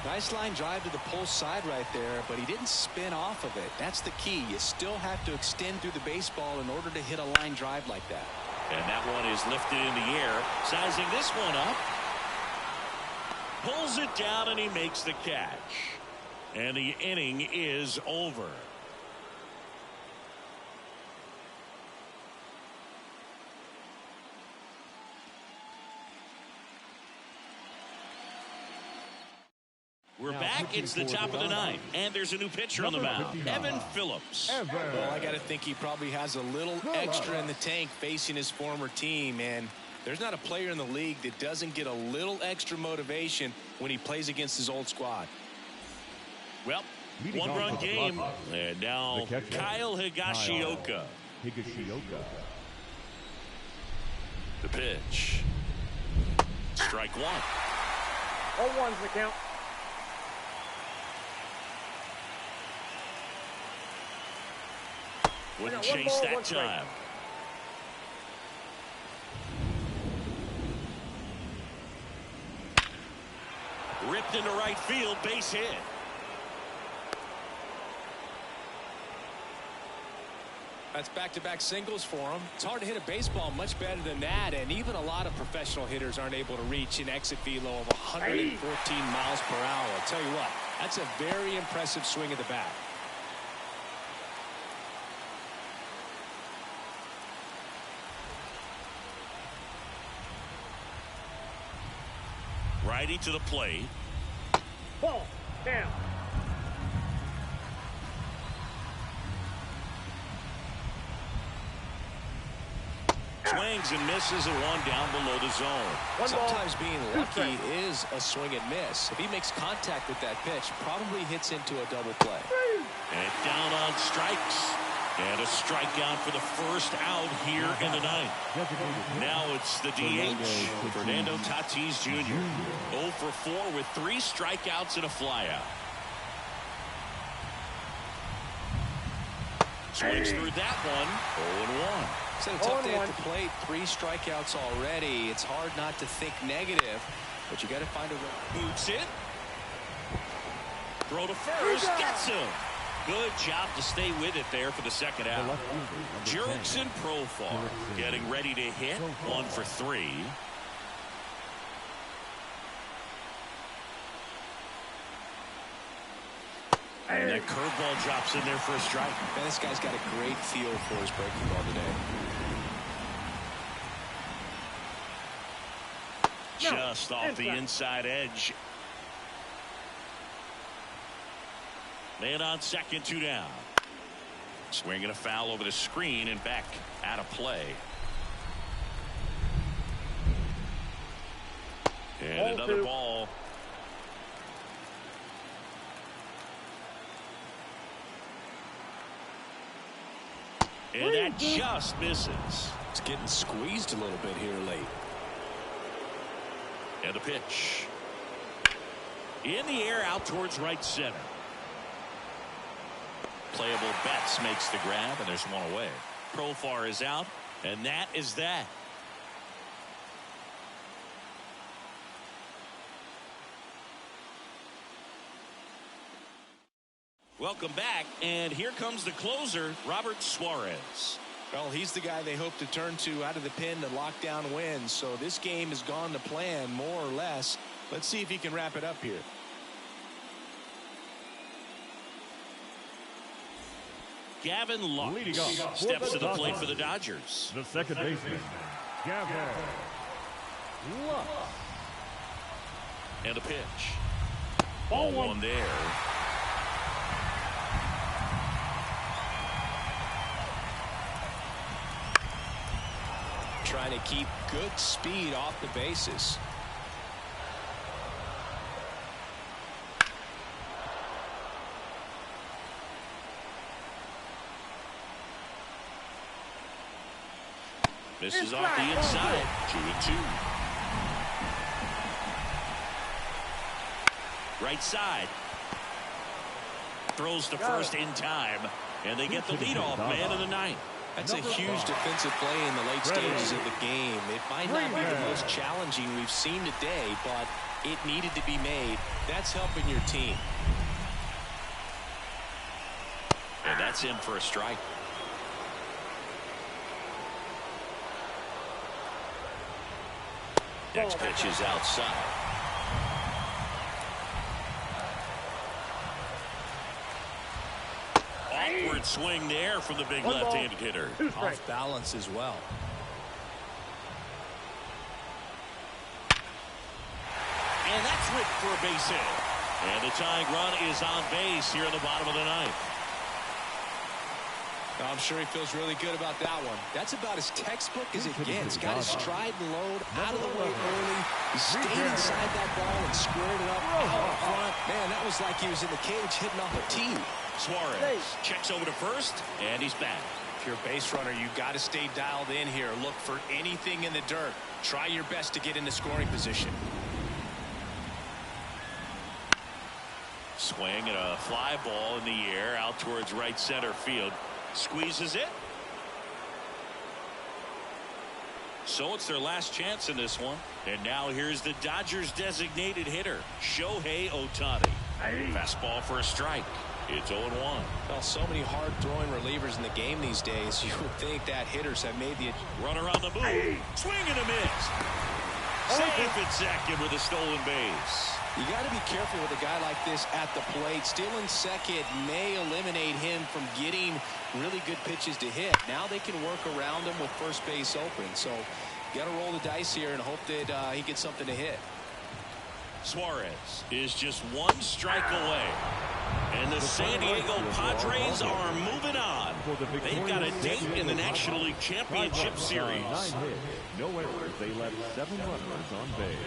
Speaker 2: Nice line drive to the pull side right there, but he didn't spin off of it. That's the key. You still have to extend through the baseball in order to hit a line drive like that.
Speaker 1: And that one is lifted in the air. Sizing this one up. Pulls it down and he makes the catch. And the inning is over. We're back. It's the top of the 9th, and there's a new pitcher on the mound, Evan Phillips.
Speaker 2: Well, I got to think he probably has a little extra in the tank facing his former team, and there's not a player in the league that doesn't get a little extra motivation when he plays against his old squad.
Speaker 1: Well, 1-run game, and now Kyle Higashioka. The pitch. Strike 1.
Speaker 3: 0-1's the count.
Speaker 1: Wouldn't
Speaker 3: One
Speaker 1: chase
Speaker 3: ball,
Speaker 1: that
Speaker 3: one strike.
Speaker 1: time. Ripped into right field, base hit.
Speaker 2: That's back-to-back singles for him. It's hard to hit a baseball much better than that, and even a lot of professional hitters aren't able to reach an exit velo of 114 miles per hour. I'll tell you what, that's a very impressive swing at the bat.
Speaker 1: Righty to the plate.
Speaker 3: Ball. Down.
Speaker 1: Swings and misses and one down below the zone.
Speaker 3: One ball.
Speaker 2: Sometimes being
Speaker 3: Two
Speaker 2: lucky
Speaker 3: strikes.
Speaker 2: is a swing and miss. If he makes contact with that pitch, probably hits into a double play.
Speaker 1: And down on strikes. And a strikeout for the first out here in the ninth. Now it's the DH, Fernando Tatis Jr. 0 for 4 with 3 strikeouts and a flyout. Swings through that one. 0-1.
Speaker 2: It's a tough day at the plate. 3 strikeouts already. It's hard not to think negative, but you got to find a way.
Speaker 1: Boots it. Throw to first. Gets him. Good job to stay with it there for the second out. Jurickson Profar getting ready to hit. 1 for 3. And that curveball drops in there for a strike.
Speaker 2: Man, this guy's got a great feel for his breaking ball today.
Speaker 1: Just off the inside edge. Man on second, 2 down. Swinging a foul over the screen and back out of play. And another ball. And that just misses.
Speaker 2: It's getting squeezed a little bit here late.
Speaker 1: And a pitch. In the air out towards right center. Playable Betts makes the grab, and there's one away. Profar is out, and that is that. Welcome back, and here comes the closer, Robert Suarez.
Speaker 2: Well, he's the guy they hope to turn to out of the pen to lock down wins. So this game has gone to plan, more or less. Let's see if he can wrap it up here.
Speaker 1: Gavin Lux
Speaker 4: Leading off
Speaker 1: steps to the plate for the Dodgers.
Speaker 4: The second baseman, Gavin Lux.
Speaker 1: And a pitch. Ball one there.
Speaker 2: Trying to keep good speed off the bases.
Speaker 1: Misses off the inside. 2-2. Right side. Throws to first in time. And they get the leadoff man of the ninth.
Speaker 2: That's a huge defensive play in the late stages of the game. It might not be the most challenging we've seen today, but it needed to be made. That's helping your team.
Speaker 1: And that's in for a strike. Next pitch is outside. Awkward swing there from the big left-handed hitter.
Speaker 2: Off balance as well.
Speaker 1: And that's ripped for a base hit. And the tying run is on base here in the bottom of the ninth.
Speaker 2: I'm sure he feels really good about that one. That's about as textbook as it gets. Got his stride and load out of the way early. He stayed inside that ball and squared it up out front. Man, that was like he was in the cage hitting off a tee.
Speaker 1: Suarez checks over to first, and he's back.
Speaker 2: If you're a base runner, you got to stay dialed in here. Look for anything in the dirt. Try your best to get into scoring position.
Speaker 1: Swing and a fly ball in the air out towards right center field. Squeezes it. So it's their last chance in this one. And now here's the Dodgers designated hitter, Shohei Ohtani. Fastball for a strike. It's 0-1.
Speaker 2: Well, so many hard-throwing relievers in the game these days. You would think that hitters have made the
Speaker 1: runner on the move. Swing and a miss. Safe at second with a stolen base.
Speaker 2: You got to be careful with a guy like this at the plate. Stealing second may eliminate him from getting really good pitches to hit. Now they can work around him with first base open. So you got to roll the dice here and hope that he gets something to hit.
Speaker 1: Suarez is just one strike away. And the San Diego Padres are moving on. They've got a date in the National League Championship Series.
Speaker 4: No errors. They left 7 runners on base.